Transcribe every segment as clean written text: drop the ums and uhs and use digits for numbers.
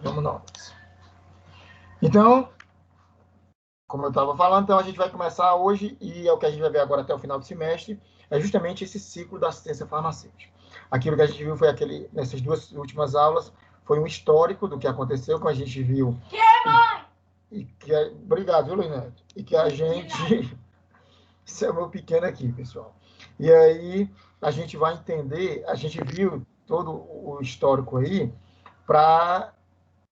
vamos nós. Então, como eu estava falando, então a gente vai começar hoje, e é o que a gente vai ver agora até o final do semestre, é justamente esse ciclo da assistência farmacêutica. Aquilo que a gente viu foi nessas duas últimas aulas, foi um histórico do que aconteceu, como a gente viu. Obrigado, viu, Luiz Neto? E que a gente... Esse é o meu pequeno aqui, pessoal. E aí a gente vai entender, a gente viu todo o histórico aí, para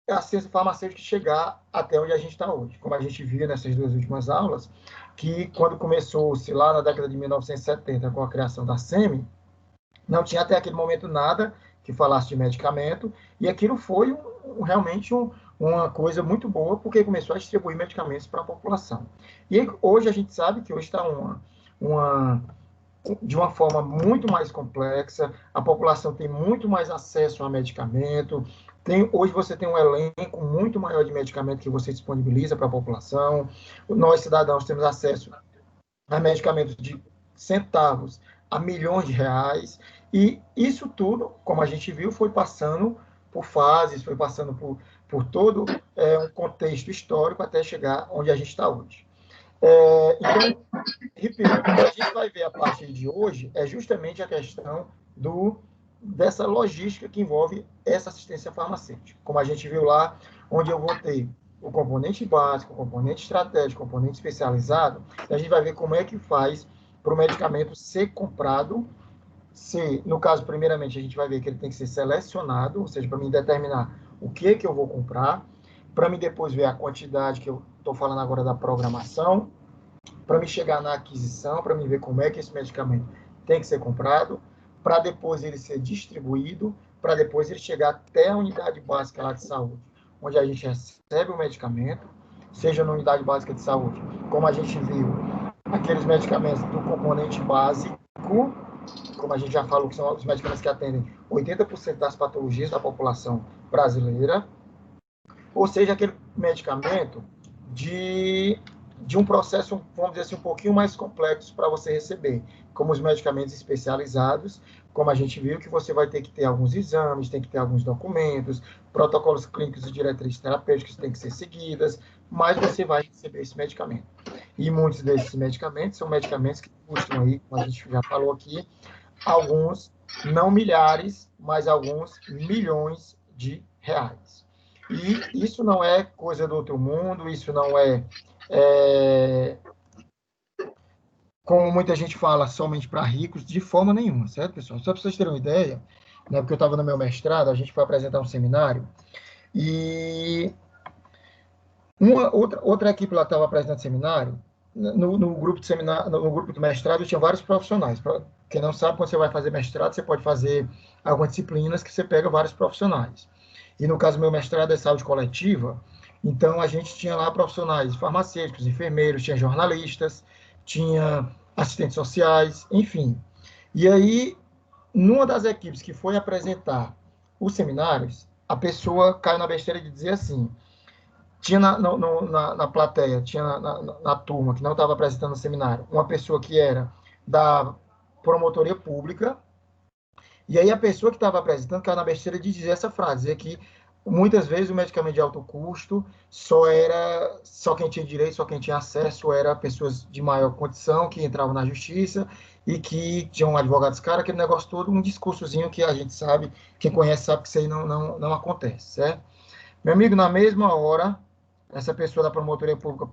a ciência farmacêutica chegar até onde a gente está hoje. Como a gente viu nessas duas últimas aulas, que quando começou-se lá na década de 1970 com a criação da SEMI, não tinha até aquele momento nada que falasse de medicamento, e aquilo foi realmente uma coisa muito boa, porque começou a distribuir medicamentos para a população. E hoje a gente sabe que hoje está de uma forma muito mais complexa, a população tem muito mais acesso a medicamento, hoje você tem um elenco muito maior de medicamento que você disponibiliza para a população, nós cidadãos temos acesso a medicamentos de centavos a milhões de reais, e isso tudo, como a gente viu, foi passando por fases, foi passando por todo um contexto histórico até chegar onde a gente está hoje. Então, repito, o que a gente vai ver a partir de hoje é justamente a questão dessa logística que envolve essa assistência farmacêutica. Como a gente viu lá, onde eu vou ter o componente básico, o componente estratégico, o componente especializado, a gente vai ver como é que faz para o medicamento ser comprado. No caso, primeiramente, a gente vai ver que ele tem que ser selecionado, ou seja, para mim determinar o que eu vou comprar, para mim depois ver a quantidade, que eu estou falando agora da programação, para me chegar na aquisição, para me ver como é que esse medicamento tem que ser comprado, para depois ele ser distribuído, para depois ele chegar até a unidade básica lá de saúde, onde a gente recebe o medicamento, seja na unidade básica de saúde, como a gente viu, aqueles medicamentos do componente básico, como a gente já falou, que são os medicamentos que atendem 80% das patologias da população brasileira, ou seja, aquele medicamento de um processo, vamos dizer assim, um pouquinho mais complexo para você receber, como os medicamentos especializados, como a gente viu, que você vai ter que ter alguns exames, tem que ter alguns documentos, protocolos clínicos e diretrizes terapêuticas têm que ser seguidas, mas você vai receber esse medicamento. E muitos desses medicamentos são medicamentos que custam aí, como a gente já falou aqui, alguns, não milhares, mas alguns milhões de reais. E isso não é coisa do outro mundo, isso não como muita gente fala, somente para ricos, de forma nenhuma, certo, pessoal? Só para vocês terem uma ideia, né, porque eu estava no meu mestrado, a gente foi apresentar um seminário, e outra equipe lá estava apresentando seminário, no grupo de seminário, no grupo de mestrado tinha vários profissionais. Pra quem não sabe, quando você vai fazer mestrado, você pode fazer algumas disciplinas que você pega vários profissionais. E no caso, meu mestrado é saúde coletiva, então a gente tinha lá profissionais farmacêuticos, enfermeiros, tinha jornalistas, tinha assistentes sociais, enfim. E aí, numa das equipes que foi apresentar os seminários, a pessoa caiu na besteira de dizer assim, tinha na plateia, tinha na turma que não estava apresentando o seminário, uma pessoa que era da promotoria pública, e aí a pessoa que estava apresentando caiu na besteira de dizer essa frase, dizer que muitas vezes o medicamento de alto custo só quem tinha direito, só quem tinha acesso era pessoas de maior condição que entravam na justiça e que tinham advogados caros, aquele negócio todo, um discursozinho que a gente sabe, quem conhece sabe que isso aí não acontece, certo? Meu amigo, na mesma hora, essa pessoa da promotoria pública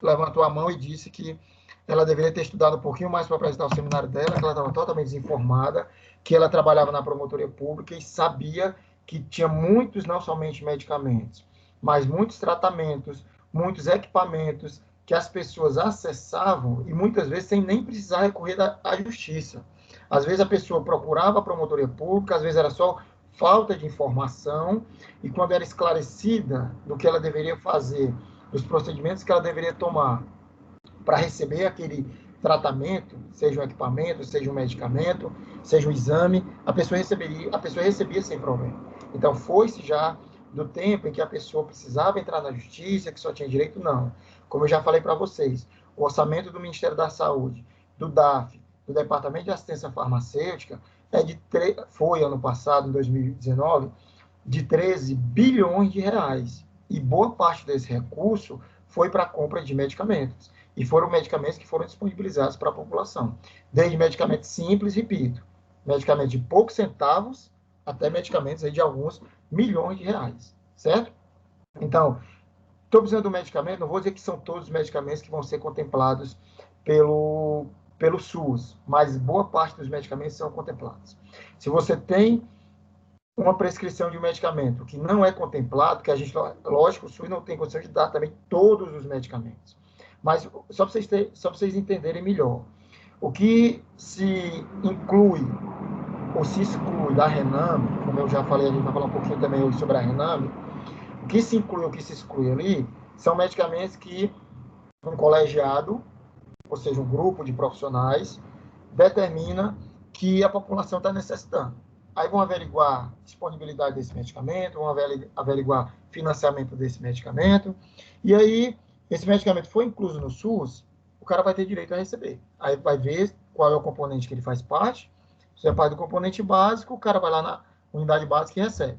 levantou a mão e disse que ela deveria ter estudado um pouquinho mais para apresentar o seminário dela, que ela estava totalmente desinformada, que ela trabalhava na promotoria pública e sabia que tinha muitos, não somente medicamentos, mas muitos tratamentos, muitos equipamentos que as pessoas acessavam e muitas vezes sem nem precisar recorrer à justiça. Às vezes a pessoa procurava a promotoria pública, às vezes era só falta de informação, e quando era esclarecida do que ela deveria fazer, dos procedimentos que ela deveria tomar para receber aquele tratamento, seja um equipamento, seja um medicamento, seja um exame, a pessoa recebia sem problema. Então, foi-se já do tempo em que a pessoa precisava entrar na justiça, que só tinha direito, não. Como eu já falei para vocês, o orçamento do Ministério da Saúde, do DAF, do Departamento de Assistência Farmacêutica, foi ano passado, em 2019, de 13 bilhões de reais. E boa parte desse recurso foi para a compra de medicamentos. E foram medicamentos que foram disponibilizados para a população. Desde medicamentos simples, repito, medicamentos de poucos centavos, até medicamentos aí de alguns milhões de reais, certo? Então, estou precisando do medicamento, não vou dizer que são todos os medicamentos que vão ser contemplados pelo SUS, mas boa parte dos medicamentos são contemplados. Se você tem uma prescrição de um medicamento que não é contemplado, que a gente, lógico, o SUS não tem condição de dar também todos os medicamentos. Mas só para vocês entenderem melhor, o que se inclui ou se exclui da Rename, como eu já falei, a gente vai falar um pouquinho também hoje sobre a Rename, o que se inclui ou o que se exclui ali são medicamentos que um colegiado, ou seja, um grupo de profissionais, determina que a população está necessitando. Aí vão averiguar disponibilidade desse medicamento, vão averiguar financiamento desse medicamento, e aí esse medicamento foi incluso no SUS, o cara vai ter direito a receber. Aí vai ver qual é o componente que ele faz parte. Se é parte do componente básico, o cara vai lá na unidade básica e recebe.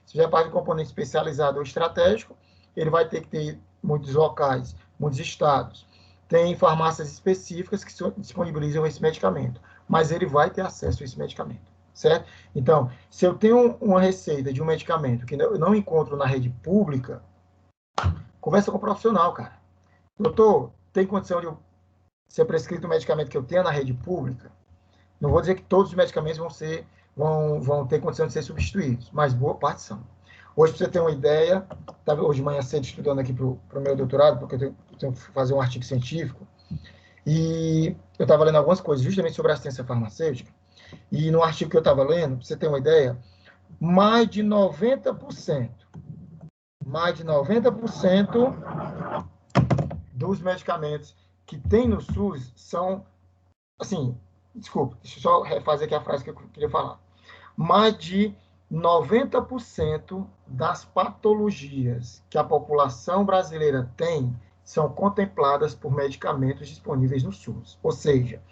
Se é parte do componente especializado ou estratégico, ele vai ter que ter muitos locais, muitos estados. Tem farmácias específicas que disponibilizam esse medicamento, mas ele vai ter acesso a esse medicamento, certo? Então, se eu tenho uma receita de um medicamento que eu não encontro na rede pública, conversa com o profissional, cara. Doutor, tem condição de eu ser prescrito um medicamento que eu tenha na rede pública? Não vou dizer que todos os medicamentos vão ter condição de ser substituídos, mas boa parte são. Hoje, para você ter uma ideia, estava hoje de manhã cedo estudando aqui para o meu doutorado, porque eu tenho que fazer um artigo científico, e eu estava lendo algumas coisas justamente sobre a assistência farmacêutica, e no artigo que eu estava lendo, para você ter uma ideia, mais de 90% dos medicamentos que tem no SUS são, assim, desculpa, deixa eu só refazer aqui a frase que eu queria falar. Mais de 90% das patologias que a população brasileira tem são contempladas por medicamentos disponíveis no SUS. Ou seja,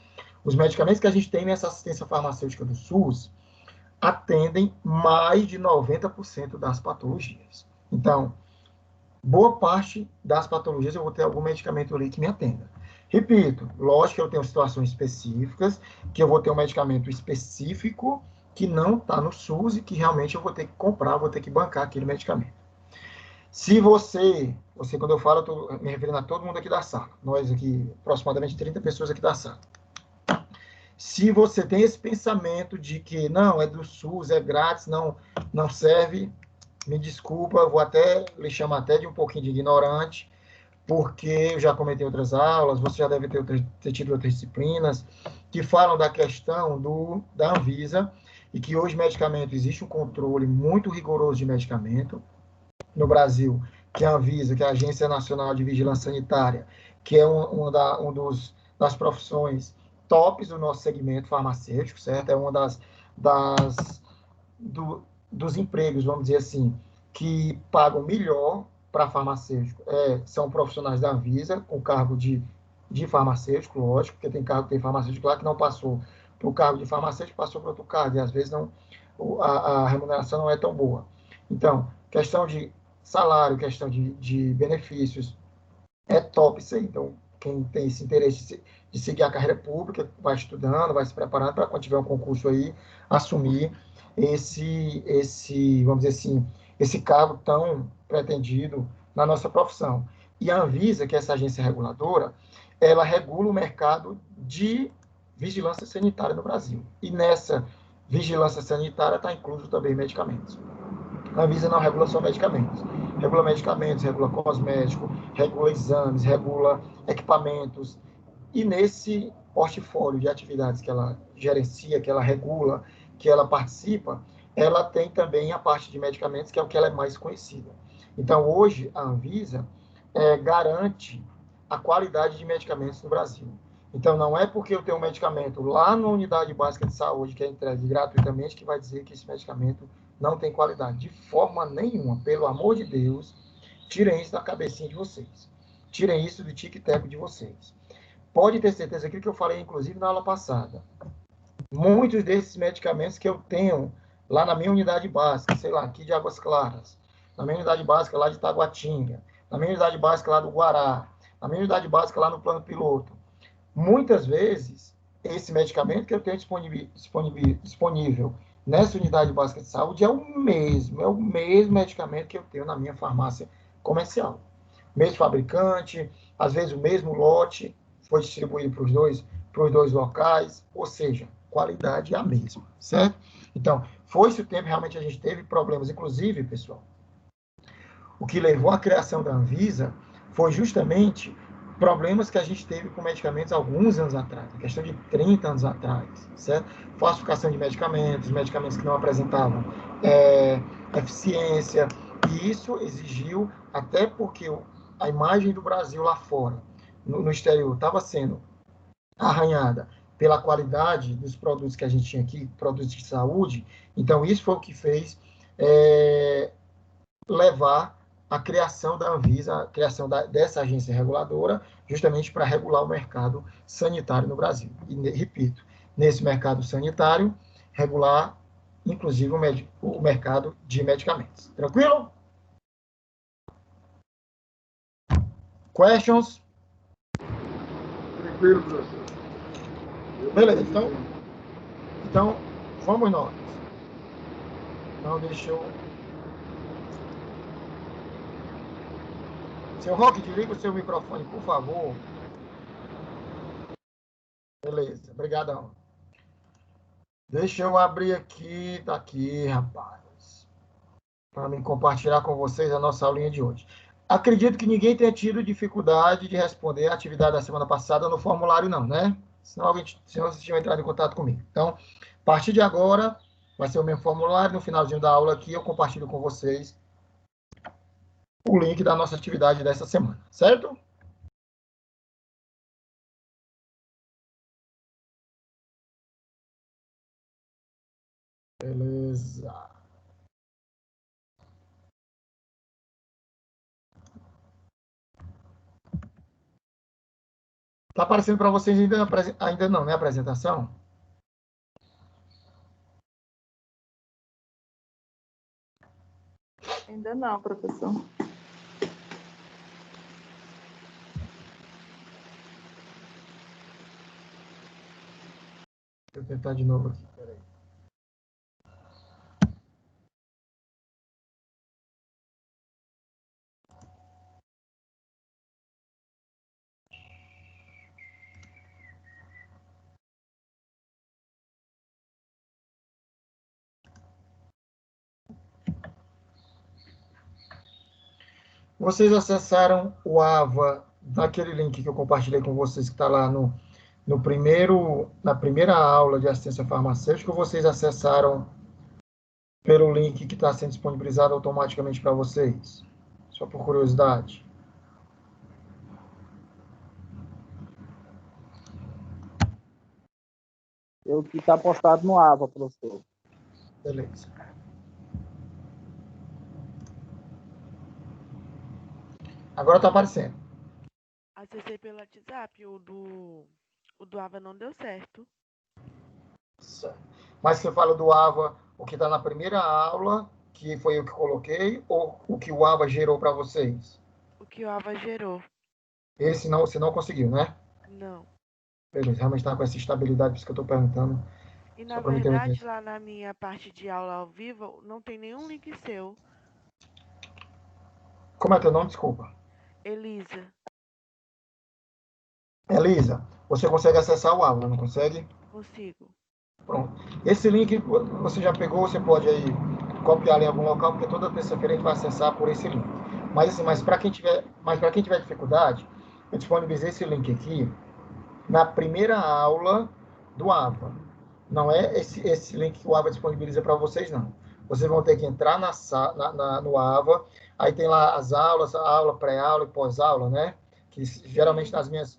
os medicamentos que a gente tem nessa assistência farmacêutica do SUS atendem mais de 90% das patologias. Então, boa parte das patologias eu vou ter algum medicamento ali que me atenda. Repito, lógico que eu tenho situações específicas, que eu vou ter um medicamento específico que não está no SUS e que realmente eu vou ter que comprar, vou ter que bancar aquele medicamento. Se você quando eu falo, eu estou me referindo a todo mundo aqui da sala, nós aqui, aproximadamente 30 pessoas aqui da sala. Se você tem esse pensamento de que não, é do SUS, é grátis, não serve, me desculpa, eu vou até lhe chamar até de um pouquinho de ignorante, porque eu já comentei outras aulas, você já deve ter tido outras disciplinas, que falam da questão da Anvisa, e que hoje medicamento, existe um controle muito rigoroso de medicamento no Brasil, que é a Anvisa, que é a Agência Nacional de Vigilância Sanitária, que é das profissões tops do nosso segmento farmacêutico, certo? É uma dos empregos, vamos dizer assim, que pagam melhor para farmacêutico. São profissionais da Anvisa, com cargo de farmacêutico, lógico, porque tem cargo, tem farmacêutico lá que não passou para o cargo de farmacêutico, passou para outro cargo, e às vezes a remuneração não é tão boa. Então, questão de salário, questão de benefícios, é top isso aí. Então, quem tem esse interesse de seguir a carreira pública, vai estudando, vai se preparando para quando tiver um concurso aí, assumir vamos dizer assim, esse cargo tão pretendido na nossa profissão. E a Anvisa, que é essa agência reguladora, ela regula o mercado de vigilância sanitária no Brasil. E nessa vigilância sanitária está incluso também medicamentos. A Anvisa não regula só medicamentos. Regula cosmético, regula exames, regula equipamentos. E nesse portfólio de atividades que ela gerencia, que ela regula, que ela participa, ela tem também a parte de medicamentos, que é o que ela é mais conhecida. Então, hoje, a Anvisa garante a qualidade de medicamentos no Brasil. Então, não é porque eu tenho um medicamento lá na unidade básica de saúde, que é entregue gratuitamente, que vai dizer que esse medicamento não tem qualidade. De forma nenhuma. Pelo amor de Deus, tirem isso da cabecinha de vocês. Tirem isso do tic-tac de vocês. Pode ter certeza, aquilo que eu falei, inclusive, na aula passada. Muitos desses medicamentos que eu tenho lá na minha unidade básica, sei lá, aqui de Águas Claras, na minha unidade básica lá de Taguatinga, na minha unidade básica lá do Guará, na minha unidade básica lá no plano piloto. Muitas vezes, esse medicamento que eu tenho disponível nessa unidade básica de saúde é o mesmo medicamento que eu tenho na minha farmácia comercial. Mesmo fabricante, às vezes o mesmo lote, foi distribuído para os dois locais, ou seja, qualidade é a mesma, certo? Então, foi-se o tempo, realmente a gente teve problemas, inclusive, pessoal, o que levou à criação da Anvisa foi justamente problemas que a gente teve com medicamentos alguns anos atrás, em questão de 30 anos atrás, certo? Falsificação de medicamentos que não apresentavam eficiência, e isso exigiu, até porque a imagem do Brasil lá fora, no exterior, estava sendo arranhada pela qualidade dos produtos que a gente tinha aqui, produtos de saúde, então isso foi o que fez levar a criação da Anvisa, a criação dessa agência reguladora, justamente para regular o mercado sanitário no Brasil. E, repito, nesse mercado sanitário, regular, inclusive, o mercado de medicamentos. Tranquilo? Questions? Tranquilo, professor. Beleza, então vamos nós. Então, deixa eu... Seu Roque, desliga o seu microfone, por favor. Beleza, obrigadão. Deixa eu abrir aqui, tá aqui, rapaz, para me compartilhar com vocês a nossa aulinha de hoje. Acredito que ninguém tenha tido dificuldade de responder a atividade da semana passada no formulário, não, né? Senão vocês tinham entrado em contato comigo. Então, a partir de agora, vai ser o mesmo formulário. No finalzinho da aula aqui, eu compartilho com vocês o link da nossa atividade dessa semana, certo? Beleza. Tá aparecendo para vocês ainda não, né, a apresentação? Ainda não, professor. Deixa eu tentar de novo aqui, peraí. Vocês acessaram o AVA naquele link que eu compartilhei com vocês, que está lá na primeira aula de assistência farmacêutica, ou vocês acessaram pelo link que está sendo disponibilizado automaticamente para vocês? Só por curiosidade. É o que está postado no AVA, professor. Beleza. Agora está aparecendo. Acessei pelo WhatsApp, o do AVA não deu certo. Certo. Mas você fala do AVA, o que está na primeira aula, que foi eu que coloquei, ou o que o AVA gerou para vocês? O que o AVA gerou. Esse não, você não conseguiu, né? Não. Beleza, realmente está com essa estabilidade, por isso que eu estou perguntando. E, na verdade, lá na minha parte de aula ao vivo, não tem nenhum link seu. Como é teu nome? Desculpa. Elisa. Elisa, você consegue acessar o aula, não consegue? Consigo. Pronto. Esse link você já pegou, você pode aí copiar em algum local, porque toda terça-feira a gente vai acessar por esse link. Mas assim, para quem tiver dificuldade, eu disponibilizei esse link aqui na primeira aula do AVA. Não é esse link que o AVA disponibiliza para vocês, não. Vocês vão ter que entrar no AVA, aí tem lá as aulas, a aula, pré-aula e pós-aula, né? Que geralmente nas minhas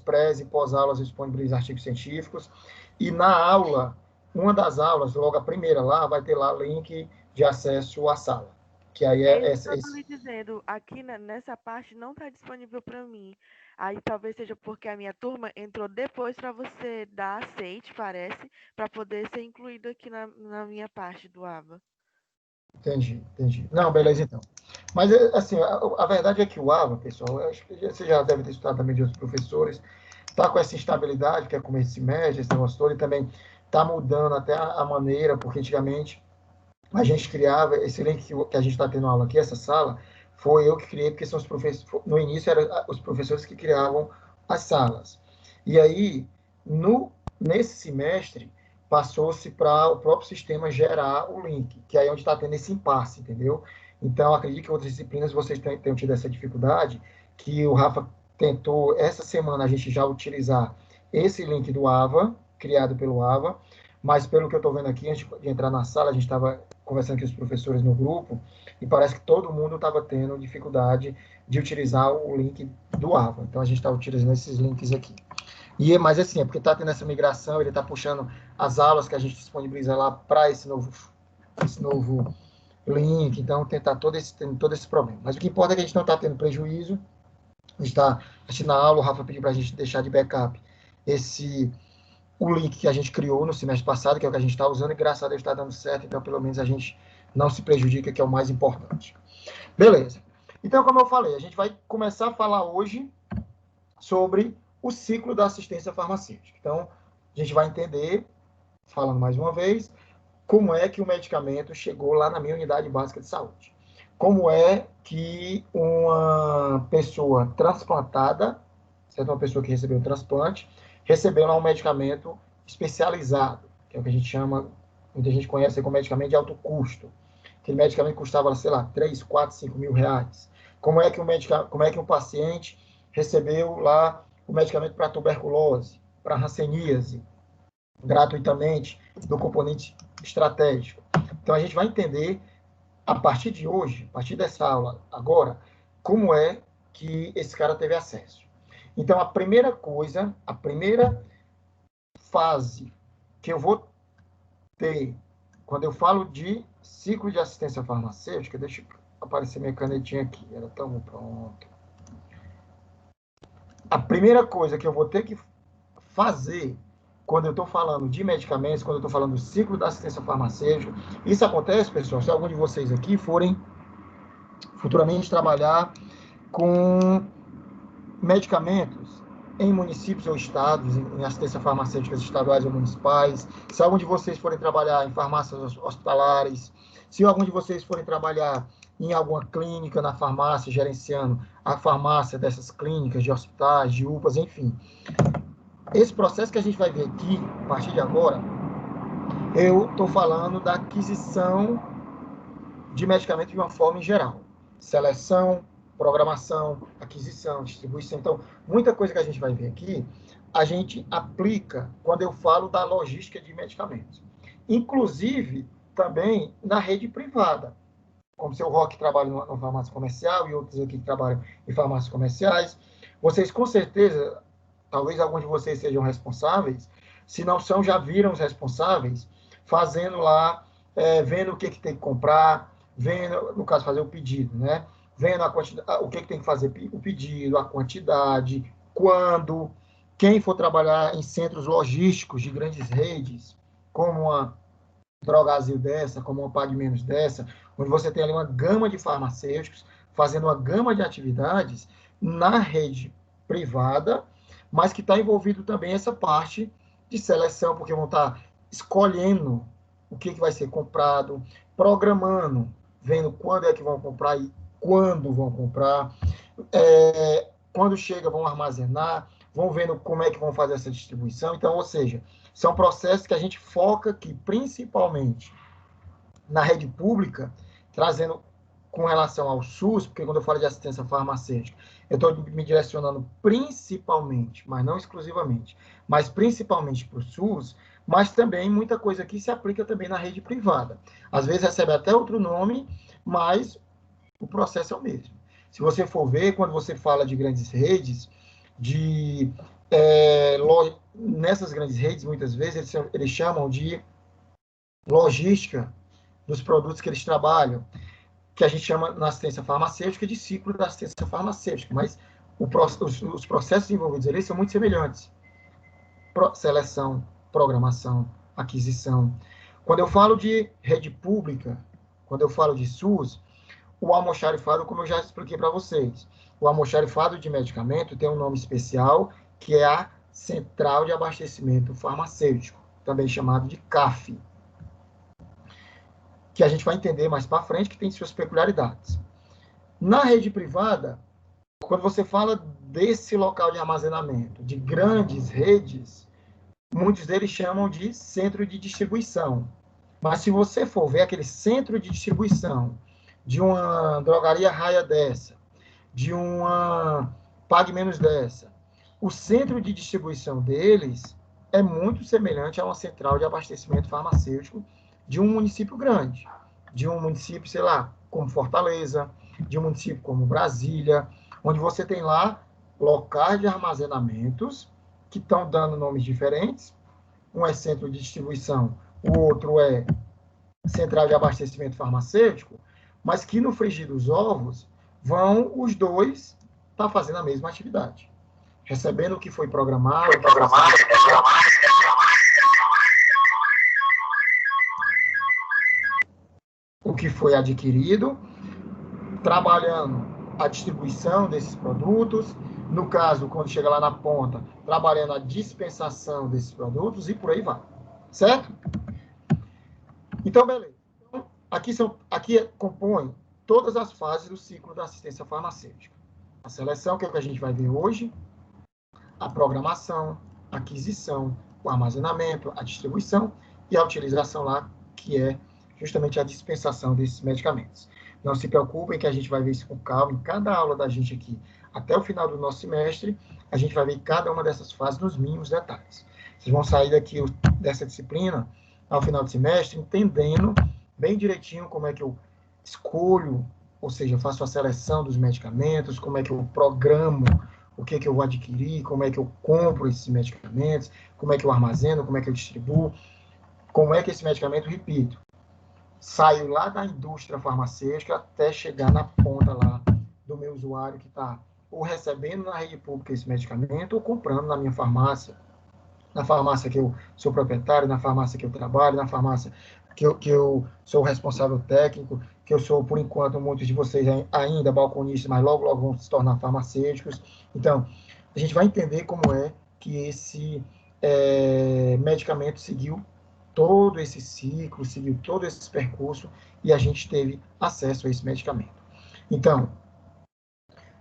pré e pós-aulas eu disponibilizo artigos científicos. E na aula, uma das aulas, logo a primeira lá, vai ter lá link de acesso à sala. Que aí É isso que eu tô lhe dizendo. Aqui nessa parte não está disponível para mim. Aí talvez seja porque a minha turma entrou depois para você dar aceite, parece, para poder ser incluído aqui na minha parte do AVA. Entendi, entendi. Não, beleza, então. Mas, assim, a verdade é que o AVA, pessoal, eu acho que você já deve ter estudado também de outros professores, está com essa instabilidade, que é começo de semestre, esse negócio todo, e também está mudando até a maneira, porque antigamente a gente criava, esse link que a gente está tendo aula aqui, essa sala, foi eu que criei, porque são os professores, no início eram os professores que criavam as salas. E aí, nesse semestre, passou-se para o próprio sistema gerar o link, que aí é onde está tendo esse impasse, entendeu? Então, acredito que outras disciplinas vocês tenham tido essa dificuldade, que o Rafa tentou, essa semana, a gente já utilizar esse link do AVA, criado pelo AVA, mas pelo que eu estou vendo aqui, antes de entrar na sala, a gente estava conversando com os professores no grupo, e parece que todo mundo estava tendo dificuldade de utilizar o link do AVA. Então, a gente está utilizando esses links aqui. Mas assim, é porque está tendo essa migração, ele está puxando as aulas que a gente disponibiliza lá para esse novo link, então tentar todo esse problema. Mas o que importa é que a gente não está tendo prejuízo, a gente está assistindo a aula, o Rafa pediu para a gente deixar de backup o link que a gente criou no semestre passado, que é o que a gente está usando, e graças a Deus está dando certo, então pelo menos a gente não se prejudica, que é o mais importante. Beleza. Então, como eu falei, a gente vai começar a falar hoje sobre o ciclo da assistência farmacêutica. Então, a gente vai entender, falando mais uma vez, como é que o medicamento chegou lá na minha unidade básica de saúde. Como é que uma pessoa transplantada, certo? Uma pessoa que recebeu um transplante, recebeu lá um medicamento especializado, que é o que a gente chama, muita gente conhece como medicamento de alto custo. Aquele medicamento custava, sei lá, 3, 4, 5 mil reais. Como é que um paciente recebeu lá o medicamento para tuberculose, para hanseníase, gratuitamente, do componente estratégico. Então, a gente vai entender, a partir de hoje, a partir dessa aula, agora, como é que esse cara teve acesso. Então, a primeira coisa, a primeira fase que eu vou ter, quando eu falo de ciclo de assistência farmacêutica, deixa eu aparecer minha canetinha aqui, ela está pronto. A primeira coisa que eu vou ter que fazer quando eu estou falando de medicamentos, quando eu estou falando do ciclo da assistência farmacêutica, isso acontece, pessoal, se algum de vocês aqui forem futuramente trabalhar com medicamentos em municípios ou estados, em assistência farmacêuticas estaduais ou municipais, se algum de vocês forem trabalhar em farmácias hospitalares, se algum de vocês forem trabalhar em alguma clínica na farmácia, gerenciando a farmácia dessas clínicas, de hospitais, de UPAs, enfim. Esse processo que a gente vai ver aqui, a partir de agora, eu estou falando da aquisição de medicamento de uma forma em geral. Seleção, programação, aquisição, distribuição. Então, muita coisa que a gente vai ver aqui, a gente aplica quando eu falo da logística de medicamentos. Inclusive, também na rede privada. Como o seu Roque trabalha numa farmácia comercial e outros aqui que trabalham em farmácias comerciais. Vocês, com certeza, talvez alguns de vocês sejam responsáveis, se não são, já viram os responsáveis, fazendo lá, vendo o que tem que comprar, vendo, no caso, fazer o pedido, né? Vendo o que tem que fazer o pedido, a quantidade, quando, quem for trabalhar em centros logísticos de grandes redes, como uma Drogasil dessa, como uma Pague Menos dessa, onde você tem ali uma gama de farmacêuticos fazendo uma gama de atividades na rede privada, mas que está envolvido também essa parte de seleção, porque vão estar escolhendo o que vai ser comprado, programando, vendo quando é que vão comprar e quando vão comprar, quando chega vão armazenar, vão vendo como é que vão fazer essa distribuição. Então, ou seja, são processos que a gente foca aqui, principalmente na rede pública, trazendo com relação ao SUS, porque quando eu falo de assistência farmacêutica, eu estou me direcionando principalmente, mas não exclusivamente, mas principalmente para o SUS, mas também muita coisa aqui se aplica também na rede privada. Às vezes recebe até outro nome, mas o processo é o mesmo. Se você for ver, quando você fala de grandes redes, nessas grandes redes, muitas vezes, eles chamam de logística dos produtos que eles trabalham. que a gente chama na assistência farmacêutica de ciclo da assistência farmacêutica, mas os processos envolvidos ali são muito semelhantes. Seleção, programação, aquisição. Quando eu falo de rede pública, quando eu falo de SUS, o almoxarifado, como eu já expliquei para vocês, o almoxarifado de medicamento tem um nome especial, que é a Central de Abastecimento Farmacêutico, também chamado de CAF, que a gente vai entender mais para frente, que tem suas peculiaridades. Na rede privada, quando você fala desse local de armazenamento, de grandes redes, muitos deles chamam de centro de distribuição. Mas se você for ver aquele centro de distribuição de uma drogaria Raia dessa, de uma Pague Menos dessa, o centro de distribuição deles é muito semelhante a uma central de abastecimento farmacêutico de um município grande, de um município, sei lá, como Fortaleza, de um município como Brasília, onde você tem lá locais de armazenamentos que estão dando nomes diferentes. Um é centro de distribuição, o outro é central de abastecimento farmacêutico, mas que no frigir dos ovos vão os dois estar fazendo a mesma atividade, recebendo o que foi programado, o que foi adquirido, trabalhando a distribuição desses produtos, no caso, quando chega lá na ponta, trabalhando a dispensação desses produtos e por aí vai, certo? Então, beleza. Aqui compõe todas as fases do ciclo da assistência farmacêutica. A seleção, que é o que a gente vai ver hoje, a programação, a aquisição, o armazenamento, a distribuição e a utilização lá, que é justamente a dispensação desses medicamentos. Não se preocupem que a gente vai ver isso com calma em cada aula da gente aqui. Até o final do nosso semestre, a gente vai ver cada uma dessas fases nos mínimos detalhes. Vocês vão sair daqui dessa disciplina, ao final do semestre, entendendo bem direitinho como é que eu escolho, ou seja, eu faço a seleção dos medicamentos, como é que eu programo o que é que eu vou adquirir, como é que eu compro esses medicamentos, como é que eu armazeno, como é que eu distribuo, como é que esse medicamento, repito, saiu lá da indústria farmacêutica até chegar na ponta lá do meu usuário que está ou recebendo na rede pública esse medicamento ou comprando na minha farmácia, na farmácia que eu sou proprietário, na farmácia que eu trabalho, na farmácia que eu sou o responsável técnico, que eu sou, por enquanto, muitos de vocês ainda balconistas, mas logo, logo vão se tornar farmacêuticos. Então, a gente vai entender como é que esse medicamento seguiu todo esse ciclo, seguiu todo esse percurso e a gente teve acesso a esse medicamento. Então,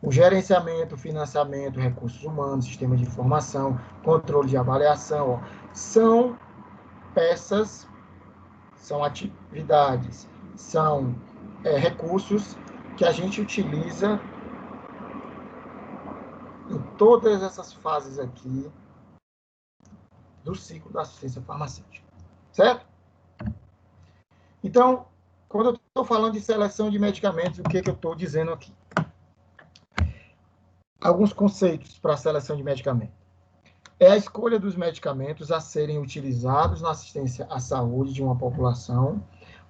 o gerenciamento, financiamento, recursos humanos, sistema de informação, controle de avaliação, são peças, são atividades, são recursos que a gente utiliza em todas essas fases aqui do ciclo da assistência farmacêutica. Certo? Então, quando eu estou falando de seleção de medicamentos, o que eu estou dizendo aqui? Alguns conceitos para a seleção de medicamentos. É a escolha dos medicamentos a serem utilizados na assistência à saúde de uma população,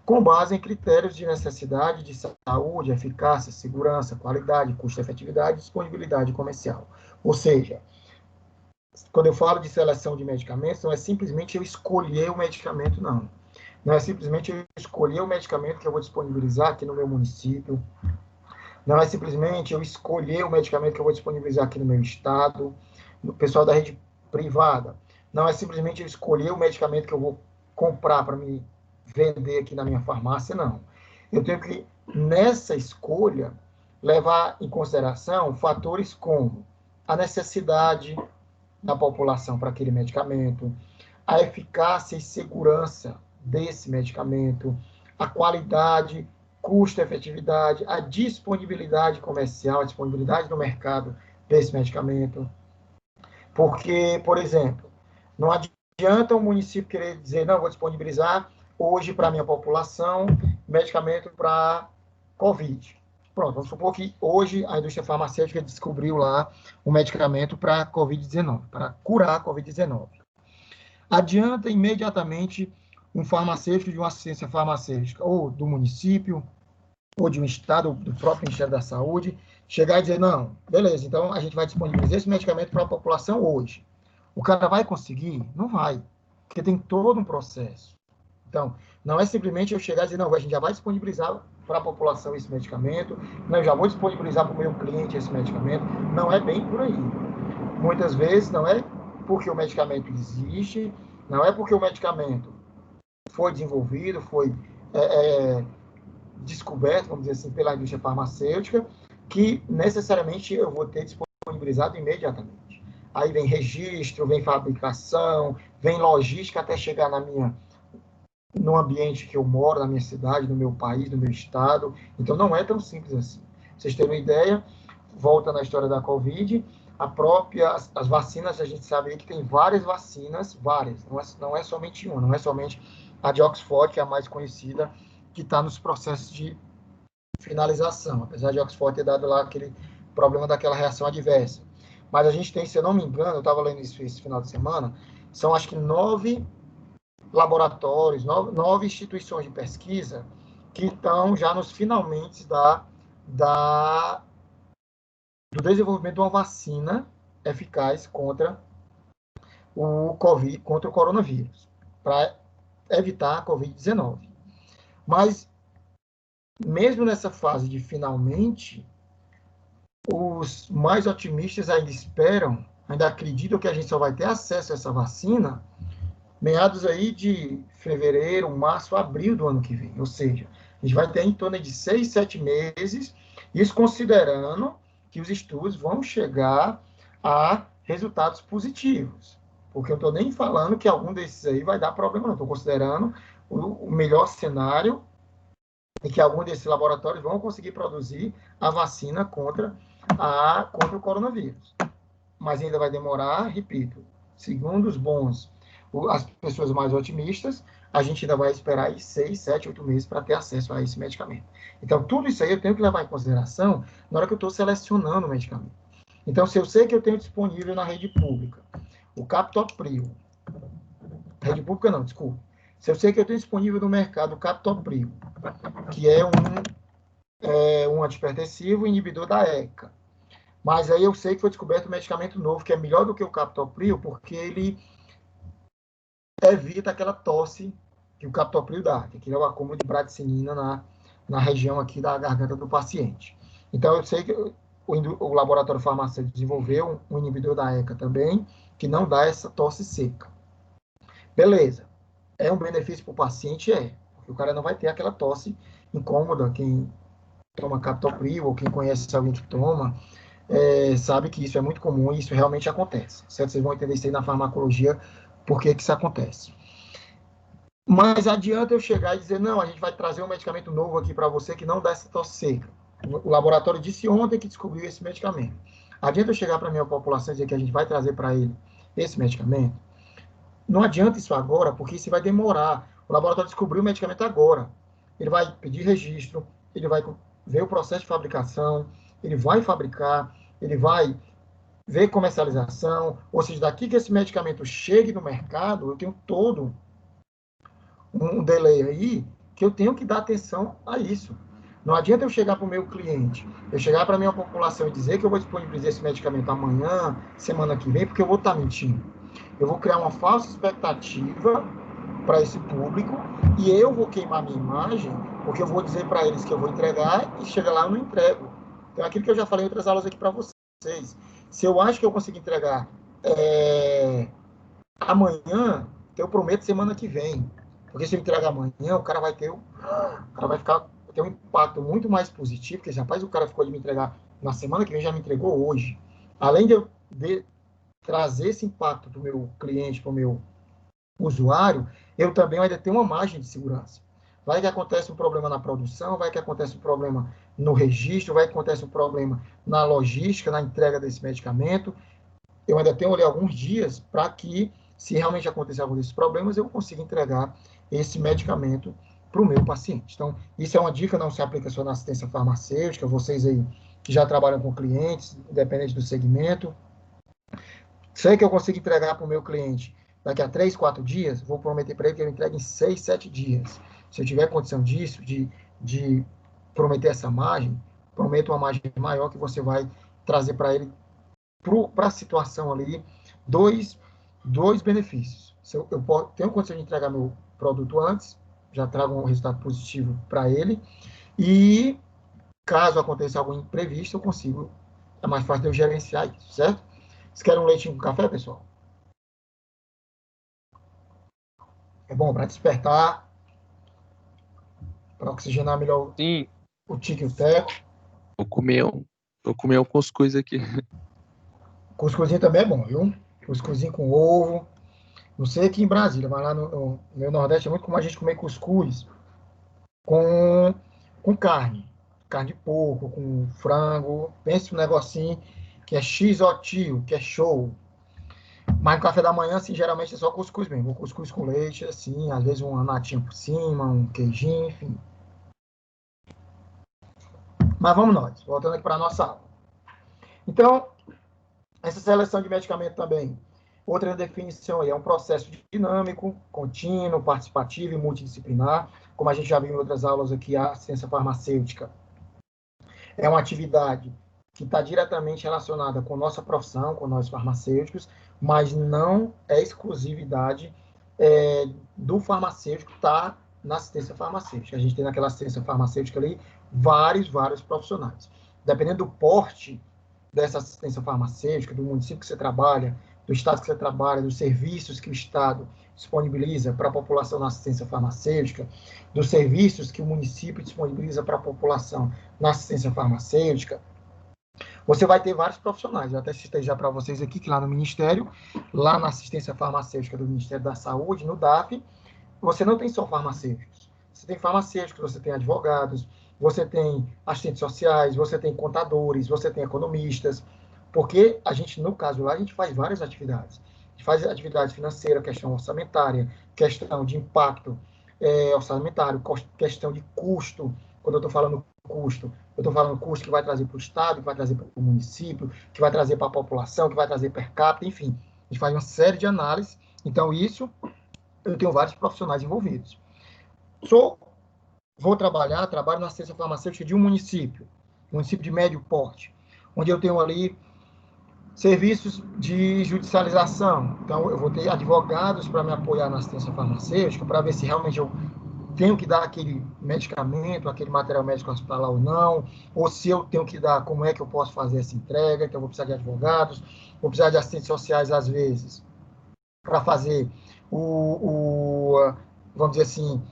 com base em critérios de necessidade de saúde, eficácia, segurança, qualidade, custo-efetividade e disponibilidade comercial. Ou seja, quando eu falo de seleção de medicamentos, não é simplesmente eu escolher o medicamento, não. Não é simplesmente eu escolher o medicamento que eu vou disponibilizar aqui no meu município. Não é simplesmente eu escolher o medicamento que eu vou disponibilizar aqui no meu estado, no pessoal da rede privada. Não é simplesmente eu escolher o medicamento que eu vou comprar para me vender aqui na minha farmácia, não. Eu tenho que, nessa escolha, levar em consideração fatores como a necessidade da população para aquele medicamento, a eficácia e segurança desse medicamento, a qualidade, custo-efetividade, a disponibilidade comercial, a disponibilidade no mercado desse medicamento. Porque, por exemplo, não adianta o município querer dizer, não, vou disponibilizar hoje para a minha população medicamento para Covid. Pronto, vamos supor que hoje a indústria farmacêutica descobriu lá um medicamento para Covid-19, para curar a Covid-19. Adianta imediatamente um farmacêutico de uma assistência farmacêutica ou do município ou de um estado, do próprio Ministério da Saúde, chegar e dizer, não, beleza, então a gente vai disponibilizar esse medicamento para a população hoje. O cara vai conseguir? Não vai, porque tem todo um processo. Então, não é simplesmente eu chegar e dizer, não, a gente já vai disponibilizar para a população esse medicamento, não, eu já vou disponibilizar para o meu cliente esse medicamento. Não é bem por aí. Muitas vezes não é porque o medicamento existe, não é porque o medicamento foi desenvolvido, foi descoberto, vamos dizer assim, pela indústria farmacêutica, que necessariamente eu vou ter disponibilizado imediatamente. Aí vem registro, vem fabricação, vem logística até chegar no ambiente que eu moro, na minha cidade, no meu país, no meu estado. Então não é tão simples assim. Vocês terem uma ideia, volta na história da Covid, as vacinas, a gente sabe que tem várias vacinas, várias, não é somente uma, não é somente a de Oxford, que é a mais conhecida, que está nos processos de finalização, apesar de Oxford ter dado lá aquele problema daquela reação adversa. Mas a gente tem, se eu não me engano, eu estava lendo isso esse final de semana, são acho que 9 laboratórios, 9 instituições de pesquisa que estão já nos finalmente do desenvolvimento de uma vacina eficaz contra o COVID, contra o coronavírus, para evitar a Covid-19. Mas, mesmo nessa fase de finalmente, os mais otimistas ainda esperam, ainda acreditam que a gente só vai ter acesso a essa vacina meados aí de fevereiro, março, abril do ano que vem. Ou seja, a gente vai ter em torno de 6, 7 meses, isso considerando que os estudos vão chegar a resultados positivos. Porque eu estou nem falando que algum desses aí vai dar problema, não. Estou considerando o melhor cenário em que algum desses laboratórios vão conseguir produzir a vacina contra o coronavírus. Mas ainda vai demorar, repito, segundo os bons, as pessoas mais otimistas, a gente ainda vai esperar aí 6, 7, 8 meses para ter acesso a esse medicamento. Então, tudo isso aí eu tenho que levar em consideração na hora que eu estou selecionando o medicamento. Então, se eu sei que eu tenho disponível na rede pública o Captopril, rede pública não, desculpa. Se eu sei que eu tenho disponível no mercado o Captopril, que é um antipertensivo inibidor da ECA, mas aí eu sei que foi descoberto um medicamento novo que é melhor do que o Captopril, porque ele evita aquela tosse que o Captopril dá, que é o acúmulo de bradicinina na região aqui da garganta do paciente. Então, eu sei que o laboratório farmacêutico desenvolveu um inibidor da ECA também, que não dá essa tosse seca. Beleza. É um benefício para o paciente? É. Porque o cara não vai ter aquela tosse incômoda. Quem toma Captopril ou quem conhece alguém que toma, sabe que isso é muito comum e isso realmente acontece. Certo? Vocês vão entender isso aí na farmacologia, por que isso acontece. Mas adianta eu chegar e dizer, não, a gente vai trazer um medicamento novo aqui para você que não dá essa tosse seca. O laboratório disse ontem que descobriu esse medicamento. Adianta eu chegar para a minha população e dizer que a gente vai trazer para ele esse medicamento? Não adianta isso agora, porque isso vai demorar. O laboratório descobriu o medicamento agora. Ele vai pedir registro, ele vai ver o processo de fabricação, ele vai fabricar, ele vai ver comercialização, ou seja, daqui que esse medicamento chegue no mercado, eu tenho todo um delay aí que eu tenho que dar atenção a isso. Não adianta eu chegar para o meu cliente, eu chegar para a minha população e dizer que eu vou disponibilizar esse medicamento amanhã, semana que vem, porque eu vou estar mentindo. Eu vou criar uma falsa expectativa para esse público e eu vou queimar minha imagem, porque eu vou dizer para eles que eu vou entregar e chega lá eu não entrego. Então, aquilo que eu já falei em outras aulas aqui para vocês. Se eu acho que eu consigo entregar amanhã, eu prometo semana que vem. Porque se eu entregar amanhã, o cara vai ter um impacto muito mais positivo, porque rapaz, o cara ficou de me entregar na semana que vem, já me entregou hoje. Além de eu trazer esse impacto para o meu cliente, para o meu usuário, eu também ainda tenho uma margem de segurança. Vai que acontece um problema na produção, vai que acontece um problema no registro, vai que acontece um problema na logística, na entrega desse medicamento. Eu ainda tenho ali alguns dias para que, se realmente acontecer algum desses problemas, eu consiga entregar esse medicamento para o meu paciente. Então, isso é uma dica, não se aplica só na assistência farmacêutica, vocês aí que já trabalham com clientes, independente do segmento. Sei que eu consigo entregar para o meu cliente daqui a 3, 4 dias, vou prometer para ele que eu entregue em 6, 7 dias. Se eu tiver condição disso, de prometer essa margem, prometa uma margem maior que você vai trazer para ele, para a situação ali, dois benefícios. Se eu tenho condição de entregar meu produto antes, já trago um resultado positivo para ele, e caso aconteça algum imprevisto, eu consigo, é mais fácil de eu gerenciar isso, certo? Vocês querem um leitinho com café, pessoal? É bom para despertar, para oxigenar melhor Sim, o tique e o teco. vou comer um cuscuz aqui. Cuscuzinho também é bom, viu? Cuscuzinho com ovo. Não sei aqui em Brasília, mas lá no meu Nordeste é muito comum a gente comer cuscuz com carne. Carne de porco, com frango. Pensa um negocinho que é xotio, que é show. Mas no café da manhã, assim, geralmente é só cuscuz mesmo. Cuscuz com leite, assim, às vezes uma natinha por cima, um queijinho, enfim. Mas vamos nós, voltando aqui para a nossa aula. Então, essa seleção de medicamento também. Outra definição aí é um processo dinâmico, contínuo, participativo e multidisciplinar. Como a gente já viu em outras aulas aqui, a ciência farmacêutica é uma atividade que está diretamente relacionada com nossa profissão, com nós farmacêuticos, mas não é exclusividade do farmacêutico estar na assistência farmacêutica. A gente tem naquela assistência farmacêutica ali vários profissionais. Dependendo do porte dessa assistência farmacêutica, do município que você trabalha, do estado que você trabalha, dos serviços que o estado disponibiliza para a população na assistência farmacêutica, dos serviços que o município disponibiliza para a população na assistência farmacêutica, você vai ter vários profissionais. Eu até citei já para vocês aqui que lá no Ministério, lá na assistência farmacêutica do Ministério da Saúde, no DAF, você não tem só farmacêuticos. Você tem farmacêuticos, você tem advogados, você tem assistentes sociais, você tem contadores, você tem economistas, porque a gente, no caso lá, a gente faz várias atividades. A gente faz atividade financeira, questão orçamentária, questão de impacto orçamentário, questão de custo. Quando eu estou falando custo, eu estou falando custo que vai trazer para o Estado, que vai trazer para o município, que vai trazer para a população, que vai trazer per capita, enfim. A gente faz uma série de análises. Então, isso, eu tenho vários profissionais envolvidos. Trabalho na assistência farmacêutica de um município de médio porte, onde eu tenho ali serviços de judicialização. Então, eu vou ter advogados para me apoiar na assistência farmacêutica, para ver se realmente eu tenho que dar aquele medicamento, aquele material médico hospitalar ou se eu tenho que dar, como é que eu posso fazer essa entrega. Então, eu vou precisar de advogados, vou precisar de assistentes sociais, às vezes, para fazer vamos dizer assim,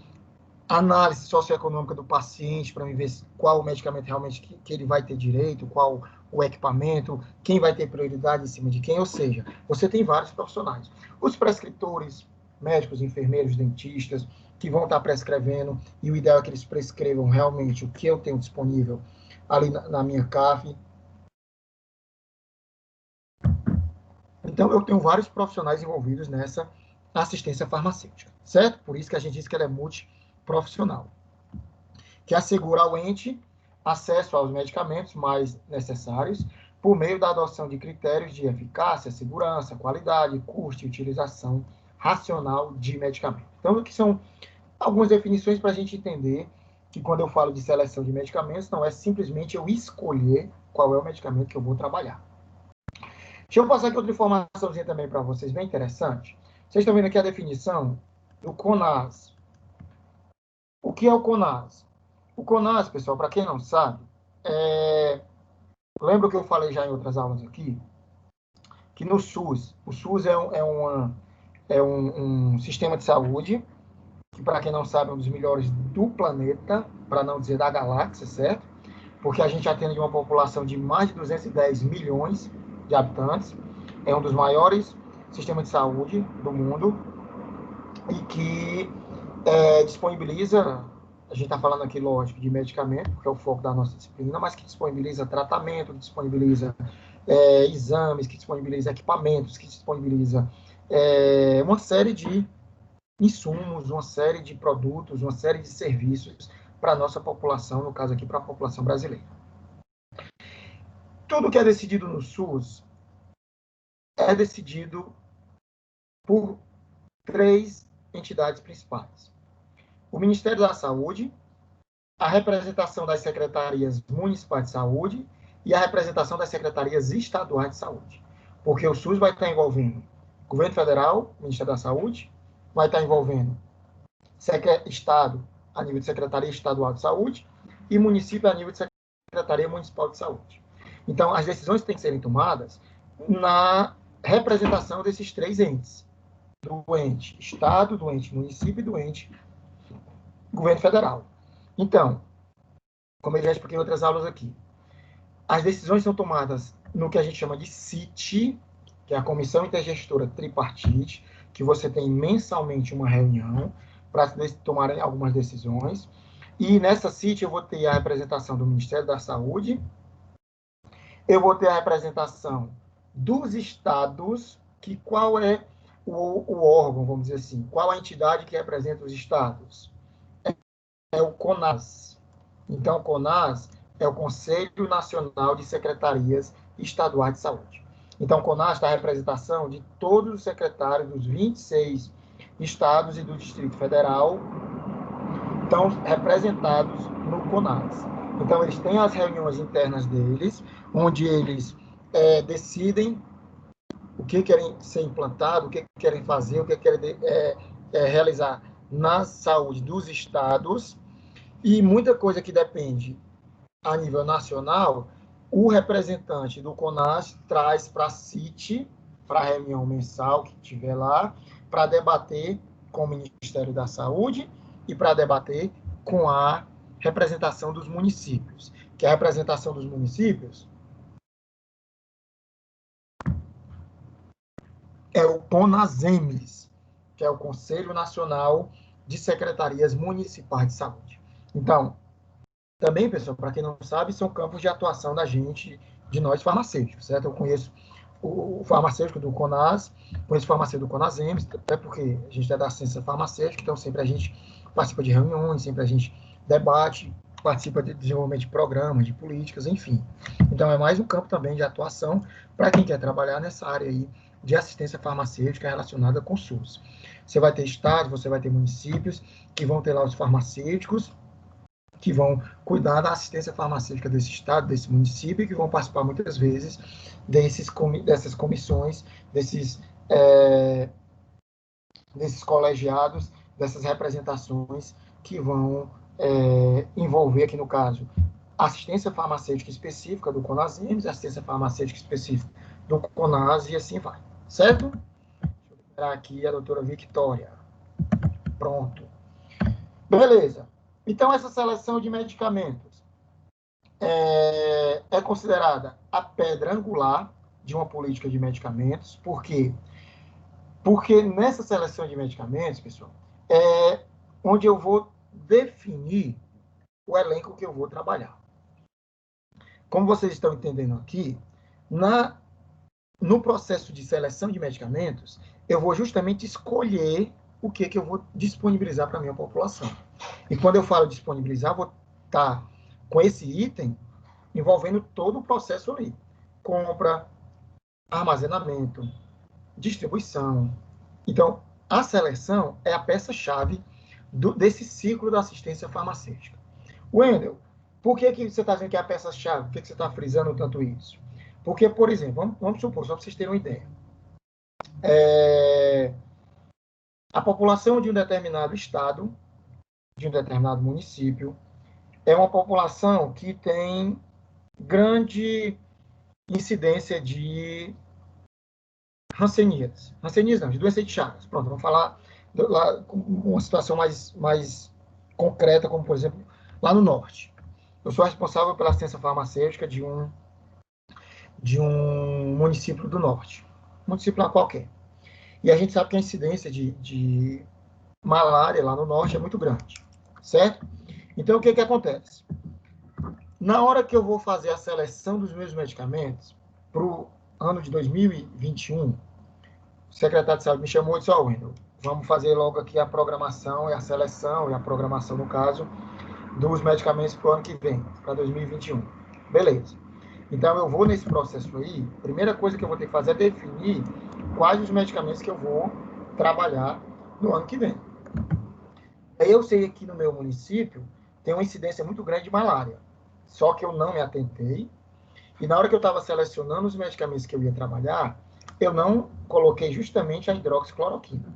análise socioeconômica do paciente, para me ver qual o medicamento realmente que ele vai ter direito, qual o equipamento, quem vai ter prioridade em cima de quem, ou seja, você tem vários profissionais. Os prescritores, médicos, enfermeiros, dentistas, que vão estar prescrevendo, e o ideal é que eles prescrevam realmente o que eu tenho disponível ali na minha CAF. Então, eu tenho vários profissionais envolvidos nessa assistência farmacêutica, certo? Por isso que a gente diz que ela é multiprofissional, que assegura ao ente acesso aos medicamentos mais necessários por meio da adoção de critérios de eficácia, segurança, qualidade, custo e utilização racional de medicamentos. Então, aqui são algumas definições para a gente entender que quando eu falo de seleção de medicamentos, não é simplesmente eu escolher qual é o medicamento que eu vou trabalhar. Deixa eu passar aqui outra informaçãozinha também para vocês, bem interessante. Vocês estão vendo aqui a definição do CONAS. O que é o CONAS? O CONAS, pessoal, para quem não sabe, lembra que eu falei já em outras aulas aqui, que no SUS, o SUS é um sistema de saúde, que para quem não sabe é um dos melhores do planeta, para não dizer da galáxia, certo? Porque a gente atende uma população de mais de 210 milhões de habitantes, é um dos maiores sistemas de saúde do mundo e que disponibiliza, a gente está falando aqui, lógico, de medicamento, que é o foco da nossa disciplina, mas que disponibiliza tratamento, que disponibiliza exames, que disponibiliza equipamentos, que disponibiliza uma série de insumos, uma série de produtos, uma série de serviços para a nossa população, no caso aqui, para a população brasileira. Tudo que é decidido no SUS é decidido por 3 entidades principais. O Ministério da Saúde, a representação das secretarias municipais de saúde e a representação das secretarias estaduais de saúde. Porque o SUS vai estar envolvendo governo federal, Ministério da Saúde, vai estar envolvendo Estado a nível de Secretaria Estadual de Saúde e município a nível de Secretaria Municipal de Saúde. Então, as decisões têm que serem tomadas na representação desses três entes, do ente Estado, do ente município e do ente governo federal. Então, como eu já expliquei em outras aulas aqui, as decisões são tomadas no que a gente chama de CIT, que é a Comissão Intergestora Tripartite, que você tem mensalmente uma reunião para tomarem algumas decisões. E nessa CIT eu vou ter a representação do Ministério da Saúde, eu vou ter a representação dos estados, que qual é o órgão, vamos dizer assim, qual a entidade que representa os estados? É o CONAS. Então, o CONAS é o Conselho Nacional de Secretarias Estaduais de Saúde. Então, o CONAS está a representação de todos os secretários dos 26 estados e do Distrito Federal, estão representados no CONAS. Então, eles têm as reuniões internas deles, onde eles decidem o que querem ser implantado, o que querem fazer, o que querem realizar na saúde dos estados, e muita coisa que depende a nível nacional, o representante do CONAS traz para a CIT, para a reunião mensal que tiver lá, para debater com o Ministério da Saúde e para debater com a representação dos municípios. Que a representação dos municípios é o CONASEMES, que é o Conselho Nacional de Secretarias Municipais de Saúde. Então, também, pessoal, para quem não sabe, são campos de atuação da gente, de nós farmacêuticos, certo? Eu conheço o farmacêutico do CONAS, conheço o farmacêutico do CONASEMES, até porque a gente é da ciência farmacêutica, então sempre a gente participa de reuniões, sempre a gente debate, participa de desenvolvimento de programas, de políticas, enfim. Então, é mais um campo também de atuação para quem quer trabalhar nessa área aí de assistência farmacêutica relacionada com o SUS. Você vai ter estados, você vai ter municípios que vão ter lá os farmacêuticos, que vão cuidar da assistência farmacêutica desse estado, desse município, e que vão participar muitas vezes dessas comissões, desses colegiados, dessas representações que vão envolver, aqui no caso, assistência farmacêutica específica do CONASEMES, assistência farmacêutica específica do CONAS, e assim vai. Certo? Deixa eu esperar aqui a doutora Victória. Pronto. Beleza. Então, essa seleção de medicamentos é considerada a pedra angular de uma política de medicamentos. Por quê? Porque nessa seleção de medicamentos, pessoal, é onde eu vou definir o elenco que eu vou trabalhar. Como vocês estão entendendo aqui, no processo de seleção de medicamentos, eu vou justamente escolher o que eu vou disponibilizar para a minha população. E quando eu falo disponibilizar, vou estar com esse item envolvendo todo o processo ali. Compra, armazenamento, distribuição. Então, a seleção é a peça-chave desse ciclo da assistência farmacêutica. Wendel, por que você está dizendo que é a peça-chave? Por que você está frisando tanto isso? Porque, por exemplo, vamos supor, só para vocês terem uma ideia. A população de um determinado estado, de um determinado município, é uma população que tem grande incidência de hanseníase. Hanseníase não, de doença de Chagas. Pronto, vamos falar lá com uma situação mais concreta, como, por exemplo, lá no norte. Eu sou responsável pela assistência farmacêutica de um município do norte. Município lá qualquer. E a gente sabe que a incidência de malária lá no norte é muito grande, certo? Então, o que acontece? Na hora que eu vou fazer a seleção dos meus medicamentos para o ano de 2021, o secretário de saúde me chamou e disse, Wendel, vamos fazer logo aqui a programação e a seleção, e a programação, no caso, dos medicamentos para o ano que vem, para 2021. Beleza. Então, eu vou nesse processo aí, a primeira coisa que eu vou ter que fazer é definir quais os medicamentos que eu vou trabalhar no ano que vem. Aí eu sei aqui no meu município tem uma incidência muito grande de malária. Só que eu não me atentei. E na hora que eu estava selecionando os medicamentos que eu ia trabalhar, eu não coloquei justamente a hidroxicloroquina,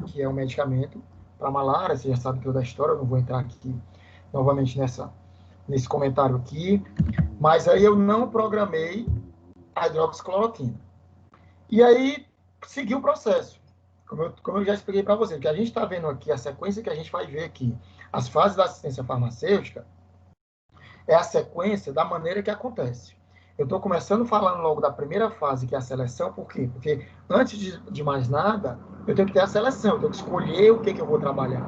que é um medicamento para malária. Você já sabe toda a história, eu não vou entrar aqui novamente nesse comentário aqui. Mas aí eu não programei a hidroxicloroquina. E aí, segui o processo. Como eu já expliquei para você, que a gente está vendo aqui, a sequência que a gente vai ver aqui, as fases da assistência farmacêutica, é a sequência da maneira que acontece. Eu estou começando falando logo da primeira fase, que é a seleção, por quê? Porque antes de mais nada, eu tenho que ter a seleção, eu tenho que escolher o que eu vou trabalhar.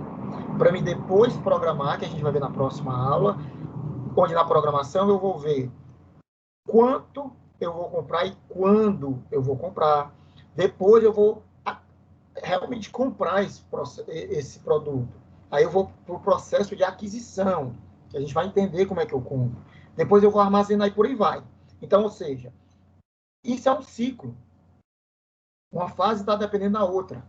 Para mim depois programar, que a gente vai ver na próxima aula, onde na programação eu vou ver quanto eu vou comprar e quando eu vou comprar. Depois eu vou realmente comprar esse produto. Aí eu vou para o processo de aquisição, que a gente vai entender como é que eu compro. Depois eu vou armazenar e por aí vai. Então, ou seja, isso é um ciclo. Uma fase está dependendo da outra.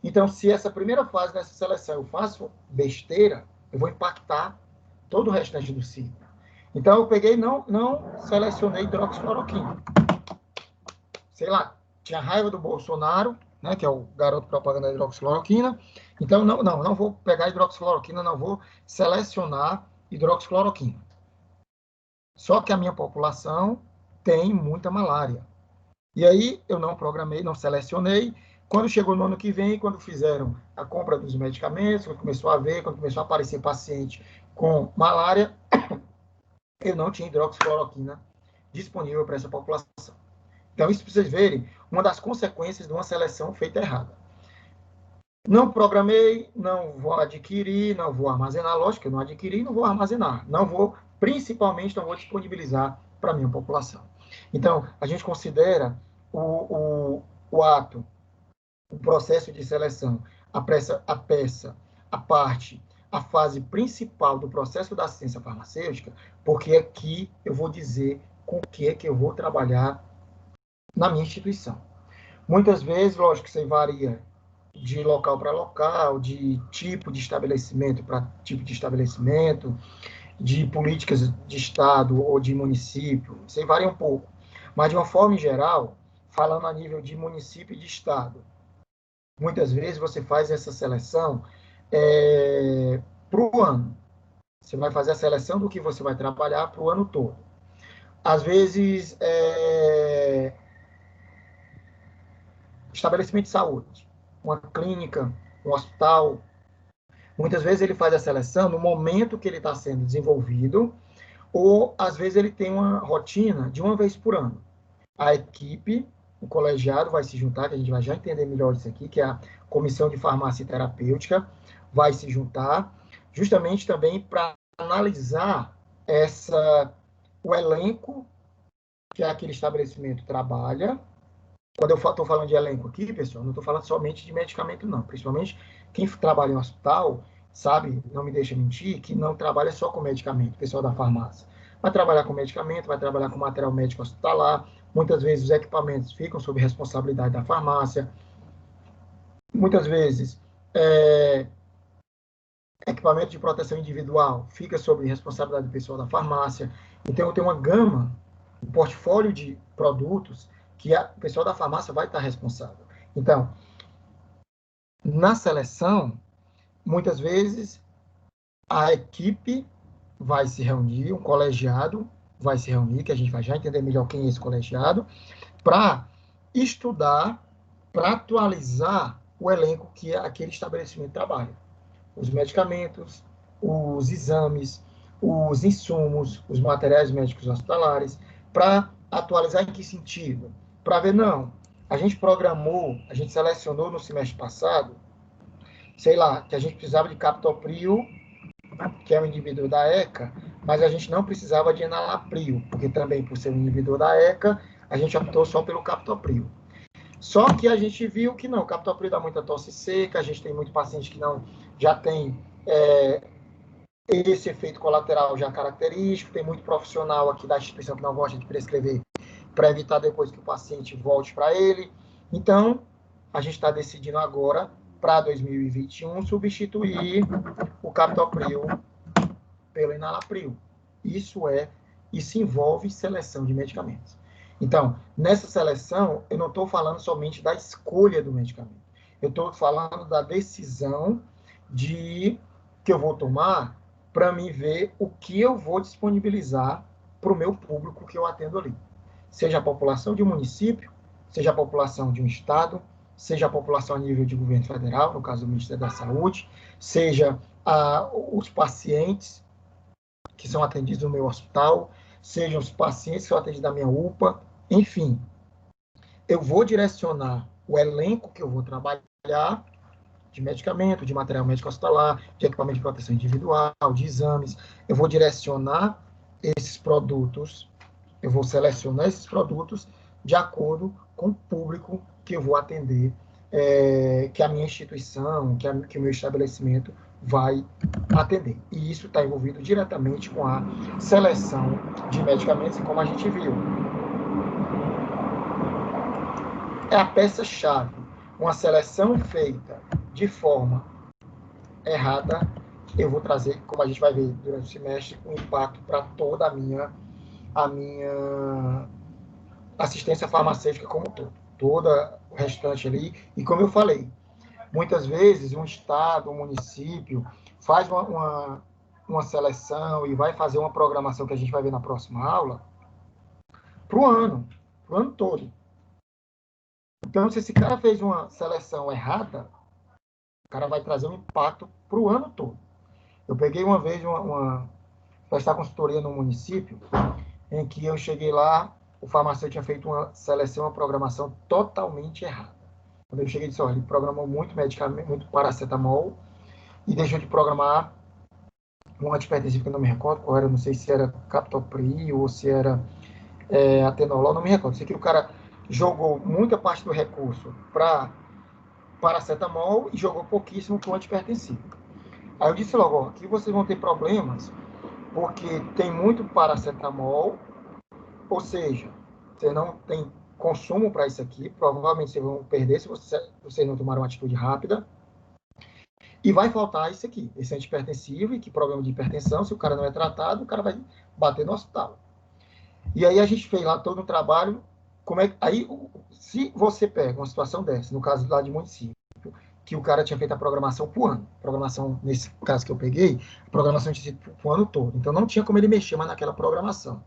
Então, se essa primeira fase nessa seleção eu faço besteira, eu vou impactar todo o restante do ciclo. Então, eu peguei e não selecionei hidroxicloroquina. Sei lá, tinha raiva do Bolsonaro, né, que é o garoto propaganda da hidroxicloroquina. Então, não vou pegar hidroxicloroquina, não vou selecionar hidroxicloroquina. Só que a minha população tem muita malária. E aí, eu não programei, não selecionei. Quando chegou no ano que vem, quando fizeram a compra dos medicamentos, quando começou a aparecer paciente com malária, eu não tinha hidroxicloroquina disponível para essa população. Então, isso para vocês verem, uma das consequências de uma seleção feita errada. Não programei, não vou adquirir, não vou armazenar. Lógico que eu não adquiri, não vou armazenar. Principalmente, não vou disponibilizar para a minha população. Então, a gente considera o ato, o processo de seleção, a fase principal do processo da assistência farmacêutica, porque aqui eu vou dizer com o que é que eu vou trabalhar na minha instituição. Muitas vezes, lógico que isso varia de local para local, de tipo de estabelecimento para tipo de estabelecimento, de políticas de Estado ou de município, isso aí varia um pouco. Mas, de uma forma geral, falando a nível de município e de Estado, muitas vezes você faz essa seleção para o ano. Você vai fazer a seleção do que você vai trabalhar para o ano todo. Às vezes, estabelecimento de saúde, uma clínica, um hospital. Muitas vezes ele faz a seleção no momento que ele está sendo desenvolvido, ou às vezes ele tem uma rotina de uma vez por ano. A equipe, o colegiado vai se juntar, que a gente vai já entender melhor isso aqui, que é a Comissão de Farmácia Terapêutica, vai se juntar, justamente também para analisar o elenco que aquele estabelecimento trabalha. Quando eu estou falando de elenco aqui, pessoal, não estou falando somente de medicamento, não. Principalmente quem trabalha em hospital, sabe, não me deixa mentir, que não trabalha só com medicamento, pessoal da farmácia. Vai trabalhar com medicamento, vai trabalhar com material médico hospitalar. Muitas vezes os equipamentos ficam sob responsabilidade da farmácia. Muitas vezes, equipamento de proteção individual fica sob responsabilidade do pessoal da farmácia. Então, tem uma gama, um portfólio de produtos que o pessoal da farmácia vai estar responsável. Então, na seleção, muitas vezes, a equipe vai se reunir, um colegiado vai se reunir, que a gente vai já entender melhor quem é esse colegiado, para estudar, para atualizar o elenco que aquele estabelecimento trabalha. Os medicamentos, os exames, os insumos, os materiais médicos hospitalares, para atualizar em que sentido? Para ver, não, a gente programou, a gente selecionou no semestre passado, sei lá, que a gente precisava de captopril, que é um inibidor da ECA, mas a gente não precisava de enalapril, porque também, por ser um inibidor da ECA, a gente optou só pelo captopril. Só que a gente viu que não, o captopril dá muita tosse seca, a gente tem muito paciente que não já tem esse efeito colateral já característico, tem muito profissional aqui da instituição que não gosta de prescrever para evitar depois que o paciente volte para ele. Então, a gente está decidindo agora, para 2021, substituir o captopril pelo enalapril. Isso envolve seleção de medicamentos. Então, nessa seleção, eu não estou falando somente da escolha do medicamento. Eu estou falando da decisão que eu vou tomar para me ver o que eu vou disponibilizar para o meu público que eu atendo ali. Seja a população de um município, seja a população de um estado, seja a população a nível de governo federal, no caso do Ministério da Saúde, seja os pacientes que são atendidos no meu hospital, sejam os pacientes que são atendidos na minha UPA, enfim. Eu vou direcionar o elenco que eu vou trabalhar de medicamento, de material médico hospitalar, de equipamento de proteção individual, de exames. Eu vou direcionar esses produtos, eu vou selecionar esses produtos de acordo com o público que eu vou atender, que a minha instituição, que o meu estabelecimento vai atender. E isso está envolvido diretamente com a seleção de medicamentos, e como a gente viu, é a peça-chave. Uma seleção feita de forma errada, eu vou trazer, como a gente vai ver durante o semestre, um impacto para toda a minha assistência farmacêutica como um todo. Toda o restante ali. E como eu falei, muitas vezes um estado, um município faz uma seleção e vai fazer uma programação que a gente vai ver na próxima aula para o ano todo. Então, se esse cara fez uma seleção errada, o cara vai trazer um impacto para o ano todo. Eu peguei uma vez uma prestar consultoria no município, em que eu cheguei lá, o farmacêutico tinha feito uma seleção, uma programação totalmente errada. Quando eu cheguei, disse, olha, ele programou muito medicamento, muito paracetamol, e deixou de programar um antipertensivo que eu não me recordo qual era, não sei se era captopril ou se era atenolol, não me recordo. Sei que o cara jogou muita parte do recurso para paracetamol e jogou pouquíssimo para o antipertensivo. Aí eu disse logo, ó, aqui vocês vão ter problemas, porque tem muito paracetamol, ou seja, você não tem consumo para isso aqui, provavelmente vocês vão perder se vocês não tomarem uma atitude rápida, e vai faltar isso aqui, esse antipertensivo, e que problema de hipertensão, se o cara não é tratado, o cara vai bater no hospital. E aí a gente fez lá todo o trabalho, aí, se você pega uma situação dessa, no caso lá de município, que o cara tinha feito a programação por ano, programação, nesse caso que eu peguei, a programação tinha sido por ano todo, então não tinha como ele mexer mais naquela programação,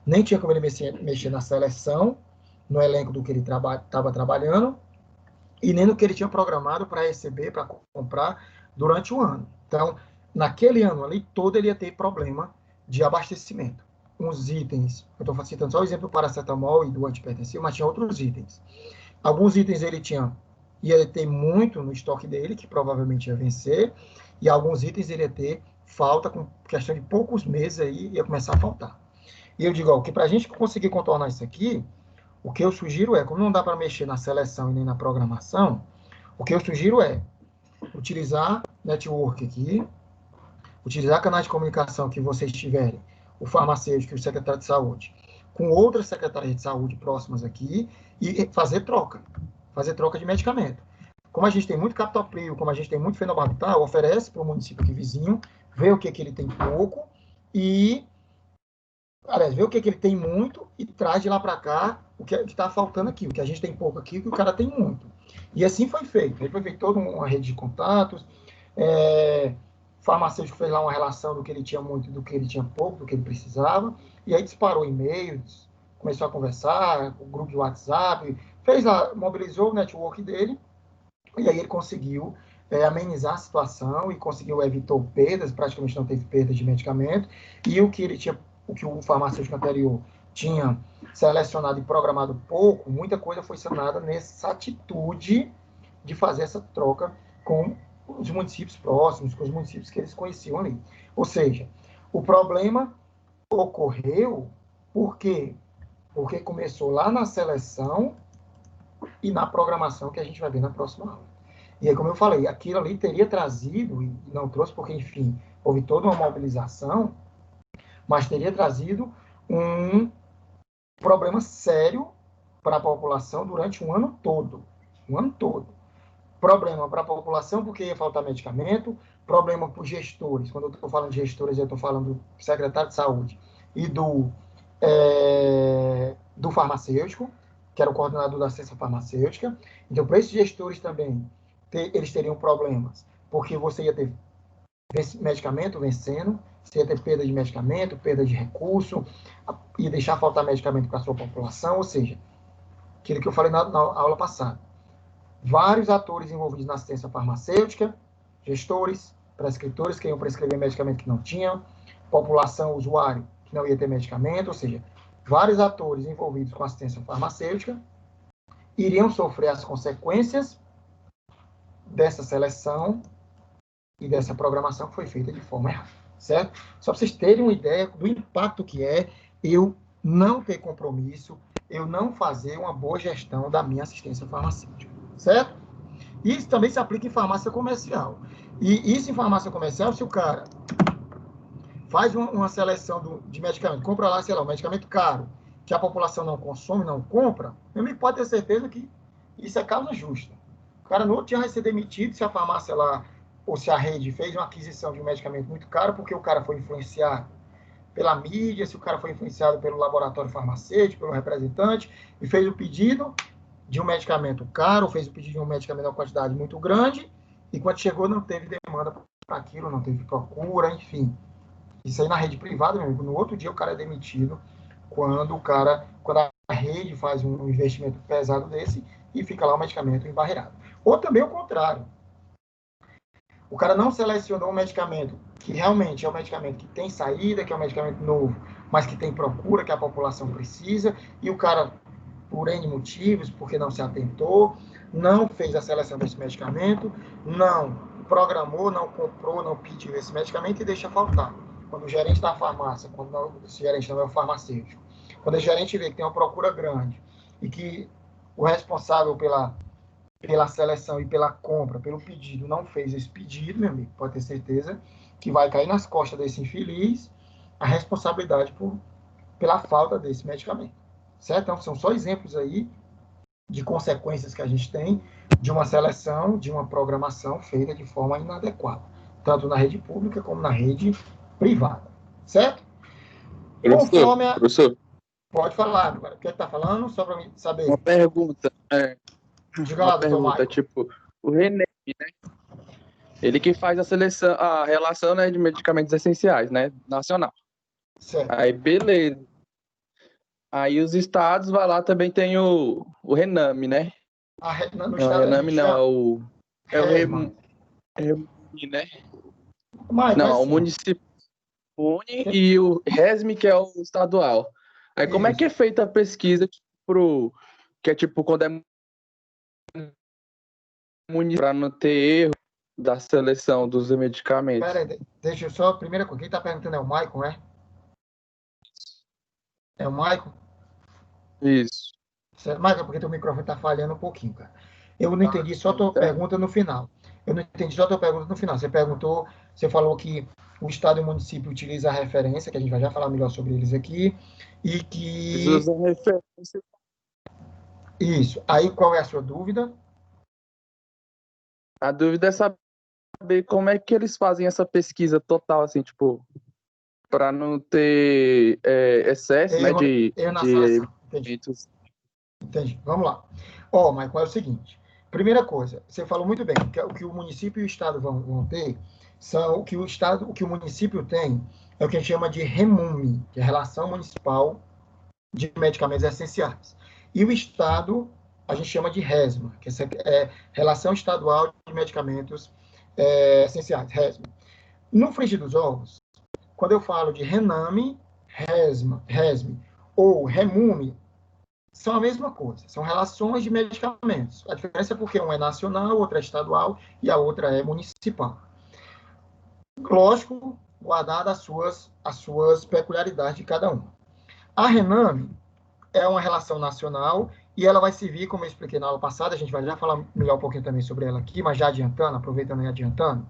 nem tinha como ele mexer na seleção, no elenco do que ele estava trabalhando, e nem no que ele tinha programado para receber, para comprar durante o ano. Então, naquele ano ali, todo ele ia ter problema de abastecimento. Uns itens, eu estou citando só o exemplo do paracetamol e do antipertensivo, mas tinha outros itens. Alguns itens ele ia ter muito no estoque dele, que provavelmente ia vencer, e alguns itens ele ia ter falta, com questão de poucos meses aí, ia começar a faltar. E eu digo, ó, que para a gente conseguir contornar isso aqui, o que eu sugiro como não dá para mexer na seleção e nem na programação, o que eu sugiro utilizar network aqui, utilizar canais de comunicação que vocês tiverem, o farmacêutico e o secretário de saúde, com outras secretarias de saúde próximas aqui, e fazer troca de medicamento. Como a gente tem muito captopril, como a gente tem muito fenobarbital, oferece para o município aqui vizinho, vê o que ele tem pouco, vê o que ele tem muito e traz de lá para cá o que está faltando aqui, o que a gente tem pouco aqui, o que o cara tem muito. E assim foi feito. Aí foi feito toda uma rede de contatos, o farmacêutico fez lá uma relação do que ele tinha muito, do que ele tinha pouco, do que ele precisava, e aí disparou e-mails, começou a conversar, o grupo de WhatsApp, fez lá, mobilizou o network dele, e aí ele conseguiu amenizar a situação e conseguiu evitar perdas, praticamente não teve perda de medicamento, e o que o farmacêutico anterior tinha selecionado e programado pouco, muita coisa foi sanada nessa atitude de fazer essa troca com os municípios próximos, com os municípios que eles conheciam ali. Ou seja, o problema ocorreu porque começou lá na seleção e na programação que a gente vai ver na próxima aula. E aí, como eu falei, aquilo ali teria trazido, e não trouxe porque, enfim, houve toda uma mobilização, mas teria trazido um problema sério para a população durante um ano todo. Um ano todo. Problema para a população, porque ia faltar medicamento, problema para os gestores. Quando eu estou falando de gestores, eu estou falando do secretário de saúde e do farmacêutico, que era o coordenador da assistência farmacêutica. Então, para esses gestores também, eles teriam problemas, porque você ia ter medicamento vencendo, você ia ter perda de medicamento, perda de recurso, ia deixar faltar medicamento para a sua população, ou seja, aquilo que eu falei na aula passada. Vários atores envolvidos na assistência farmacêutica, gestores, prescritores que iam prescrever medicamento que não tinham, população, usuário que não ia ter medicamento, ou seja, vários atores envolvidos com assistência farmacêutica iriam sofrer as consequências dessa seleção e dessa programação que foi feita de forma errada, certo? Só para vocês terem uma ideia do impacto que é eu não ter compromisso, eu não fazer uma boa gestão da minha assistência farmacêutica, certo? Isso também se aplica em farmácia comercial. E isso em farmácia comercial, se o cara faz uma seleção de medicamento, compra lá, sei lá, um medicamento caro, que a população não consome, não compra, meu amigo pode ter certeza que isso é causa justa. O cara no outro dia vai ser demitido se a farmácia lá, ou se a rede fez uma aquisição de um medicamento muito caro, porque o cara foi influenciado pela mídia, se o cara foi influenciado pelo laboratório farmacêutico, pelo representante, e fez o pedido de um medicamento caro, fez o pedido de um medicamento em uma quantidade muito grande, e quando chegou não teve demanda para aquilo, não teve procura, enfim. Isso aí na rede privada, meu amigo, no outro dia o cara é demitido quando a rede faz um investimento pesado desse e fica lá o medicamento embarreirado. Ou também o contrário. O cara não selecionou um medicamento que realmente é um medicamento que tem saída, que é um medicamento novo, mas que tem procura, que a população precisa, e o cara, por N motivos, porque não se atentou, não fez a seleção desse medicamento, não programou, não comprou, não pediu esse medicamento e deixa faltar. Quando o gerente da farmácia, esse gerente não é o farmacêutico, quando o gerente vê que tem uma procura grande e que o responsável pela seleção e pela compra, pelo pedido, não fez esse pedido, meu amigo, pode ter certeza que vai cair nas costas desse infeliz a responsabilidade pela falta desse medicamento. Certo? Então, são só exemplos aí de consequências que a gente tem de uma seleção, de uma programação feita de forma inadequada, tanto na rede pública como na rede privada. Certo? Professor. Pode falar, agora. O que está falando? Só para mim saber. Uma pergunta. Diga lá, doutor Michael. Tipo, o René, né? Ele que faz a seleção, a relação, né, de medicamentos essenciais, né, nacional. Certo. Aí, beleza. Aí os estados, vai lá, também tem o Rename, né? No não, estado Rename não, é o Remune, né? Não, o município Une e o RESME, que é o estadual. Aí como é que é feita a pesquisa que é tipo quando é município, para não ter erro da seleção dos medicamentos? Peraí, deixa eu só, primeira coisa, quem está perguntando é o Michael, é? É o Michael? Isso. Certo, Michael, porque teu microfone está falhando um pouquinho, cara. Eu não entendi só a tua pergunta no final. Você falou que o Estado e o município utilizam a referência, que a gente vai já falar melhor sobre eles aqui, e que... Eles usam referência. Isso. Aí, qual é a sua dúvida? A dúvida é saber como é que eles fazem essa pesquisa total, assim, tipo, para não ter excesso, né, de Entendi. Vamos lá. Michael, é o seguinte. Primeira coisa, você falou muito bem, que o que o município e o estado vão ter são o que o município tem é o que a gente chama de REMUME, que é Relação Municipal de Medicamentos Essenciais. E o estado a gente chama de RESMA, que é Relação Estadual de Medicamentos Essenciais, RESMA. No frigir dos ovos, quando eu falo de RENAME, RESME ou REMUME, são a mesma coisa, são relações de medicamentos. A diferença é porque um é nacional, o outro é estadual e a outra é municipal. Lógico, guardadas as suas peculiaridades de cada um. A RENAME é uma relação nacional e ela vai servir, como eu expliquei na aula passada, a gente vai já falar melhor um pouquinho também sobre ela aqui, mas já adiantando, aproveitando e adiantando.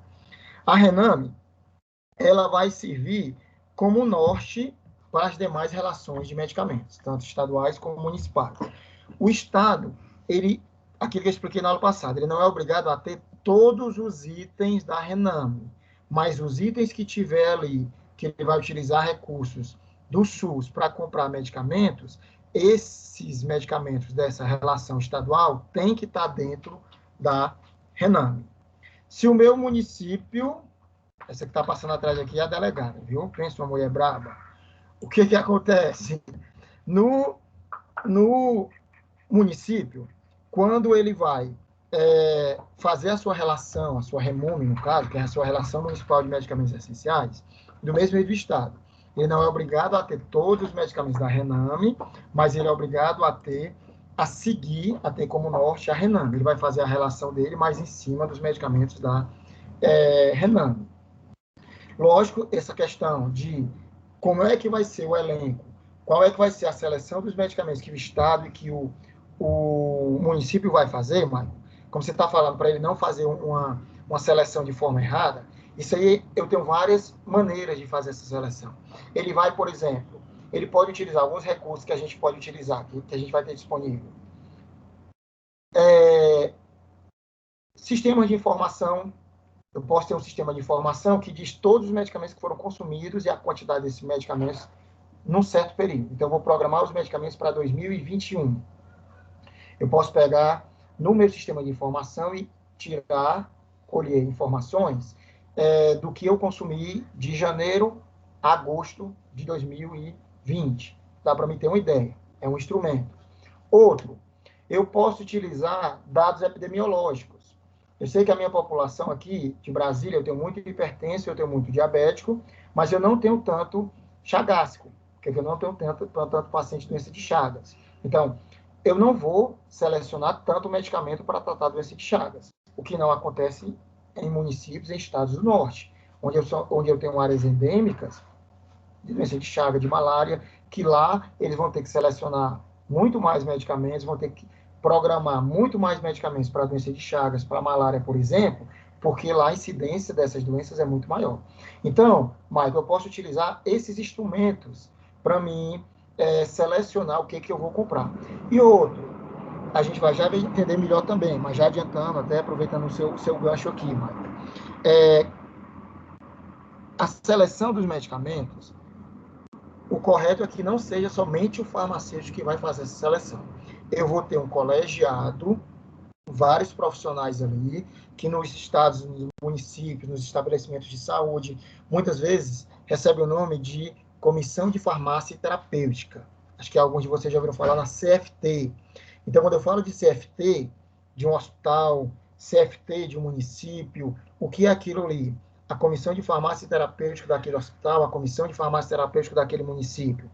A RENAME, ela vai servir como norte para as demais relações de medicamentos, tanto estaduais como municipais. O Estado, ele aquilo que eu expliquei na aula passada, ele não é obrigado a ter todos os itens da Rename, mas os itens que tiver ali, que ele vai utilizar recursos do SUS para comprar medicamentos, esses medicamentos dessa relação estadual têm que estar dentro da Rename. Se o meu município, essa que está passando atrás aqui é a delegada, viu? Pensa uma mulher braba. O que acontece? No município, quando ele vai fazer a sua relação, a sua REMUME, no caso, que é a sua relação municipal de medicamentos essenciais, do mesmo meio do Estado, ele não é obrigado a ter todos os medicamentos da Rename, mas ele é obrigado a seguir, a ter como norte a Rename. Ele vai fazer a relação dele, mas em cima dos medicamentos da Rename. Lógico, essa questão de como é que vai ser o elenco, qual é que vai ser a seleção dos medicamentos que o Estado e que o município vai fazer, Maicon, como você está falando, para ele não fazer uma seleção de forma errada, isso aí eu tenho várias maneiras de fazer essa seleção. Ele vai, por exemplo, ele pode utilizar alguns recursos que a gente pode utilizar, que a gente vai ter disponível. Sistemas de informação. Eu posso ter um sistema de informação que diz todos os medicamentos que foram consumidos e a quantidade desses medicamentos num certo período. Então, eu vou programar os medicamentos para 2021. Eu posso pegar no meu sistema de informação e colher informações do que eu consumi de janeiro a agosto de 2020. Dá para me ter uma ideia. É um instrumento. Outro, eu posso utilizar dados epidemiológicos. Eu sei que a minha população aqui de Brasília, eu tenho muito hipertenso, eu tenho muito diabético, mas eu não tenho tanto chagásico, porque eu não tenho tanto paciente de doença de Chagas. Então, eu não vou selecionar tanto medicamento para tratar a doença de Chagas, o que não acontece em municípios, em estados do norte, onde eu tenho áreas endêmicas de doença de Chagas, de malária, que lá eles vão ter que selecionar muito mais medicamentos, vão ter que programar muito mais medicamentos para a doença de Chagas, para a malária, por exemplo, porque lá a incidência dessas doenças é muito maior. Então, Michael, eu posso utilizar esses instrumentos para mim selecionar o que eu vou comprar. E outro, a gente vai já entender melhor também, mas já adiantando, até aproveitando o seu gancho aqui, Michael. A seleção dos medicamentos, o correto é que não seja somente o farmacêutico que vai fazer essa seleção. Eu vou ter um colegiado, vários profissionais ali, que nos estados, nos municípios, nos estabelecimentos de saúde, muitas vezes recebe o nome de Comissão de Farmácia Terapêutica. Acho que alguns de vocês já ouviram falar na CFT. Então, quando eu falo de CFT, de um hospital, CFT de um município, o que é aquilo ali? A Comissão de Farmácia Terapêutica daquele hospital, a Comissão de Farmácia Terapêutica daquele município.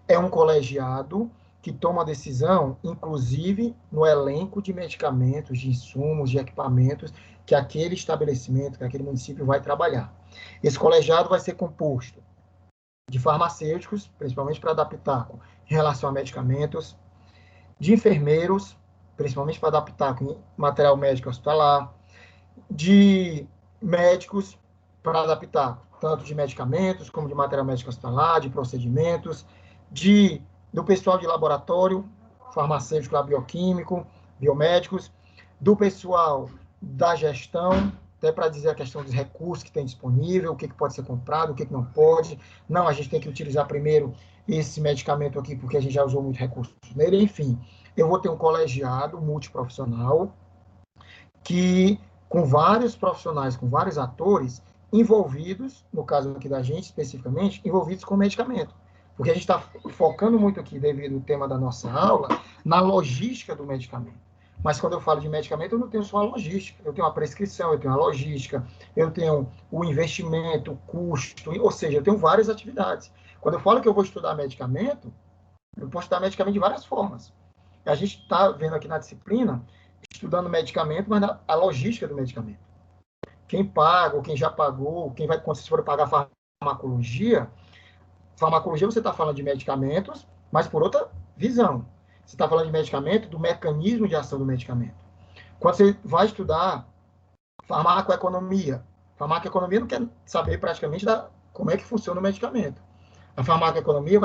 É um colegiado que toma decisão, inclusive no elenco de medicamentos, de insumos, de equipamentos que aquele estabelecimento, que aquele município vai trabalhar. Esse colegiado vai ser composto de farmacêuticos, principalmente para dar pitaco em relação a medicamentos, de enfermeiros, principalmente para dar pitaco em material médico hospitalar, de médicos para dar pitaco, tanto de medicamentos como de material médico hospitalar, de procedimentos, do pessoal de laboratório, farmacêutico, bioquímico, biomédicos, do pessoal da gestão, até para dizer a questão dos recursos que tem disponível, o que pode ser comprado, o que não pode. Não, a gente tem que utilizar primeiro esse medicamento aqui, porque a gente já usou muito recurso nele. Enfim, eu vou ter um colegiado multiprofissional que, com vários profissionais, com vários atores envolvidos, no caso aqui da gente especificamente, envolvidos com medicamento. Porque a gente está focando muito aqui, devido ao tema da nossa aula, na logística do medicamento. Mas quando eu falo de medicamento, eu não tenho só a logística. Eu tenho a prescrição, eu tenho a logística, eu tenho o investimento, o custo, ou seja, eu tenho várias atividades. Quando eu falo que eu vou estudar medicamento, eu posso estudar medicamento de várias formas. A gente está vendo aqui na disciplina, estudando medicamento, mas a logística do medicamento. Quem paga, ou quem já pagou, quem vai, quando você for pagar farmacologia você está falando de medicamentos, mas por outra visão. Você está falando de medicamento, do mecanismo de ação do medicamento. Quando você vai estudar farmacoeconomia não quer saber praticamente como é que funciona o medicamento. A farmacoeconomia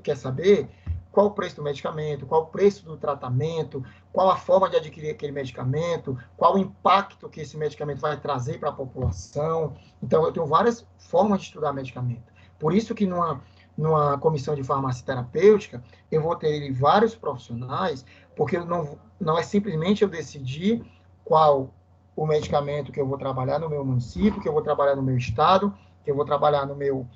quer saber qual o preço do medicamento, qual o preço do tratamento, qual a forma de adquirir aquele medicamento, qual o impacto que esse medicamento vai trazer para a população. Então, eu tenho várias formas de estudar medicamento. Por isso que numa comissão de farmácia terapêutica, eu vou ter vários profissionais, porque não é simplesmente eu decidir qual o medicamento que eu vou trabalhar no meu município, que eu vou trabalhar no meu estado, que eu vou trabalhar no meu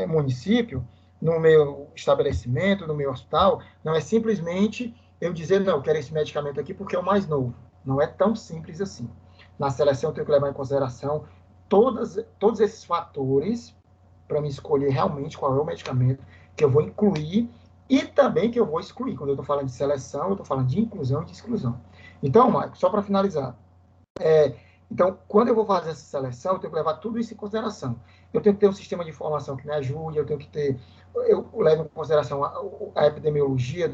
município, no meu estabelecimento, no meu hospital. Não é simplesmente eu dizer, não, eu quero esse medicamento aqui porque é o mais novo. Não é tão simples assim. Na seleção, eu tenho que levar em consideração todos esses fatores para me escolher realmente qual é o medicamento que eu vou incluir e também que eu vou excluir. Quando eu estou falando de seleção, eu estou falando de inclusão e de exclusão. Então, Marco, só para finalizar, então, quando eu vou fazer essa seleção, eu tenho que levar tudo isso em consideração. Eu tenho que ter um sistema de informação que me ajude, eu levo em consideração a epidemiologia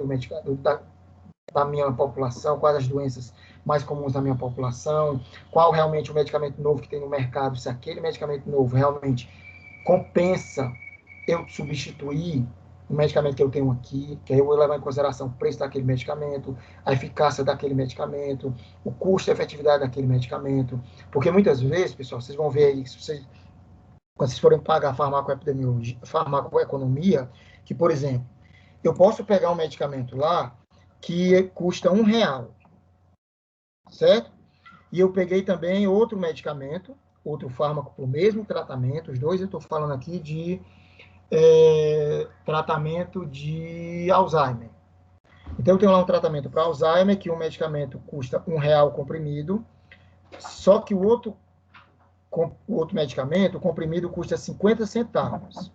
da minha população, quais as doenças mais comuns da minha população, qual realmente o medicamento novo que tem no mercado, se aquele medicamento novo realmente compensa eu substituir o medicamento que eu tenho aqui, que aí eu vou levar em consideração o preço daquele medicamento, a eficácia daquele medicamento, o custo e a efetividade daquele medicamento. Porque muitas vezes, pessoal, vocês vão ver aí, quando vocês forem pagar farmacoeconomia, que, por exemplo, eu posso pegar um medicamento lá que custa R$1, certo? E eu peguei também outro medicamento, outro fármaco para o mesmo tratamento, os dois eu estou falando aqui de tratamento de Alzheimer. Então, eu tenho lá um tratamento para Alzheimer, que um medicamento custa R$1 o comprimido, só que o outro medicamento, o comprimido, custa 50 centavos.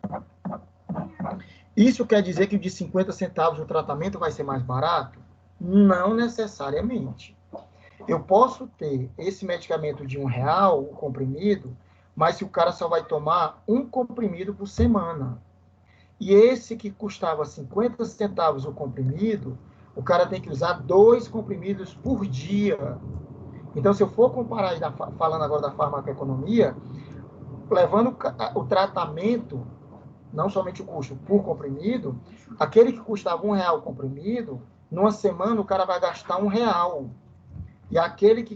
Isso quer dizer que o de 50 centavos o tratamento vai ser mais barato? Não necessariamente. Eu posso ter esse medicamento de R$1, o comprimido, mas se o cara só vai tomar um comprimido por semana. E esse que custava 50 centavos o comprimido, o cara tem que usar 2 comprimidos por dia. Então, se eu for comparar, falando agora da farmacoeconomia, levando o tratamento, não somente o custo por comprimido, aquele que custava R$1 o comprimido, numa semana o cara vai gastar R$1. E aquele que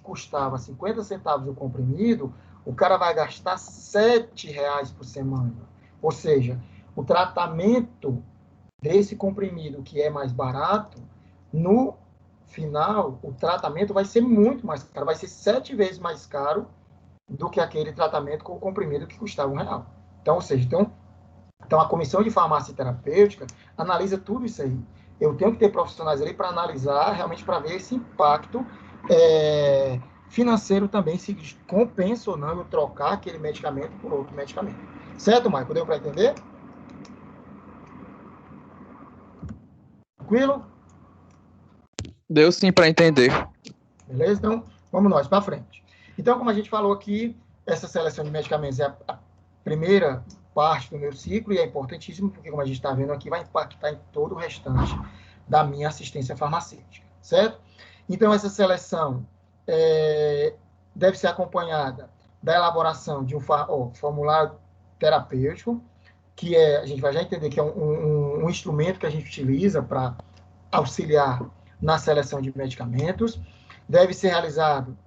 custava 50 centavos o comprimido, o cara vai gastar R$7 por semana. Ou seja, o tratamento desse comprimido que é mais barato, no final, o tratamento vai ser muito mais caro, vai ser 7 vezes mais caro do que aquele tratamento com o comprimido que custava R$1. Então, ou seja, então a comissão de farmácia terapêutica analisa tudo isso aí. Eu tenho que ter profissionais ali para analisar, realmente para ver esse impacto financeiro também, se compensa ou não eu trocar aquele medicamento por outro medicamento. Certo, Maicon? Deu para entender? Tranquilo? Deu sim para entender. Beleza? Então, vamos nós para frente. Então, como a gente falou aqui, essa seleção de medicamentos é a primeira parte do meu ciclo e é importantíssimo porque, como a gente está vendo aqui, vai impactar em todo o restante da minha assistência farmacêutica, certo? Então, essa seleção deve ser acompanhada da elaboração de um formulário terapêutico, que a gente vai já entender que é um instrumento que a gente utiliza para auxiliar na seleção de medicamentos. Deve ser realizado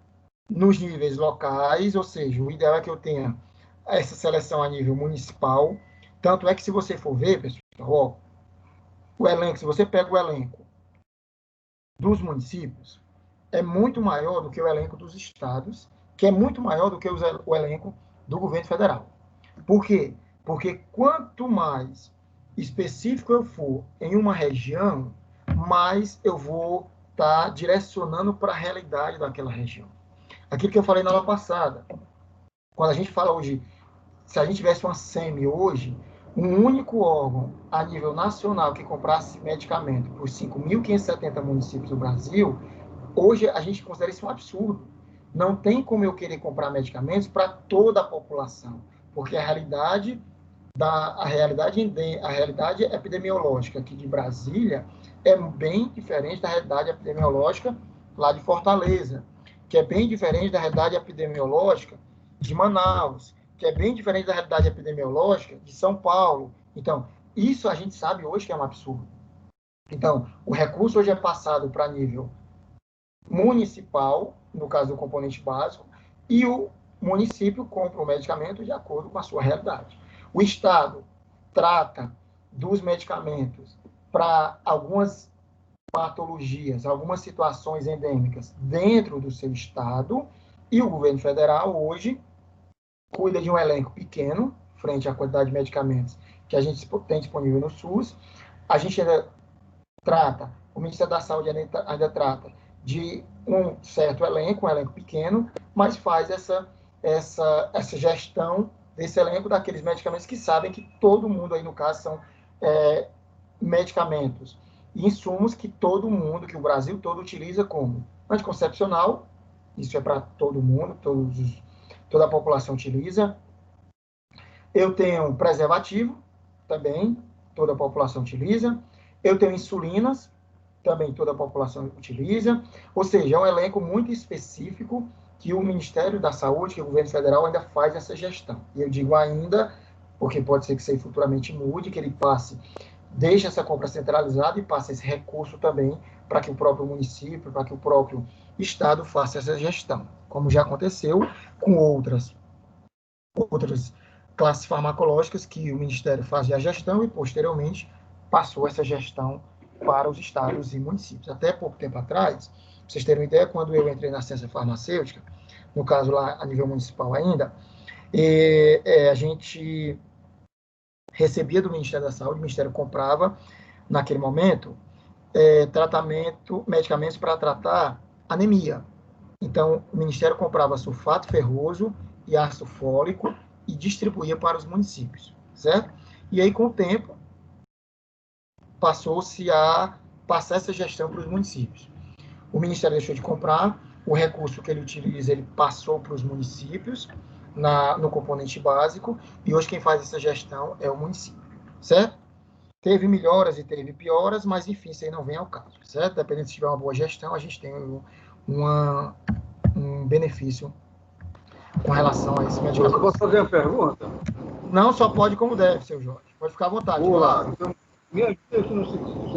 nos níveis locais, ou seja, o ideal é que eu tenha essa seleção a nível municipal. Tanto é que, se você for ver, pessoal, o elenco, se você pega o elenco dos municípios, é muito maior do que o elenco dos estados, que é muito maior do que o elenco do governo federal. Por quê? Porque quanto mais específico eu for em uma região, mais eu vou estar direcionando para a realidade daquela região. Aquilo que eu falei na aula passada, quando a gente fala hoje, se a gente tivesse uma SEMI hoje, um único órgão a nível nacional que comprasse medicamento por 5.570 municípios do Brasil, hoje a gente considera isso um absurdo. Não tem como eu querer comprar medicamentos para toda a população, porque a realidade epidemiológica aqui de Brasília é bem diferente da realidade epidemiológica lá de Fortaleza, que é bem diferente da realidade epidemiológica de Manaus, que é bem diferente da realidade epidemiológica de São Paulo. Então, isso a gente sabe hoje que é um absurdo. Então, o recurso hoje é passado para nível municipal, no caso do componente básico, e o município compra o medicamento de acordo com a sua realidade. O Estado trata dos medicamentos para algumas patologias, algumas situações endêmicas dentro do seu Estado, e o governo federal hoje cuida de um elenco pequeno, frente à quantidade de medicamentos que a gente tem disponível no SUS. A gente ainda trata, o Ministério da Saúde ainda trata de um certo elenco, um elenco pequeno, mas faz essa gestão desse elenco daqueles medicamentos que sabem que todo mundo aí, no caso, são medicamentos e insumos que todo mundo, que o Brasil todo utiliza como anticoncepcional, isso é para todo mundo, toda a população utiliza. Eu tenho preservativo, também, toda a população utiliza. Eu tenho insulinas, também toda a população utiliza. Ou seja, é um elenco muito específico que o Ministério da Saúde, que o governo federal ainda faz essa gestão. E eu digo ainda, porque pode ser que isso aí futuramente mude, que ele passe, deixe essa compra centralizada e passe esse recurso também para que o próprio município, para que o próprio Estado faça essa gestão, como já aconteceu com outras classes farmacológicas que o Ministério fazia a gestão e, posteriormente, passou essa gestão para os estados e municípios. Até pouco tempo atrás, para vocês terem uma ideia, quando eu entrei na ciência farmacêutica, no caso lá a nível municipal ainda, a gente recebia do Ministério da Saúde, o Ministério comprava, naquele momento, medicamentos para tratar anemia. Então, o Ministério comprava sulfato ferroso e ácido fólico e distribuía para os municípios, certo? E aí, com o tempo, passou-se a passar essa gestão para os municípios. O Ministério deixou de comprar, o recurso que ele utiliza, ele passou para os municípios, no componente básico, e hoje quem faz essa gestão é o município, certo? Teve melhoras e teve pioras, mas, enfim, isso aí não vem ao caso, certo? Dependendo se tiver uma boa gestão, a gente tem um benefício com relação a esse medicamento. Eu posso fazer uma pergunta? Não, só pode como deve, seu Jorge. Pode ficar à vontade. Olá. Então, me ajuda aqui no seguinte.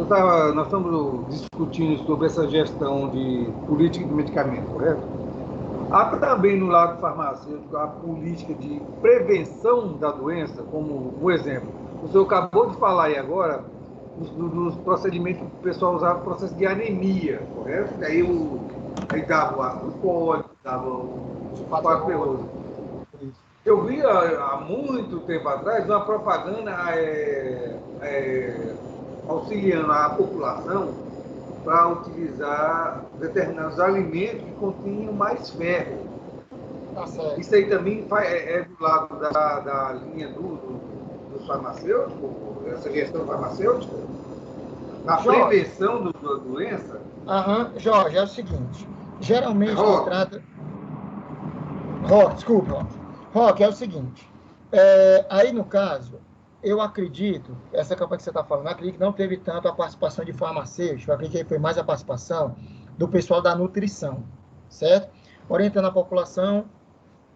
Nós estamos discutindo sobre essa gestão de política de medicamento, correto? Há também no lado farmacêutico a política de prevenção da doença, como um exemplo. O senhor acabou de falar aí agora dos procedimentos que o pessoal usava no processo de anemia, correto? Aí dava o ácido fólico, dava o sulfato ferroso. Eu vi há muito tempo atrás uma propaganda auxiliando a população para utilizar determinados alimentos que continham mais ferro. Tá certo. Isso aí também é do lado da linha dos farmacêuticos, essa gestão farmacêutica, na prevenção da doença? Jorge, é o seguinte, geralmente quem trata... Desculpa, Roque, é o seguinte, aí no caso, eu acredito, essa campanha que você está falando, eu acredito que não teve tanto a participação de farmacêuticos, eu acredito que foi mais a participação do pessoal da nutrição, certo? Orientando a população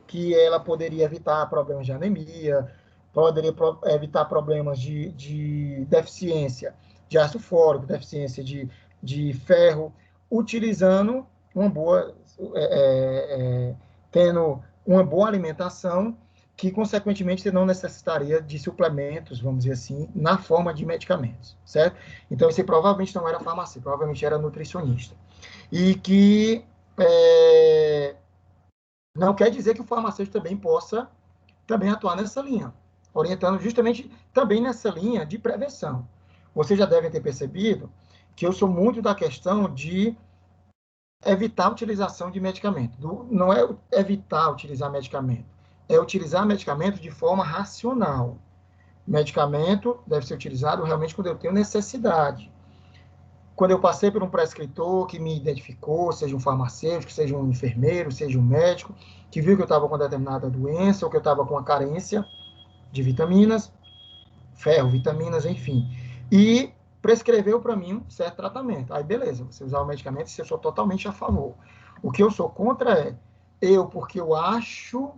que ela poderia evitar problemas de anemia, poderia evitar problemas de deficiência de ácido fólico, deficiência de ferro, utilizando tendo uma boa alimentação que, consequentemente, você não necessitaria de suplementos, vamos dizer assim, na forma de medicamentos, certo? Então, esse provavelmente não era farmacêutico, provavelmente era nutricionista. E que não quer dizer que o farmacêutico também possa atuar nessa linha, orientando justamente também nessa linha de prevenção. Vocês já devem ter percebido que eu sou muito da questão de evitar a utilização de medicamento. Não é evitar utilizar medicamento, é utilizar medicamento de forma racional. Medicamento deve ser utilizado realmente quando eu tenho necessidade. Quando eu passei por um prescritor que me identificou, seja um farmacêutico, seja um enfermeiro, seja um médico, que viu que eu estava com determinada doença ou que eu estava com uma carência de vitaminas, ferro, vitaminas, enfim, e prescreveu para mim um certo tratamento. Aí, beleza, você usar o medicamento, eu sou totalmente a favor. O que eu sou contra porque eu acho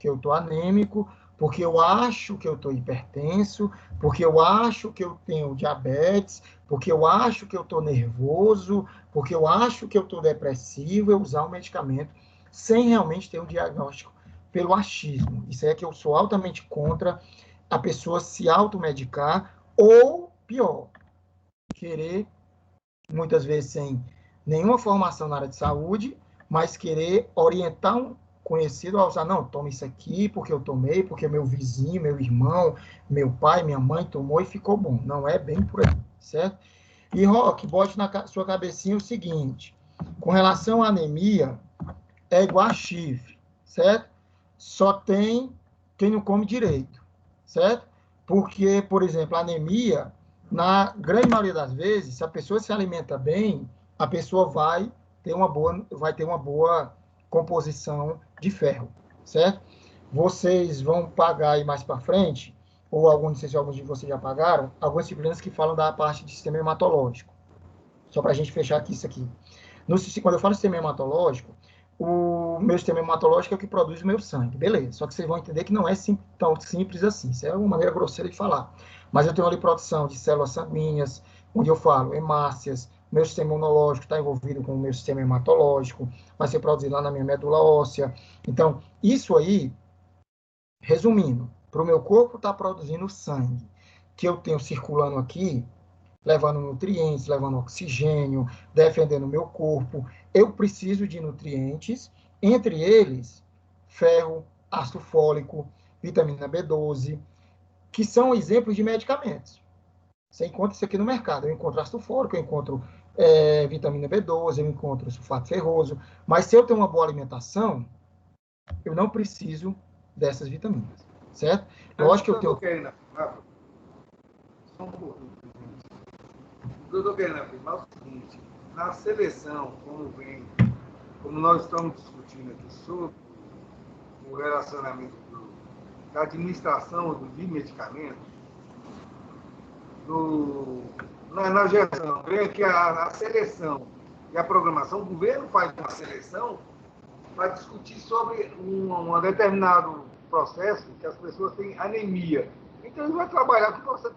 que eu estou anêmico, porque eu acho que eu estou hipertenso, porque eu acho que eu tenho diabetes, porque eu acho que eu estou nervoso, porque eu acho que eu estou depressivo, eu usar o medicamento sem realmente ter um diagnóstico pelo achismo. Isso é que eu sou altamente contra a pessoa se automedicar ou, pior, querer, muitas vezes sem nenhuma formação na área de saúde, mas querer orientar um conhecido a usar, não, toma isso aqui porque eu tomei, porque meu vizinho, meu irmão, meu pai, minha mãe tomou e ficou bom. Não é bem por aí, certo? E, Roque, bote na sua cabecinha o seguinte, com relação à anemia, é igual a chifre, certo? Só tem quem não come direito, certo? Porque, por exemplo, a anemia, na grande maioria das vezes, se a pessoa se alimenta bem, a pessoa vai ter uma boa composição de ferro, certo? Vocês vão pagar aí mais para frente, ou alguns, não sei se alguns de vocês já pagaram, algumas disciplinas que falam da parte de sistema hematológico. Só para a gente fechar aqui isso aqui. Quando eu falo sistema hematológico, o meu sistema hematológico é o que produz o meu sangue, beleza. Só que vocês vão entender que não é tão simples assim. Isso é uma maneira grosseira de falar. Mas eu tenho ali produção de células sanguíneas, onde eu falo hemácias, meu sistema imunológico está envolvido com o meu sistema hematológico, vai ser produzido lá na minha medula óssea. Então, isso aí, resumindo, para o meu corpo estar produzindo sangue, que eu tenho circulando aqui, levando nutrientes, levando oxigênio, defendendo o meu corpo. Eu preciso de nutrientes, entre eles, ferro, ácido fólico, vitamina B12, que são exemplos de medicamentos. Você encontra isso aqui no mercado. Eu encontro ácido fólico, eu encontro vitamina B12, eu encontro sulfato ferroso. Mas se eu tenho uma boa alimentação, eu não preciso dessas vitaminas, certo? Lógico que eu tenho... O que eu estou querendo afirmar é o seguinte: na seleção, como nós estamos discutindo aqui sobre o relacionamento da administração de medicamentos, na gestão, vem que a seleção e a programação, o governo faz uma seleção para discutir sobre um determinado processo que as pessoas têm anemia. Então, ele vai trabalhar com o processo,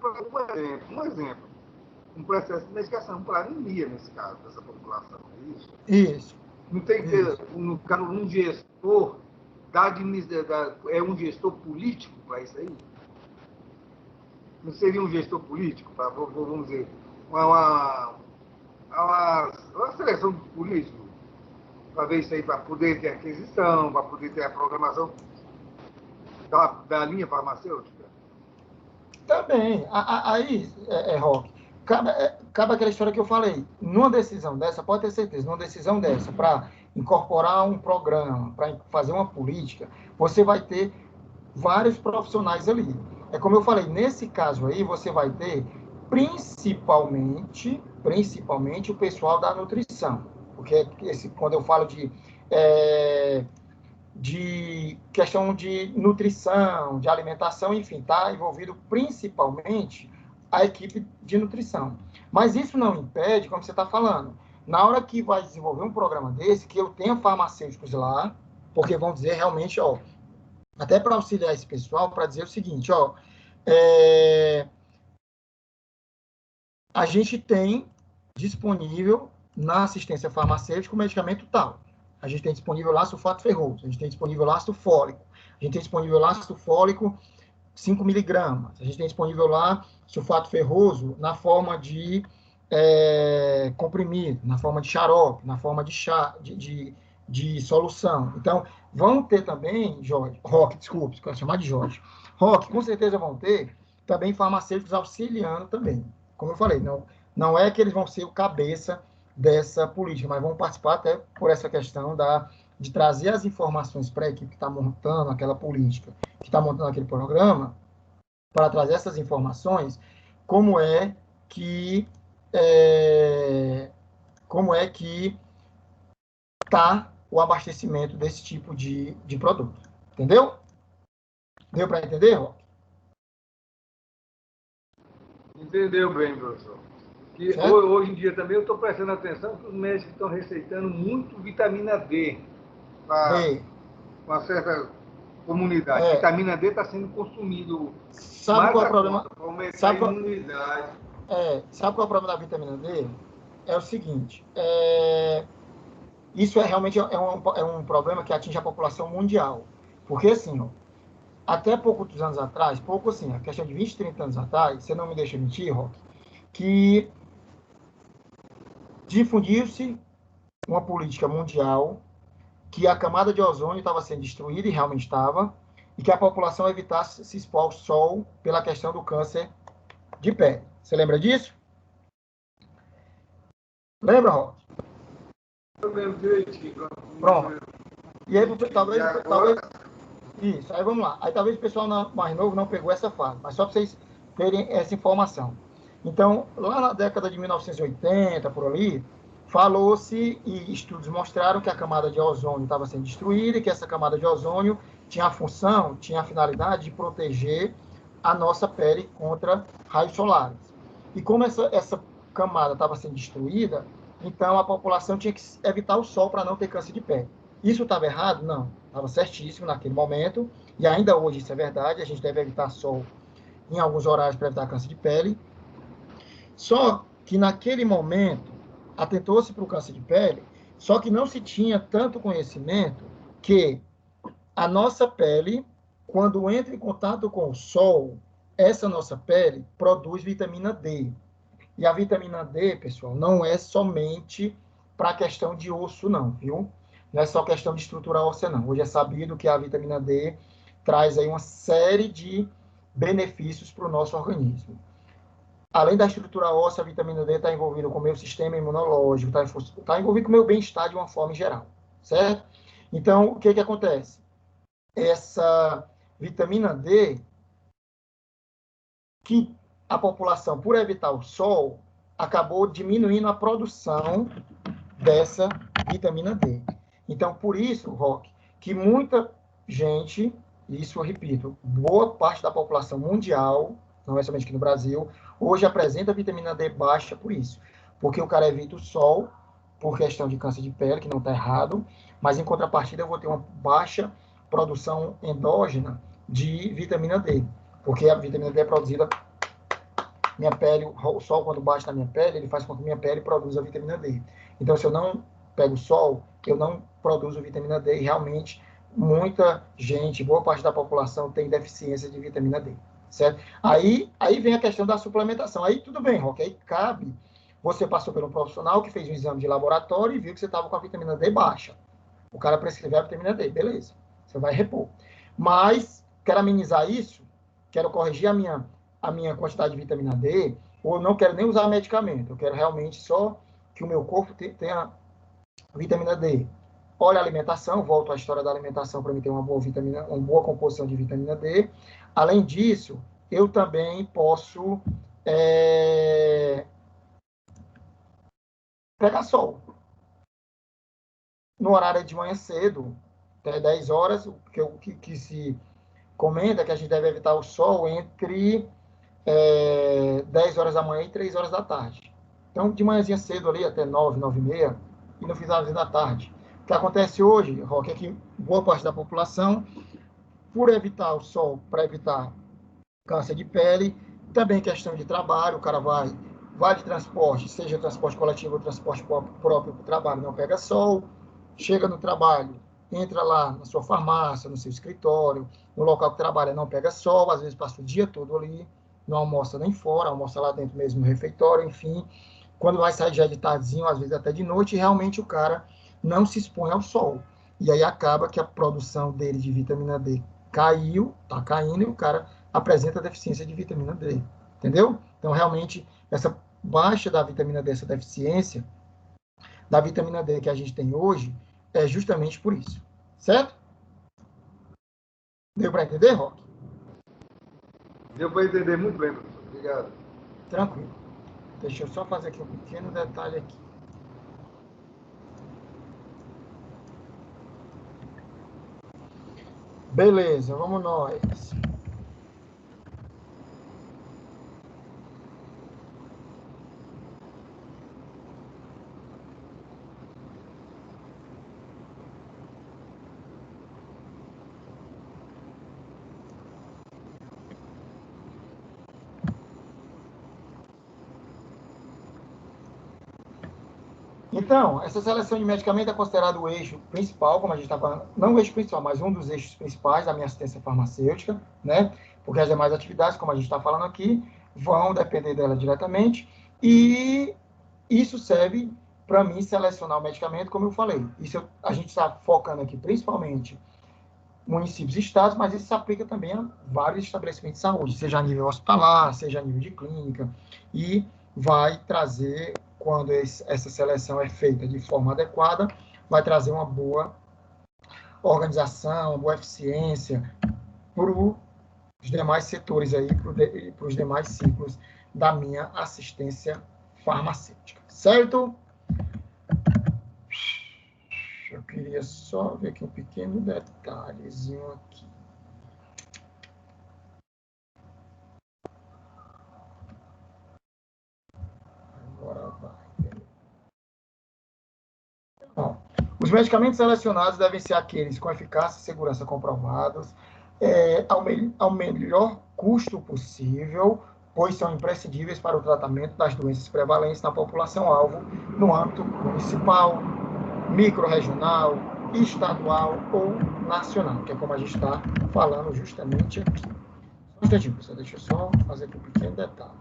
um exemplo. Um processo de medicação para anemia, nesse caso, dessa população. É isso? Isso. Não tem que ter, um gestor é um gestor político para isso aí? Não seria um gestor político, vamos dizer, uma seleção de políticos, para ver isso aí, para poder ter aquisição, para poder ter a programação da linha farmacêutica? Também. Aí, Roque, cabe aquela história que eu falei. Numa decisão dessa, pode ter certeza, numa decisão dessa, para incorporar um programa, para fazer uma política, você vai ter vários profissionais ali. É como eu falei, nesse caso aí, você vai ter principalmente o pessoal da nutrição. Porque quando eu falo de questão de nutrição, de alimentação, enfim, está envolvido principalmente a equipe de nutrição. Mas isso não impede, como você está falando, na hora que vai desenvolver um programa desse, que eu tenha farmacêuticos lá, porque vão dizer realmente, ó, até para auxiliar esse pessoal, para dizer o seguinte, ó, a gente tem disponível na assistência farmacêutica o medicamento tal. A gente tem disponível lá sulfato ferroso, a gente tem disponível lá ácido fólico, a gente tem disponível lá ácido fólico 5 miligramas, a gente tem disponível lá sulfato ferroso na forma de comprimido, na forma de xarope, na forma de chá, de solução. Então, vão ter também, Roque, desculpe, quero chamar de Jorge. Roque, com certeza vão ter também farmacêuticos auxiliando também. Como eu falei, não é que eles vão ser o cabeça dessa política, mas vão participar até por essa questão de trazer as informações para a equipe que está montando aquela política, que está montando aquele programa, para trazer essas informações, como é que está o abastecimento desse tipo de produto. Entendeu? Deu para entender, Roque? Entendeu bem, professor. Que hoje em dia também eu estou prestando atenção que os médicos estão receitando muito vitamina D, com uma certa comunidade. A vitamina D está sendo consumido. Sabe qual é o problema? Sabe qual... imunidade. Sabe qual é o problema da vitamina D? É o seguinte, isso realmente um problema que atinge a população mundial. Porque, assim, ó, até poucos anos atrás, a questão de 20, 30 anos atrás, você não me deixa mentir, Roque, que difundiu-se uma política mundial que a camada de ozônio estava sendo destruída, e realmente estava, e que a população evitasse se expor ao sol pela questão do câncer de pele. Você lembra disso? Lembra, Roque? Eu lembro direitinho. Pronto. E aí, talvez... Isso, aí vamos lá. Aí talvez o pessoal mais novo não pegou essa fase, mas só para vocês terem essa informação. Então, lá na década de 1980, por ali, falou-se e estudos mostraram que a camada de ozônio estava sendo destruída e que essa camada de ozônio tinha a função, tinha a finalidade de proteger a nossa pele contra raios solares. E como essa camada estava sendo destruída, então a população tinha que evitar o sol para não ter câncer de pele. Isso estava errado? Não. Estava certíssimo naquele momento, e ainda hoje isso é verdade, a gente deve evitar sol em alguns horários para evitar câncer de pele. Só que naquele momento, atentou-se para o câncer de pele, só que não se tinha tanto conhecimento que a nossa pele, quando entra em contato com o sol, essa nossa pele produz vitamina D. E a vitamina D, pessoal, não é somente para a questão de osso, não, viu? Não é só questão de estrutura óssea, não. Hoje é sabido que a vitamina D traz aí uma série de benefícios para o nosso organismo. Além da estrutura óssea, a vitamina D está envolvida com o meu sistema imunológico, está envolvido com o meu bem-estar de uma forma geral, certo? Então, o que acontece? Essa vitamina D, que a população, por evitar o sol, acabou diminuindo a produção dessa vitamina D. Então, por isso, Roque, que muita gente, isso eu repito, boa parte da população mundial, não é somente aqui no Brasil, hoje apresenta vitamina D baixa por isso. Porque o cara evita o sol, por questão de câncer de pele, que não está errado, mas em contrapartida eu vou ter uma baixa produção endógena de vitamina D. Porque a vitamina D é produzida minha pele, o sol quando bate na minha pele, ele faz com que minha pele produza vitamina D. Então, se eu não pego sol, eu não produzo vitamina D e realmente muita gente, boa parte da população tem deficiência de vitamina D, certo? Aí vem a questão da suplementação. Aí tudo bem, Roque, aí cabe, você passou por um profissional que fez um exame de laboratório e viu que você estava com a vitamina D baixa. O cara prescreveu a vitamina D, beleza, você vai repor. Mas, quero amenizar isso, quero corrigir a minha quantidade de vitamina D, ou não quero nem usar medicamento, eu quero realmente só que o meu corpo tenha vitamina D. Olha a alimentação, volto à história da alimentação para mim ter uma boa composição de vitamina D. Além disso, eu também posso pegar sol. No horário de manhã cedo, até 10 horas, que se comenta que a gente deve evitar o sol entre 10 horas da manhã e 3 horas da tarde. Então, de manhãzinha cedo ali, até 9, 9 e meia, e no finalzinho da tarde. O que acontece hoje, Roque, é que boa parte da população, por evitar o sol, para evitar câncer de pele, também questão de trabalho, o cara vai de transporte, seja transporte coletivo ou transporte próprio para o trabalho, não pega sol, chega no trabalho, entra lá na sua farmácia, no seu escritório, no local que trabalha, não pega sol, às vezes passa o dia todo ali, não almoça nem fora, almoça lá dentro mesmo no refeitório, enfim. Quando vai sair já de tardezinho, às vezes até de noite, realmente o cara não se expõe ao sol. E aí acaba que a produção dele de vitamina D caiu, está caindo, e o cara apresenta deficiência de vitamina D. Entendeu? Então, realmente, essa baixa da vitamina D, essa deficiência da vitamina D que a gente tem hoje, é justamente por isso. Certo? Deu para entender, Roque? Deu para entender muito bem, professor. Obrigado. Tranquilo. Deixa eu só fazer aqui um pequeno detalhe aqui. Beleza, vamos nós. Então, essa seleção de medicamento é considerado o eixo principal, como a gente está falando, não o eixo principal, mas um dos eixos principais da minha assistência farmacêutica, né? Porque as demais atividades, como a gente está falando aqui, vão depender dela diretamente, e isso serve para mim selecionar o medicamento, como eu falei. A gente está focando aqui principalmente municípios e estados, mas isso se aplica também a vários estabelecimentos de saúde, seja a nível hospitalar, seja a nível de clínica, e vai trazer, quando essa seleção é feita de forma adequada, vai trazer uma boa organização, uma boa eficiência para os demais setores aí, para os demais ciclos da minha assistência farmacêutica. Certo? Eu queria só ver aqui um pequeno detalhezinho aqui. Agora vai. Bom, os medicamentos selecionados devem ser aqueles com eficácia e segurança comprovados, ao melhor custo possível, pois são imprescindíveis para o tratamento das doenças prevalentes na população-alvo no âmbito municipal, microrregional, estadual ou nacional, que é como a gente está falando justamente aqui. Só um instantinho, pessoal, deixa eu só fazer aqui um pequeno detalhe.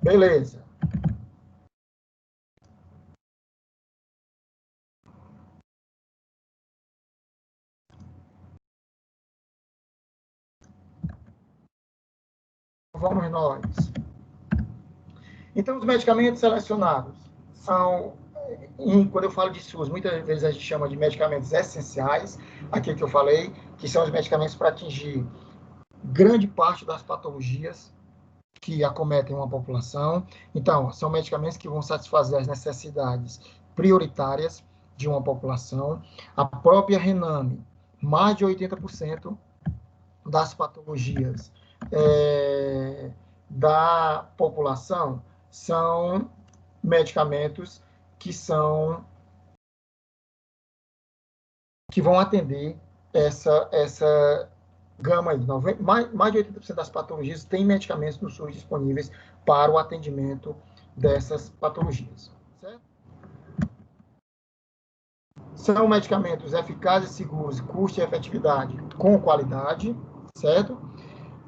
Beleza. Vamos nós. Então, os medicamentos selecionados são, quando eu falo de SUS, muitas vezes a gente chama de medicamentos essenciais, aquilo que eu falei, que são os medicamentos para atingir grande parte das patologias que acometem uma população. Então, são medicamentos que vão satisfazer as necessidades prioritárias de uma população. A própria Rename, mais de 80% das patologias da população são medicamentos que vão atender essa gama aí. Mais de 80% das patologias têm medicamentos no SUS disponíveis para o atendimento dessas patologias. Certo? São medicamentos eficazes, seguros, custo e efetividade com qualidade, certo?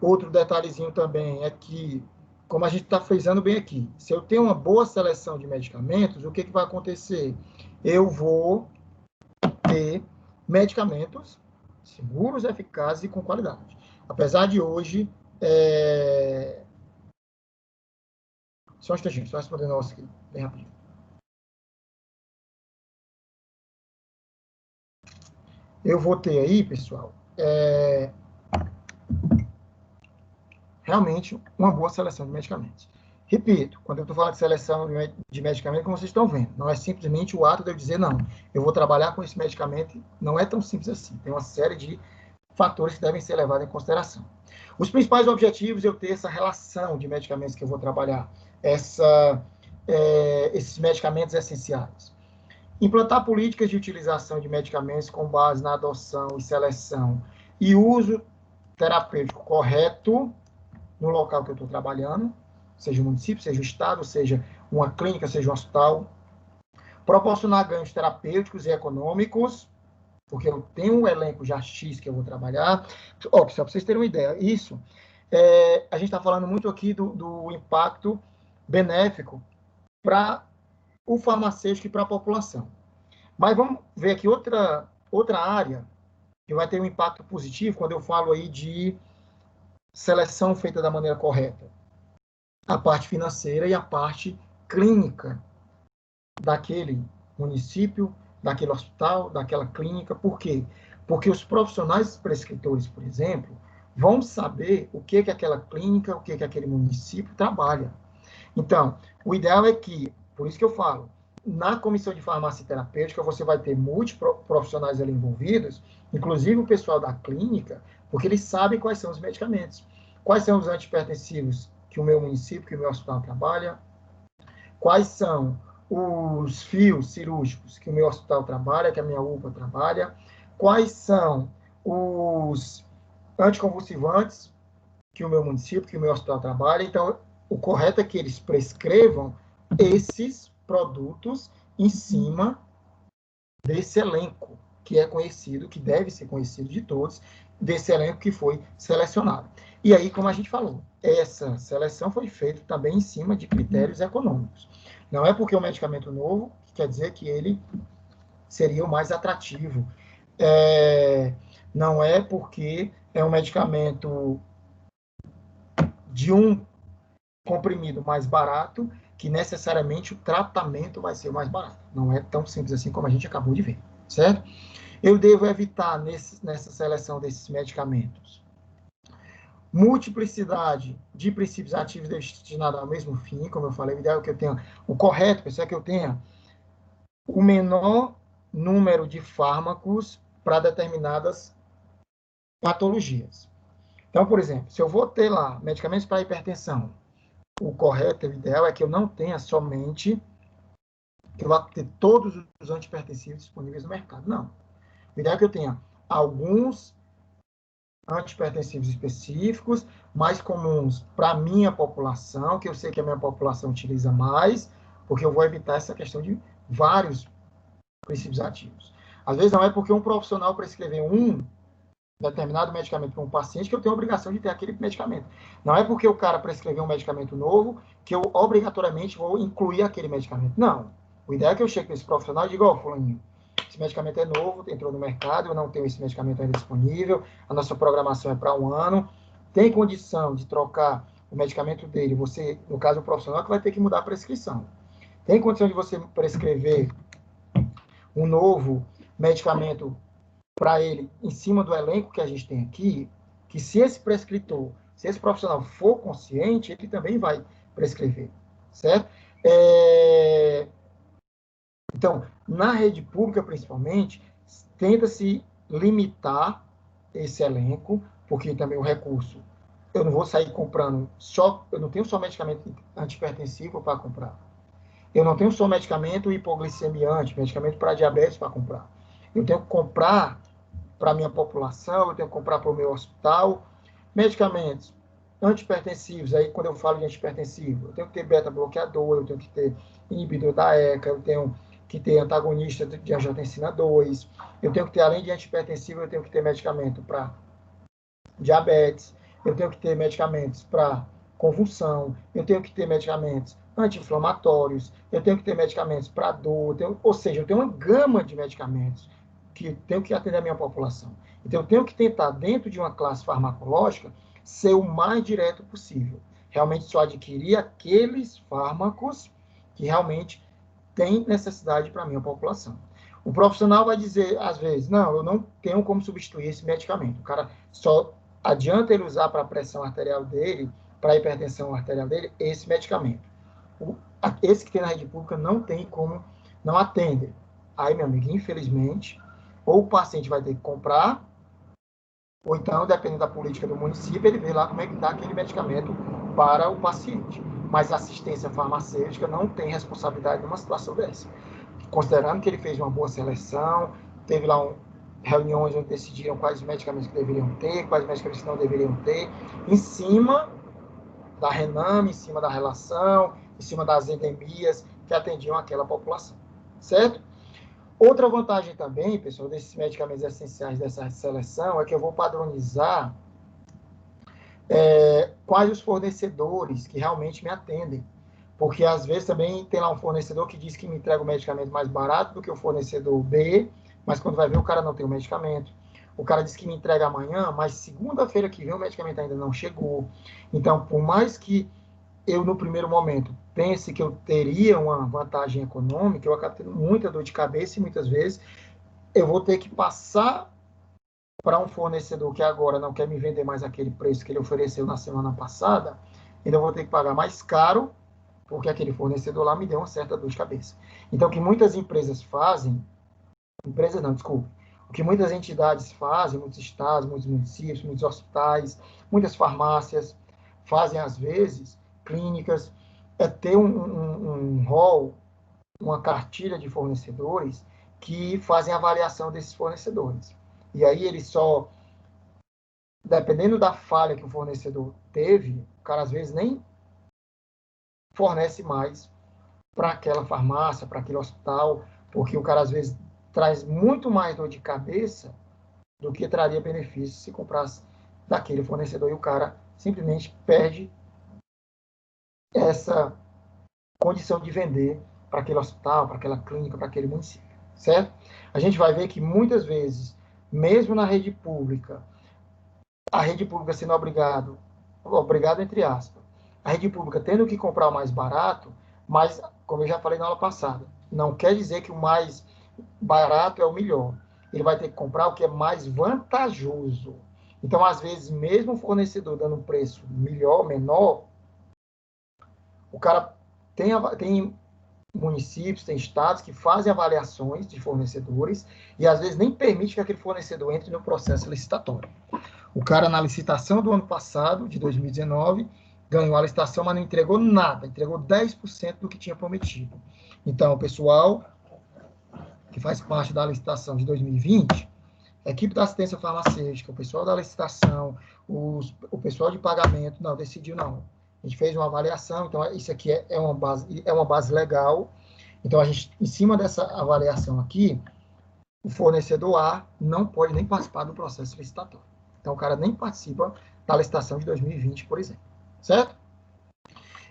Outro detalhezinho também é que, como a gente está frisando bem aqui, se eu tenho uma boa seleção de medicamentos, o que vai acontecer? Eu vou ter medicamentos seguros, eficazes e com qualidade. Apesar de hoje... Só um instantinho, só respondendo o nosso aqui, bem rapidinho. Eu vou ter aí, pessoal, realmente uma boa seleção de medicamentos. Repito, quando eu estou falando de seleção de medicamento, como vocês estão vendo, não é simplesmente o ato de eu dizer, não, eu vou trabalhar com esse medicamento, não é tão simples assim. Tem uma série de fatores que devem ser levados em consideração. Os principais objetivos é eu ter essa relação de medicamentos que eu vou trabalhar, esses medicamentos essenciais. Implantar políticas de utilização de medicamentos com base na adoção e seleção e uso terapêutico correto no local que eu estou trabalhando, seja o município, seja o estado, seja uma clínica, seja um hospital. Proporcionar ganhos terapêuticos e econômicos, porque eu tenho um elenco já X que eu vou trabalhar. Só para vocês terem uma ideia, isso, a gente está falando muito aqui do impacto benéfico para o farmacêutico e para a população. Mas vamos ver aqui outra área que vai ter um impacto positivo quando eu falo aí de seleção feita da maneira correta. A parte financeira e a parte clínica daquele município, daquele hospital, daquela clínica. Por quê? Porque os profissionais prescritores, por exemplo, vão saber o que aquela clínica, o que aquele município trabalha. Então, o ideal é que, por isso que eu falo, na comissão de farmácia terapêutica, você vai ter multiprofissionais ali envolvidos, inclusive o pessoal da clínica, porque eles sabem quais são os medicamentos, quais são os antihipertensivos que o meu município, que o meu hospital trabalha, quais são os fios cirúrgicos que o meu hospital trabalha, que a minha UPA trabalha, quais são os anticonvulsivantes que o meu município, que o meu hospital trabalha. Então, o correto é que eles prescrevam esses produtos em cima desse elenco que é conhecido, que deve ser conhecido de todos, desse elenco que foi selecionado. E aí, como a gente falou, essa seleção foi feita também em cima de critérios econômicos. Não é porque é um medicamento novo que quer dizer que ele seria o mais atrativo. Não é porque é um medicamento de um comprimido mais barato que necessariamente o tratamento vai ser mais barato. Não é tão simples assim como a gente acabou de ver, certo? Eu devo evitar nessa seleção desses medicamentos multiplicidade de princípios ativos destinados ao mesmo fim, como eu falei, o ideal é que eu tenha, o correto, pessoal, é que eu tenha o menor número de fármacos para determinadas patologias. Então, por exemplo, se eu vou ter lá medicamentos para hipertensão, o correto, o ideal é que eu não tenha somente, que eu vá ter todos os antihipertensivos disponíveis no mercado. Não. O ideal é que eu tenha alguns antihipertensivos específicos, mais comuns para a minha população, que eu sei que a minha população utiliza mais, porque eu vou evitar essa questão de vários princípios ativos. Às vezes não é porque um profissional prescrever um determinado medicamento para um paciente que eu tenho a obrigação de ter aquele medicamento. Não é porque o cara prescreveu um medicamento novo que eu obrigatoriamente vou incluir aquele medicamento. Não. O ideal é que eu chegue nesse profissional e diga, ó, fulaninho, esse medicamento é novo, entrou no mercado, eu não tenho esse medicamento ainda disponível, a nossa programação é para 1 ano, tem condição de trocar o medicamento dele, você, no caso o profissional, que vai ter que mudar a prescrição. Tem condição de você prescrever um novo medicamento para ele, em cima do elenco que a gente tem aqui, que se esse prescritor, se esse profissional for consciente, ele também vai prescrever, certo? Então, na rede pública, principalmente, tenta-se limitar esse elenco, porque também o recurso, eu não vou sair comprando só, eu não tenho só medicamento antihipertensivo para comprar. Eu não tenho só medicamento hipoglicemiante, medicamento para diabetes para comprar. Eu tenho que comprar para a minha população, eu tenho que comprar para o meu hospital medicamentos antihipertensivos. Aí, quando eu falo de antihipertensivo, eu tenho que ter beta-bloqueador, eu tenho que ter inibidor da ECA, eu tenho que ter antagonista de angiotensina 2, eu tenho que ter, além de antihipertensivo, eu tenho que ter medicamento para diabetes, eu tenho que ter medicamentos para convulsão, eu tenho que ter medicamentos anti-inflamatórios, eu tenho que ter medicamentos para dor, ou seja, eu tenho uma gama de medicamentos que tenho que atender a minha população. Então, eu tenho que tentar, dentro de uma classe farmacológica, ser o mais direto possível. Realmente só adquirir aqueles fármacos que realmente têm necessidade para a minha população. O profissional vai dizer, às vezes, não, eu não tenho como substituir esse medicamento. O cara só adianta ele usar para a pressão arterial dele, para a hipertensão arterial dele, esse medicamento. Esse que tem na rede pública não tem como, não atende. Aí, meu amigo, infelizmente, ou o paciente vai ter que comprar, ou então, dependendo da política do município, ele vê lá como é que está aquele medicamento para o paciente. Mas a assistência farmacêutica não tem responsabilidade numa situação dessa. Considerando que ele fez uma boa seleção, teve lá reuniões onde decidiram quais medicamentos que deveriam ter, quais medicamentos que não deveriam ter, em cima da RENAME, em cima da relação, em cima das endemias que atendiam aquela população, certo? Outra vantagem também, pessoal, desses medicamentos essenciais dessa seleção é que eu vou padronizar quais os fornecedores que realmente me atendem. Porque, às vezes, também tem lá um fornecedor que diz que me entrega o medicamento mais barato do que o fornecedor B, mas quando vai ver, o cara não tem o medicamento. O cara diz que me entrega amanhã, mas segunda-feira que vem o medicamento ainda não chegou. Então, por mais que eu, no primeiro momento, pense que eu teria uma vantagem econômica, eu acabo tendo muita dor de cabeça e, muitas vezes, eu vou ter que passar para um fornecedor que agora não quer me vender mais aquele preço que ele ofereceu na semana passada, ainda vou ter que pagar mais caro, porque aquele fornecedor lá me deu uma certa dor de cabeça. Então, o que muitas empresas fazem, empresas não, desculpe, o que muitas entidades fazem, muitos estados, muitos municípios, muitos hospitais, muitas farmácias fazem, às vezes, clínicas, é ter um rol uma cartilha de fornecedores que fazem avaliação desses fornecedores. E aí ele só, dependendo da falha que o fornecedor teve, o cara às vezes nem fornece mais para aquela farmácia, para aquele hospital, porque o cara às vezes traz muito mais dor de cabeça do que traria benefício se comprasse daquele fornecedor, e o cara simplesmente perde essa condição de vender para aquele hospital, para aquela clínica, para aquele município, certo? A gente vai ver que muitas vezes, mesmo na rede pública, a rede pública sendo obrigado entre aspas, a rede pública tendo que comprar o mais barato, mas, como eu já falei na aula passada, não quer dizer que o mais barato é o melhor. Ele vai ter que comprar o que é mais vantajoso. Então, às vezes, mesmo o fornecedor dando um preço melhor, menor, o cara tem municípios, tem estados que fazem avaliações de fornecedores e, às vezes, nem permite que aquele fornecedor entre no processo licitatório. O cara, na licitação do ano passado, de 2019, ganhou a licitação, mas não entregou nada, entregou 10% do que tinha prometido. Então, o pessoal que faz parte da licitação de 2020, a equipe da assistência farmacêutica, o pessoal da licitação, o pessoal de pagamento, não, decidiu não. A gente fez uma avaliação, então isso aqui é uma base legal. Então, a gente, em cima dessa avaliação aqui, o fornecedor A não pode nem participar do processo licitatório. Então, o cara nem participa da licitação de 2020, por exemplo. Certo?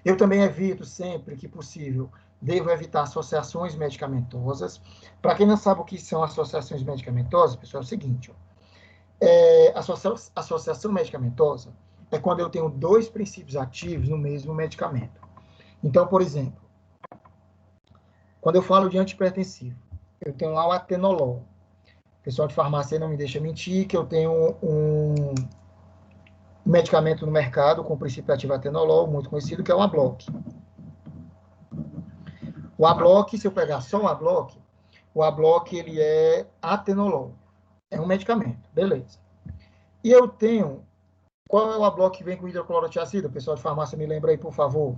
Eu também evito sempre que possível, devo evitar associações medicamentosas. Para quem não sabe o que são associações medicamentosas, pessoal, é o seguinte, associação medicamentosa é quando eu tenho 2 princípios ativos no mesmo medicamento. Então, por exemplo, quando eu falo de antihipertensivo, eu tenho lá o atenolol. O pessoal de farmácia não me deixa mentir que eu tenho um medicamento no mercado com princípio ativo atenolol, muito conhecido, que é o Abloc. O Abloc, se eu pegar só o Abloc ele é atenolol. É um medicamento, beleza. E eu tenho, qual é o Abloc que vem com hidroclorotiazida? O pessoal de farmácia me lembra aí, por favor.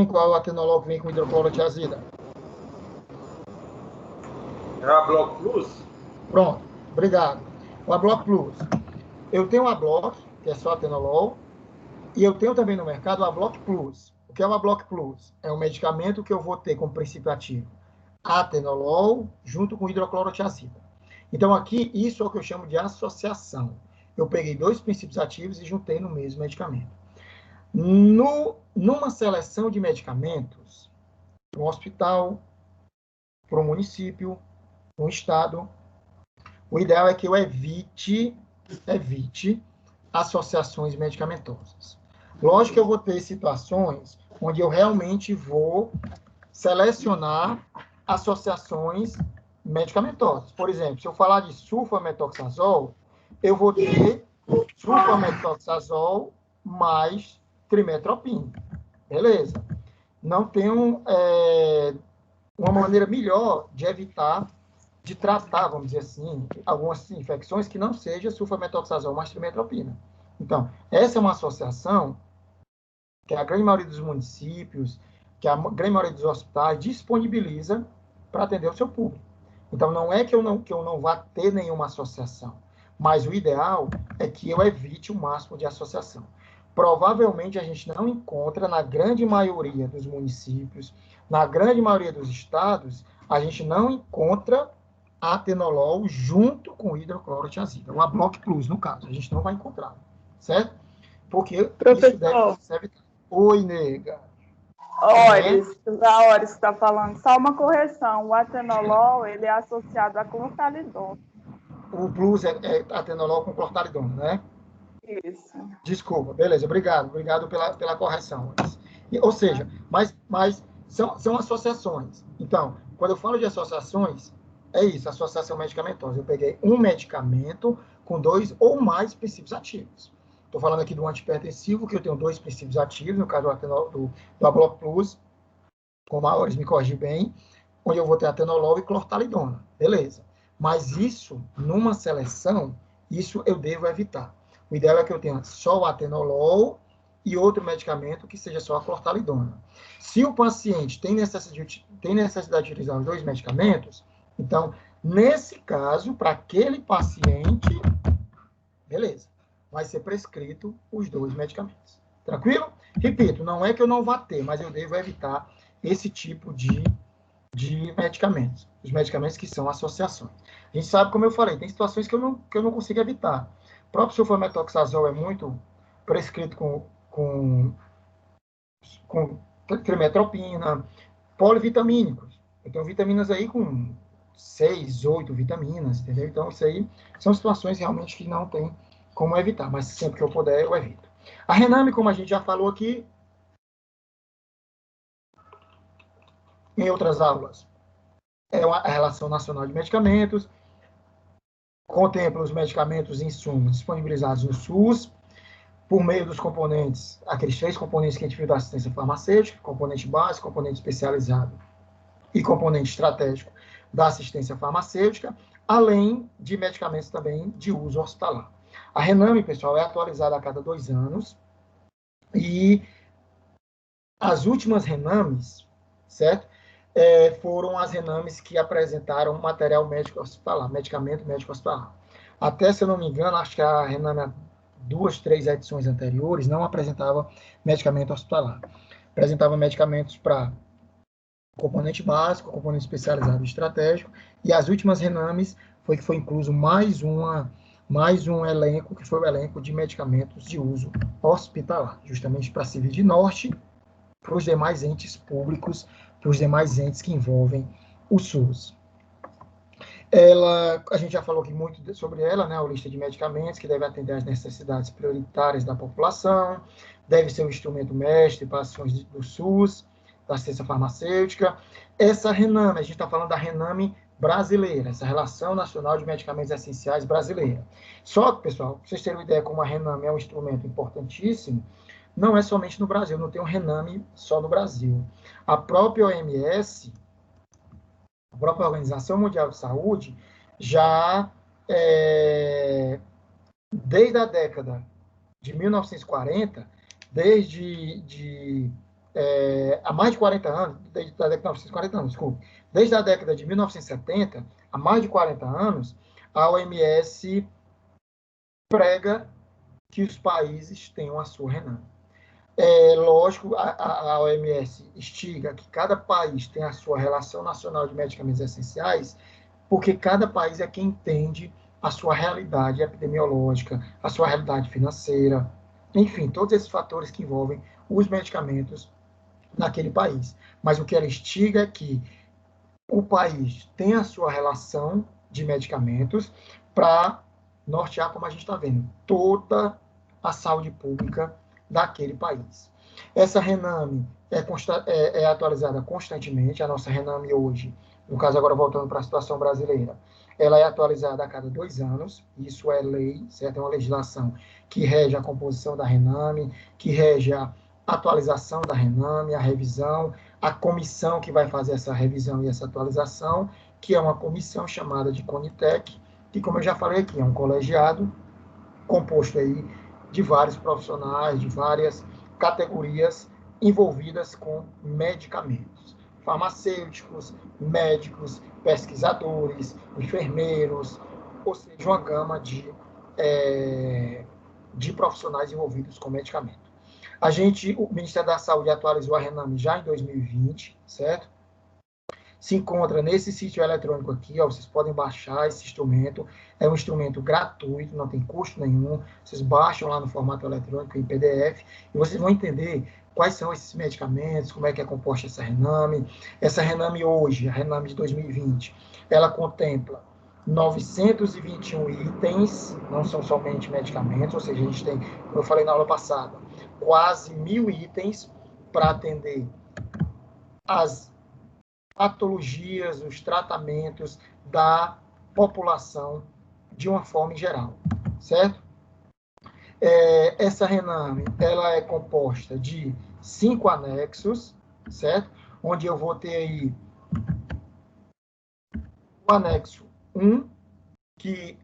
Qual é o atenolol que vem com hidroclorotiazida? É o Abloc Plus? Pronto, obrigado. O Abloc Plus. Eu tenho o Abloc, que é só atenolol, e eu tenho também no mercado o Abloc Plus. O que é o Abloc Plus? É um medicamento que eu vou ter como princípio ativo atenolol junto com hidroclorotiazida. Então, aqui, isso é o que eu chamo de associação. Eu peguei 2 princípios ativos e juntei no mesmo medicamento. Numa seleção de medicamentos, para um hospital, para um município, para um estado, o ideal é que eu evite associações medicamentosas. Lógico que eu vou ter situações onde eu realmente vou selecionar associações medicamentosas. Por exemplo, se eu falar de sulfametoxazol, eu vou ter sulfametoxazol mais trimetropina. Beleza. Não tem uma maneira melhor de evitar, de tratar, vamos dizer assim, algumas infecções que não seja sulfametoxazol mais trimetropina. Então, essa é uma associação que a grande maioria dos municípios, que a grande maioria dos hospitais disponibiliza para atender o seu público. Então, não é que eu não vá ter nenhuma associação, mas o ideal é que eu evite o máximo de associação. Provavelmente, a gente não encontra, na grande maioria dos municípios, na grande maioria dos estados, a gente não encontra atenolol junto com hidroclorotiazida, o Abloc Plus, no caso, a gente não vai encontrar, certo? Porque Professor, isso deve ser evitado. Oi, nega. A Oris está falando, só uma correção, o atenolol, ele é associado a clortalidona. O Plus é atenolol com clortalidona, né? Isso. Desculpa, beleza, obrigado pela correção. Ou seja, mas são associações. Então, quando eu falo de associações, é isso, associação medicamentosa. Eu peguei um medicamento com 2 ou mais princípios ativos. Estou falando aqui do antihipertensivo, que eu tenho 2 princípios ativos, no caso do Abloc Plus, como a Oris me corrigiu bem, onde eu vou ter atenolol e clortalidona. Beleza. Mas isso, numa seleção, isso eu devo evitar. O ideal é que eu tenha só o atenolol e outro medicamento que seja só a clortalidona. Se o paciente tem necessidade de utilizar os 2 medicamentos, então, nesse caso, para aquele paciente, beleza, vai ser prescrito os 2 medicamentos. Tranquilo? Repito, não é que eu não vá ter, mas eu devo evitar esse tipo de medicamentos. Os medicamentos que são associações. A gente sabe, como eu falei, tem situações que eu não consigo evitar. O próprio sulfametoxazol é muito prescrito com trimetropina, polivitamínicos. Eu tenho vitaminas aí com 6, 8 vitaminas, entendeu? Então, isso aí são situações realmente que não tem como evitar, mas sempre que eu puder, eu evito. A Rename, como a gente já falou aqui, em outras aulas, é a Relação Nacional de Medicamentos, contempla os medicamentos e insumos disponibilizados no SUS, por meio dos componentes, aqueles 3 componentes que a gente viu da assistência farmacêutica, componente básico, componente especializado e componente estratégico da assistência farmacêutica, além de medicamentos também de uso hospitalar. A Rename, pessoal, é atualizada a cada 2 anos e as últimas Renames, certo? Foram as Renames que apresentaram material médico hospitalar, medicamento médico hospitalar. Até, se eu não me engano, acho que a Rename, 2, 3 edições anteriores, não apresentava medicamento hospitalar. Apresentava medicamentos para componente básico, componente especializado e estratégico, e as últimas Renames foi que foi incluso mais um elenco, que foi o elenco de medicamentos de uso hospitalar, justamente para servir de norte para os demais entes públicos, para os demais entes que envolvem o SUS. A gente já falou aqui muito sobre ela, né, a lista de medicamentos que deve atender às necessidades prioritárias da população, deve ser um instrumento mestre para ações do SUS, da assistência farmacêutica. Essa Rename, a gente está falando da Rename brasileira, essa Relação Nacional de Medicamentos Essenciais brasileira. Só que, pessoal, para vocês terem uma ideia como a Rename é um instrumento importantíssimo, não é somente no Brasil, não tem um Rename só no Brasil. A própria OMS, a própria Organização Mundial de Saúde, já desde a década de 1940, há mais de 40 anos, desde a década de 1940 anos, desculpe, desde a década de 1970, há mais de 40 anos, a OMS prega que os países tenham a sua Rename. Lógico, a OMS instiga que cada país tenha a sua Relação Nacional de Medicamentos Essenciais, porque cada país é quem entende a sua realidade epidemiológica, a sua realidade financeira, enfim, todos esses fatores que envolvem os medicamentos naquele país. Mas o que ela instiga é que o país tenha a sua relação de medicamentos para nortear, como a gente está vendo, toda a saúde pública daquele país. Essa Rename é atualizada constantemente. A nossa Rename hoje, no caso agora voltando para a situação brasileira, ela é atualizada a cada 2 anos. Isso é lei, certo? É uma legislação que rege a composição da Rename, que rege a atualização da Rename, a revisão, a comissão que vai fazer essa revisão e essa atualização, que é uma comissão chamada de CONITEC, que, como eu já falei aqui, é um colegiado composto aí de vários profissionais, de várias categorias envolvidas com medicamentos. Farmacêuticos, médicos, pesquisadores, enfermeiros, ou seja, uma gama de profissionais envolvidos com medicamento. O Ministério da Saúde atualizou a Rename já em 2020, certo? Se encontra nesse sítio eletrônico aqui, ó, vocês podem baixar esse instrumento, é um instrumento gratuito, não tem custo nenhum, vocês baixam lá no formato eletrônico em PDF, e vocês vão entender quais são esses medicamentos, como é que é composta essa Rename. Essa Rename hoje, a Rename de 2020, ela contempla 921 itens, não são somente medicamentos, ou seja, a gente tem, como eu falei na aula passada, quase 1.000 itens para atender as patologias, os tratamentos da população de uma forma em geral, certo? Essa Rename, ela é composta de 5 anexos, certo? Onde eu vou ter aí o anexo 1, que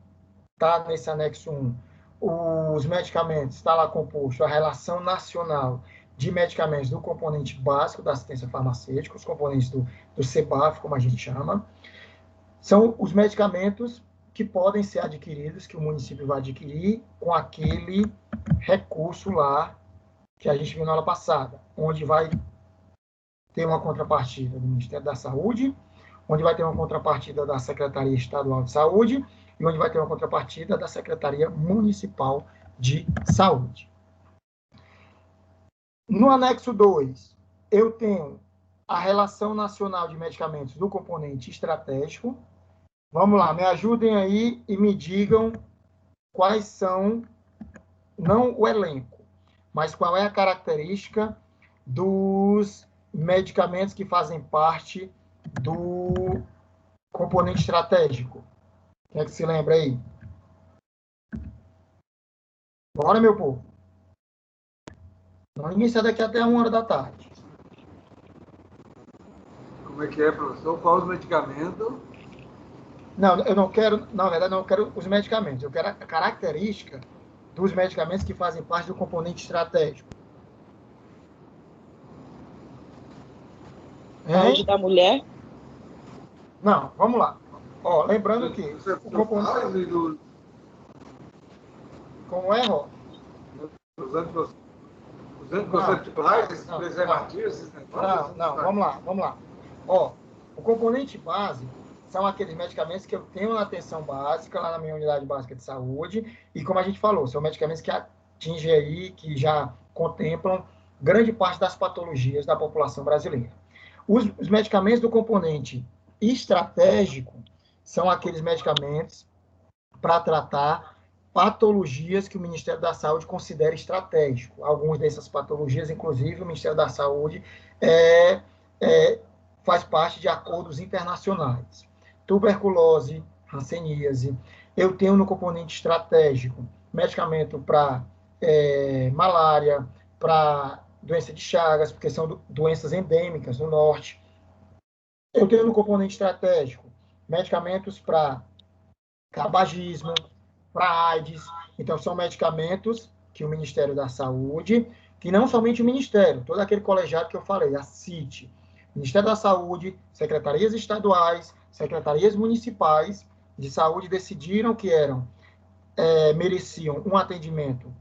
está nesse anexo 1, os medicamentos, está lá composto a Relação Nacional de Medicamentos do componente básico da assistência farmacêutica, os componentes do CBAF, como a gente chama, são os medicamentos que podem ser adquiridos, que o município vai adquirir com aquele recurso lá que a gente viu na aula passada, onde vai ter uma contrapartida do Ministério da Saúde, onde vai ter uma contrapartida da Secretaria Estadual de Saúde e onde vai ter uma contrapartida da Secretaria Municipal de Saúde. No anexo 2, eu tenho a Relação Nacional de Medicamentos do componente estratégico. Vamos lá, me ajudem aí e me digam quais são, não o elenco, mas qual é a característica dos medicamentos que fazem parte do componente estratégico. Quem é que se lembra aí? Bora, meu povo. Não ninguém sai daqui até 1 hora da tarde. Como é que é, professor? Qual os medicamentos? Não, eu não quero, na verdade, não quero os medicamentos. Eu quero a característica dos medicamentos que fazem parte do componente estratégico. Saúde da mulher? Não, vamos lá. Ó, lembrando que o componente... Como é, Ró? Os anticoncepcionais, esses preservativos, esses negócios? Não, vamos lá. Ó, o componente básico são aqueles medicamentos que eu tenho na atenção básica, lá na minha unidade básica de saúde, e como a gente falou, são medicamentos que atingem aí, que já contemplam grande parte das patologias da população brasileira. Os medicamentos do componente estratégico são aqueles medicamentos para tratar patologias que o Ministério da Saúde considera estratégico. Algumas dessas patologias, inclusive, o Ministério da Saúde faz parte de acordos internacionais. Tuberculose, hanseníase. Eu tenho no componente estratégico medicamento para malária, para doença de Chagas, porque são doenças endêmicas no norte. Eu tenho no componente estratégico medicamentos para tabagismo, para AIDS. Então, são medicamentos que o Ministério da Saúde, que não somente o Ministério, todo aquele colegiado que eu falei, a CIT, Ministério da Saúde, secretarias estaduais, secretarias municipais de saúde decidiram que mereciam um atendimento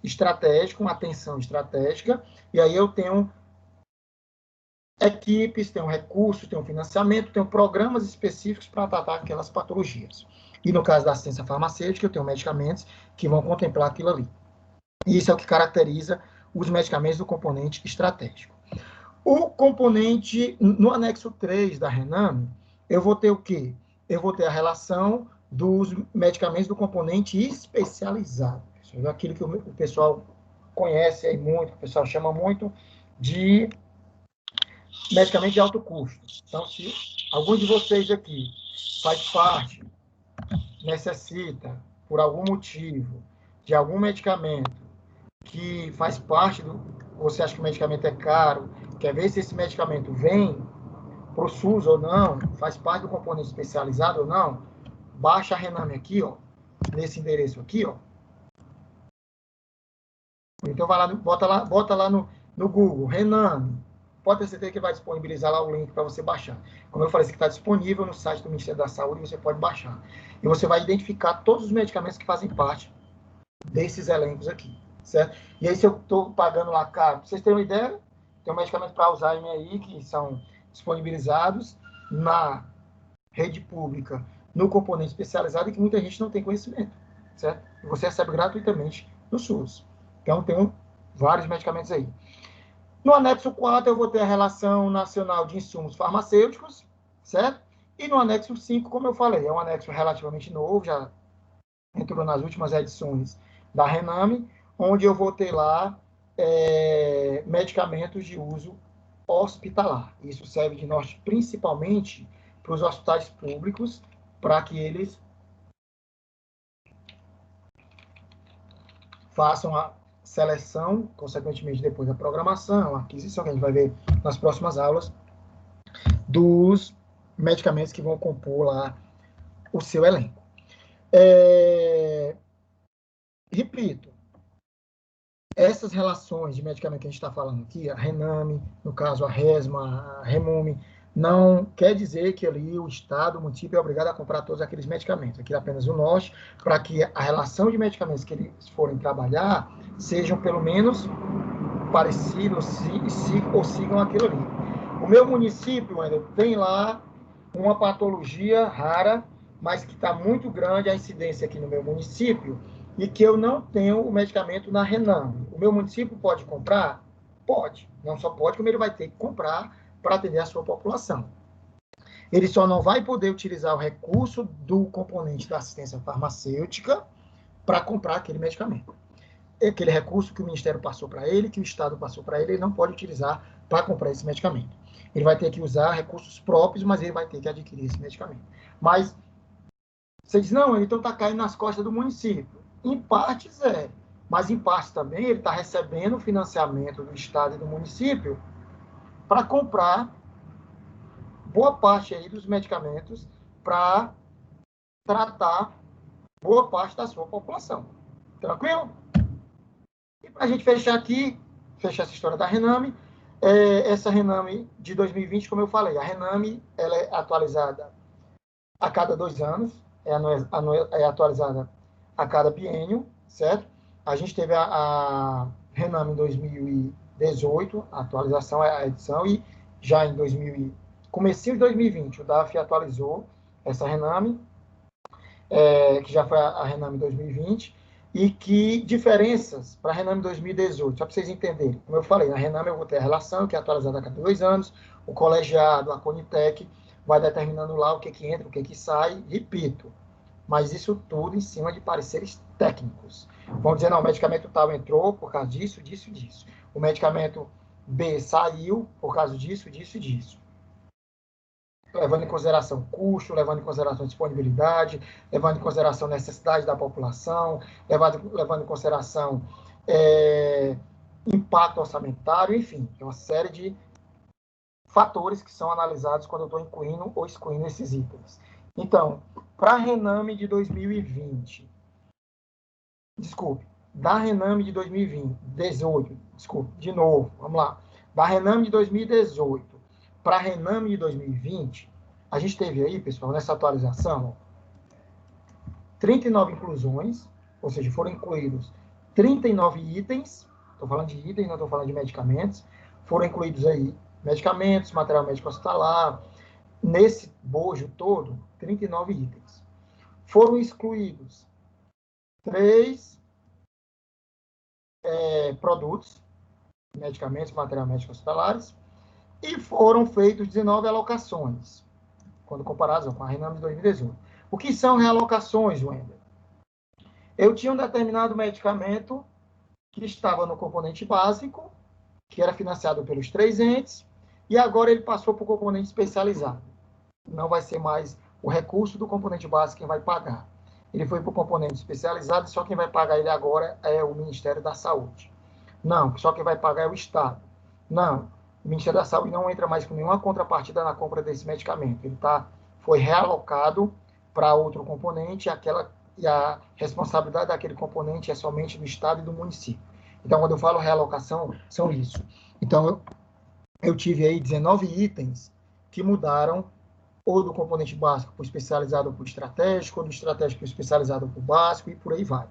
estratégico, uma atenção estratégica, e aí eu tenho equipes, tenho recursos, tenho financiamento, tenho programas específicos para tratar aquelas patologias. E no caso da assistência farmacêutica, eu tenho medicamentos que vão contemplar aquilo ali. E isso é o que caracteriza os medicamentos do componente estratégico. O componente, no anexo 3 da Rename, eu vou ter o quê? Eu vou ter a relação dos medicamentos do componente especializado. Aquilo que o pessoal conhece aí muito, o pessoal chama muito de medicamento de alto custo. Então, se algum de vocês aqui faz parte, necessita, por algum motivo, de algum medicamento que faz parte do... Você acha que o medicamento é caro, quer ver se esse medicamento vem para o SUS ou não, faz parte do componente especializado ou não, baixa a Rename aqui, ó, nesse endereço aqui, ó. Então, vai lá, bota lá no Google, Rename. Pode ter certeza que vai disponibilizar lá o link para você baixar. Como eu falei, isso aqui está disponível no site do Ministério da Saúde, você pode baixar. E você vai identificar todos os medicamentos que fazem parte desses elencos aqui, certo? E aí, se eu estou pagando lá caro, pra vocês terem uma ideia, tem um medicamento para Alzheimer aí, que são disponibilizados na rede pública, no componente especializado, e que muita gente não tem conhecimento, certo? E você recebe gratuitamente no SUS. Então, tem vários medicamentos aí. No anexo 4, eu vou ter a Relação Nacional de Insumos Farmacêuticos, certo? E no anexo 5, como eu falei, é um anexo relativamente novo, já entrou nas últimas edições da Rename, onde eu vou ter lá medicamentos de uso hospitalar. Isso serve de norte principalmente para os hospitais públicos, para que eles façam a seleção, consequentemente depois a programação, a aquisição, que a gente vai ver nas próximas aulas, dos medicamentos que vão compor lá o seu elenco. repito, essas relações de medicamento que a gente está falando aqui, a Rename, no caso a Resma, a Remume, não quer dizer que ali o Estado, o município é obrigado a comprar todos aqueles medicamentos. Aqui é apenas o norte, para que a relação de medicamentos que eles forem trabalhar sejam pelo menos parecidos ou sigam aquilo ali. O meu município ainda tem lá uma patologia rara, mas que está muito grande a incidência aqui no meu município, e que eu não tenho o medicamento na Rename. O meu município pode comprar? Pode. Não só pode, como ele vai ter que comprar para atender a sua população. Ele só não vai poder utilizar o recurso do componente da assistência farmacêutica para comprar aquele medicamento. Aquele recurso que o Ministério passou para ele, que o Estado passou para ele, ele não pode utilizar para comprar esse medicamento. Ele vai ter que usar recursos próprios, mas ele vai ter que adquirir esse medicamento. Mas você diz, não, então está caindo nas costas do município. Em partes é, mas em partes também ele está recebendo financiamento do Estado e do município para comprar boa parte aí dos medicamentos para tratar boa parte da sua população. Tranquilo? E para a gente fechar aqui, fechar essa história da Rename, essa Rename de 2020, como eu falei, a Rename ela é atualizada a cada 2 anos, é atualizada a cada biênio, certo? A gente teve a Rename em 2018, a atualização, a edição, e já em comecinho de 2020, o DAF atualizou essa Rename, que já foi a Rename 2020, e que diferenças para a Rename 2018, só para vocês entenderem. Como eu falei, na Rename eu vou ter a relação, que é atualizada a cada 2 anos, o colegiado, a Conitec, vai determinando lá o que entra, o que sai, repito, mas isso tudo em cima de pareceres técnicos. Vão dizer, não, o medicamento tal entrou por causa disso, disso, disso. O medicamento B saiu por causa disso, disso e disso. Levando em consideração custo, levando em consideração disponibilidade, levando em consideração necessidade da população, levando em consideração impacto orçamentário, enfim, é uma série de fatores que são analisados quando eu estou incluindo ou excluindo esses itens. Então, para a Rename de 2020, da Rename de 2018, de novo, vamos lá, da Rename de 2018 para a Rename de 2020, a gente teve aí, pessoal, nessa atualização, 39 inclusões, ou seja, foram incluídos 39 itens, estou falando de itens, não estou falando de medicamentos, foram incluídos aí medicamentos, material médico hospitalar, nesse bojo todo, 39 itens. Foram excluídos 3 produtos, medicamentos, material médico hospitalares, e foram feitos 19 alocações, quando comparados com a Rename de 2018. O que são realocações, Wender? Eu tinha um determinado medicamento que estava no componente básico, que era financiado pelos 3 entes, e agora ele passou para o componente especializado. Não vai ser mais o recurso do componente básico quem vai pagar. Ele foi para o componente especializado, só quem vai pagar ele agora é o Ministério da Saúde. Não, só quem vai pagar é o Estado. Não, o Ministério da Saúde não entra mais com nenhuma contrapartida na compra desse medicamento. Ele foi realocado para outro componente e a responsabilidade daquele componente é somente do Estado e do município. Então, quando eu falo realocação, são isso. Então, eu tive aí 19 itens que mudaram ou do componente básico para o especializado ou para o estratégico, ou do estratégico para o especializado ou para o básico, e por aí vai.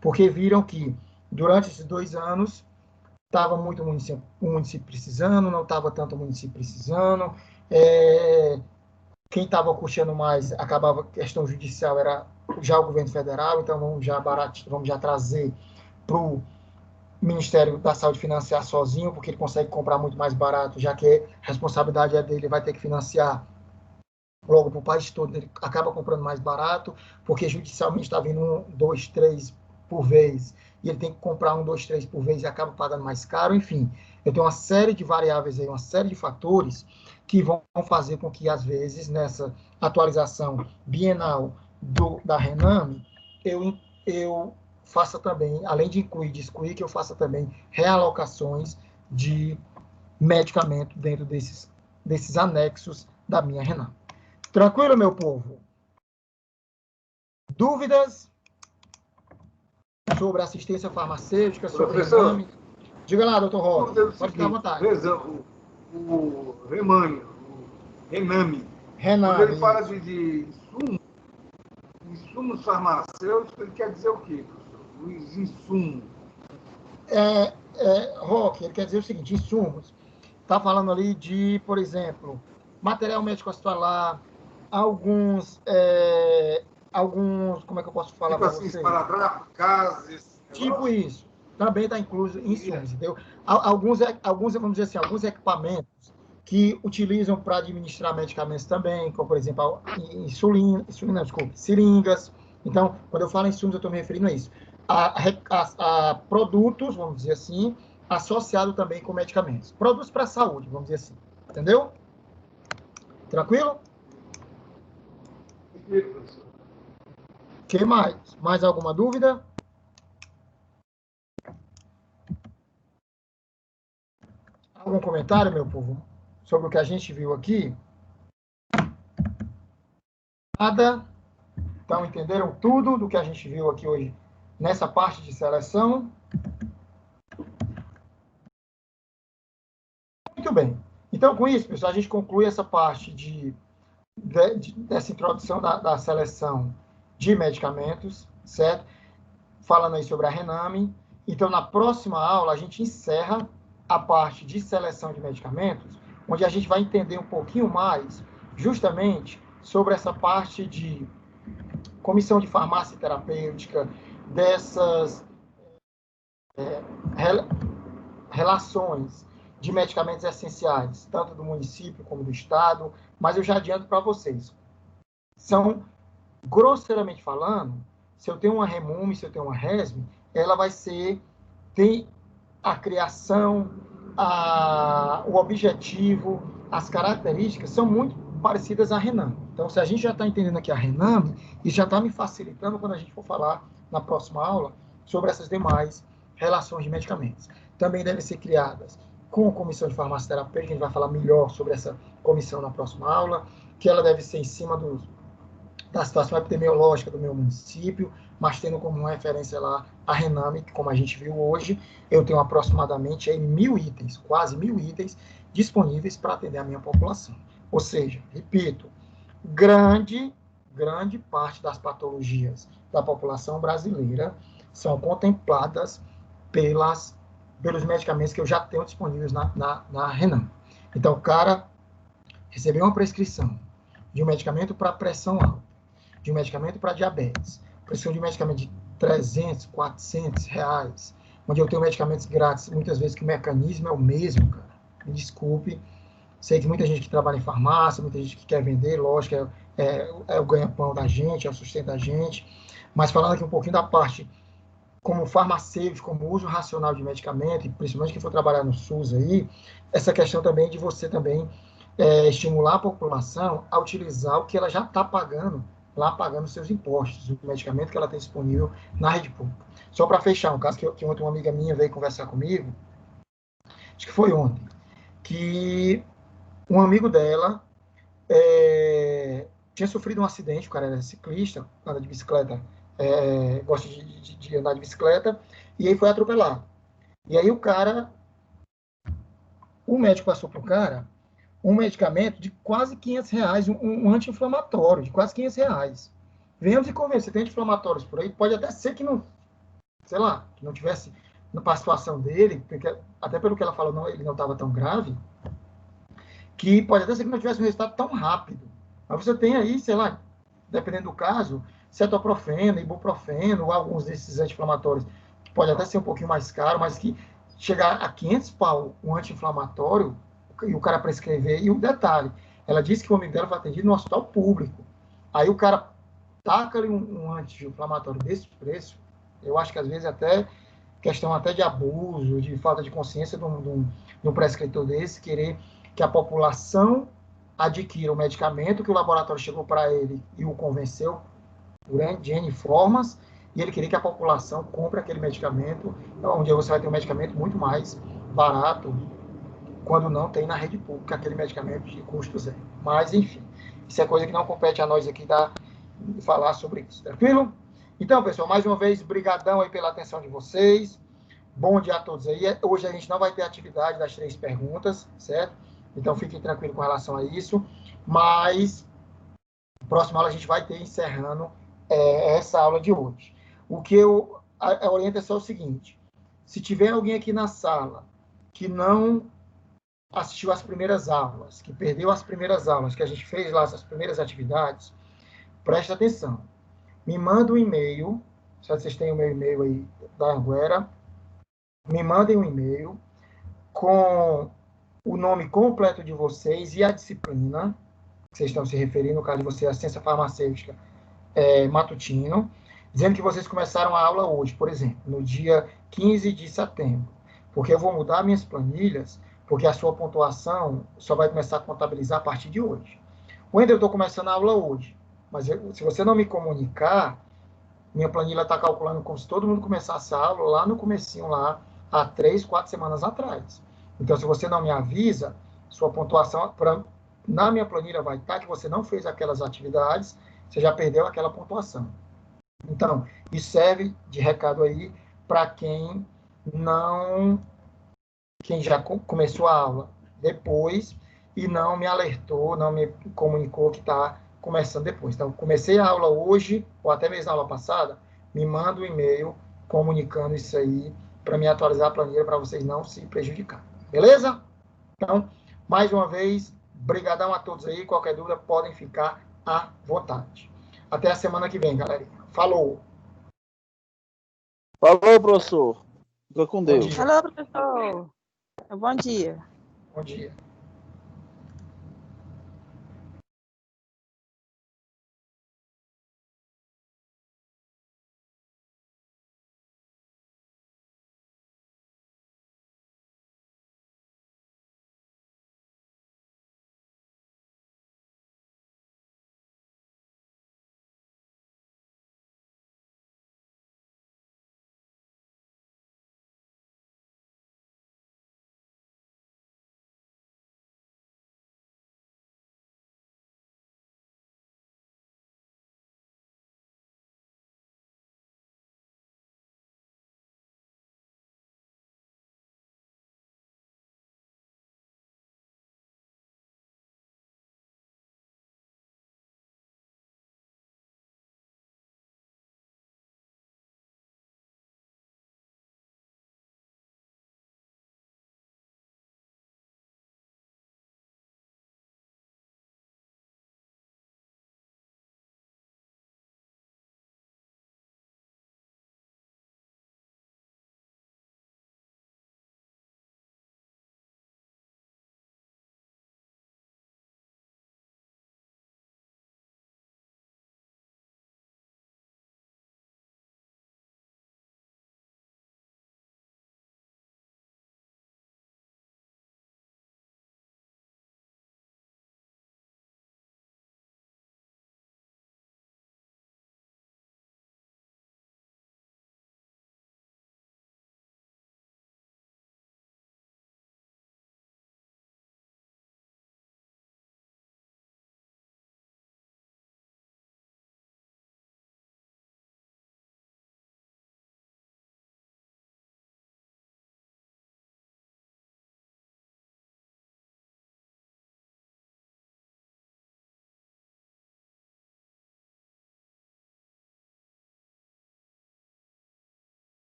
Porque viram que, durante esses 2 anos, estava muito o município precisando, não estava tanto o município precisando, quem estava custeando mais, acabava a questão judicial, era já o governo federal, então vamos já trazer para o Ministério da Saúde financiar sozinho, porque ele consegue comprar muito mais barato, já que a responsabilidade é dele, vai ter que financiar logo para o país todo, ele acaba comprando mais barato, porque judicialmente está vindo 1, 2, 3 por vez, e ele tem que comprar 1, 2, 3 por vez e acaba pagando mais caro, enfim. Eu tenho uma série de variáveis aí, uma série de fatores que vão fazer com que, às vezes, nessa atualização bienal da Rename, eu faça também, além de incluir e de excluir, que eu faça também realocações de medicamento dentro desses anexos da minha Rename. Tranquilo, meu povo? Dúvidas? sobre assistência farmacêutica, sobre Professor, Rename. Diga lá, doutor Rosa, pode ficar à vontade. O Rename, quando ele fala de insumos farmacêuticos, ele quer dizer o quê, professor? Os insumos. Roque, ele quer dizer o seguinte, insumos. Está falando ali de, por exemplo, material médico hospitalar, alguns, como é que eu posso falar para vocês? Esparadrapo, gases... Tipo isso. Também está incluso em insumos, entendeu? Alguns, vamos dizer assim, alguns equipamentos que utilizam para administrar medicamentos também, como, por exemplo, seringas. Então, quando eu falo em insumos, eu estou me referindo a isso. A produtos, vamos dizer assim, associado também com medicamentos. Produtos para a saúde, vamos dizer assim. Entendeu? Tranquilo? O que mais? Mais alguma dúvida? Algum comentário, meu povo, sobre o que a gente viu aqui? Nada? Então, entenderam tudo do que a gente viu aqui hoje nessa parte de seleção? Muito bem. Então, com isso, pessoal, a gente conclui essa parte dessa introdução da seleção de medicamentos, certo? Falando aí sobre a Rename. Então, na próxima aula, a gente encerra a parte de seleção de medicamentos, onde a gente vai entender um pouquinho mais, justamente, sobre essa parte de comissão de farmácia terapêutica, dessas relações de medicamentos essenciais, tanto do município como do estado, mas eu já adianto para vocês. São, grosseiramente falando, se eu tenho uma Remume, se eu tenho uma Resme, ela vai tem a criação, o objetivo, as características são muito parecidas à Rename. Então, se a gente já está entendendo aqui a Rename, isso já está me facilitando quando a gente for falar na próxima aula sobre essas demais relações de medicamentos. Também devem ser criadas com a comissão de farmácia terapêutica, a gente vai falar melhor sobre essa comissão na próxima aula, que ela deve ser em cima da situação epidemiológica do meu município, mas tendo como referência lá a Rename, que como a gente viu hoje, eu tenho aproximadamente aí 1.000 itens, quase 1.000 itens disponíveis para atender a minha população. Ou seja, repito, grande parte das patologias da população brasileira são contempladas pelos medicamentos que eu já tenho disponíveis na Rename. Então, o cara recebeu uma prescrição de um medicamento para pressão alta, de um medicamento para diabetes, prescrição de um medicamento de 300, 400 reais, onde eu tenho medicamentos grátis, muitas vezes que o mecanismo é o mesmo, cara. Me desculpe. Sei que muita gente que trabalha em farmácia, muita gente que quer vender, lógico, é o ganha-pão da gente, é o sustento da gente. Mas falando aqui um pouquinho da parte como farmacêutico, como uso racional de medicamento, e principalmente quem for trabalhar no SUS aí, essa questão também de você também estimular a população a utilizar o que ela já está pagando, lá pagando seus impostos, o medicamento que ela tem disponível na rede pública. Só para fechar, um caso que ontem uma amiga minha veio conversar comigo, acho que foi ontem, que um amigo dela tinha sofrido um acidente, o cara era ciclista, anda de bicicleta, gosta de andar de bicicleta, e aí foi atropelado. E aí o médico passou para o cara um medicamento de quase 500 reais, um anti-inflamatório de quase 500 reais. Venhamos e convencer, tem anti-inflamatórios por aí, pode até ser que não, sei lá, que não tivesse para a situação dele, porque, até pelo que ela falou, ele não estava tão grave, que pode até ser que não tivesse um resultado tão rápido. Mas você tem aí, sei lá, dependendo do caso, cetoprofeno, ibuprofeno, ou alguns desses anti-inflamatórios, que pode até ser um pouquinho mais caro, mas que chegar a 500 pau um anti-inflamatório, e o cara prescrever, e o detalhe, ela disse que o amigo dela foi atendido no hospital público. Aí o cara taca ali um anti-inflamatório desse preço, eu acho que às vezes até questão até de abuso, de falta de consciência de um prescritor desse, querer que a população adquira o medicamento que o laboratório chegou para ele e o convenceu de N formas, e ele queria que a população compre aquele medicamento, onde você vai ter um medicamento muito mais barato, quando não tem na rede pública aquele medicamento de custo zero. Mas, enfim, isso é coisa que não compete a nós aqui falar sobre isso, tranquilo? Então, pessoal, mais uma vez, brigadão aí pela atenção de vocês. Bom dia a todos aí. Hoje a gente não vai ter atividade das 3 perguntas, certo? Então, fiquem tranquilos com relação a isso. Mas, próxima aula a gente vai ter encerrando essa aula de hoje. O que eu oriento é só o seguinte. Se tiver alguém aqui na sala que não assistiu às primeiras aulas, que perdeu as primeiras aulas, que a gente fez lá, as primeiras atividades, preste atenção. Me manda um e-mail, se vocês têm o meu e-mail aí da Anguera, me mandem um e-mail com o nome completo de vocês e a disciplina, que vocês estão se referindo, no caso de vocês, a ciência farmacêutica matutino, dizendo que vocês começaram a aula hoje, por exemplo, no dia 15 de setembro, porque eu vou mudar minhas planilhas, porque a sua pontuação só vai começar a contabilizar a partir de hoje. Wendel, eu estou começando a aula hoje, mas se você não me comunicar, minha planilha está calculando como se todo mundo começasse a aula lá no comecinho, lá, há 3, 4 semanas atrás. Então, se você não me avisa, sua pontuação, na minha planilha vai estar que você não fez aquelas atividades, você já perdeu aquela pontuação. Então, isso serve de recado aí para quem já começou a aula depois e não me alertou, não me comunicou que está começando depois. Então, comecei a aula hoje, ou até mesmo na aula passada, me manda um e-mail comunicando isso aí para me atualizar a planilha para vocês não se prejudicarem. Beleza? Então, mais uma vez, brigadão a todos aí. Qualquer dúvida, podem ficar à vontade. Até a semana que vem, galera. Falou! Falou, professor. Fica com Deus. Falou, professor. Bom dia. Bom dia.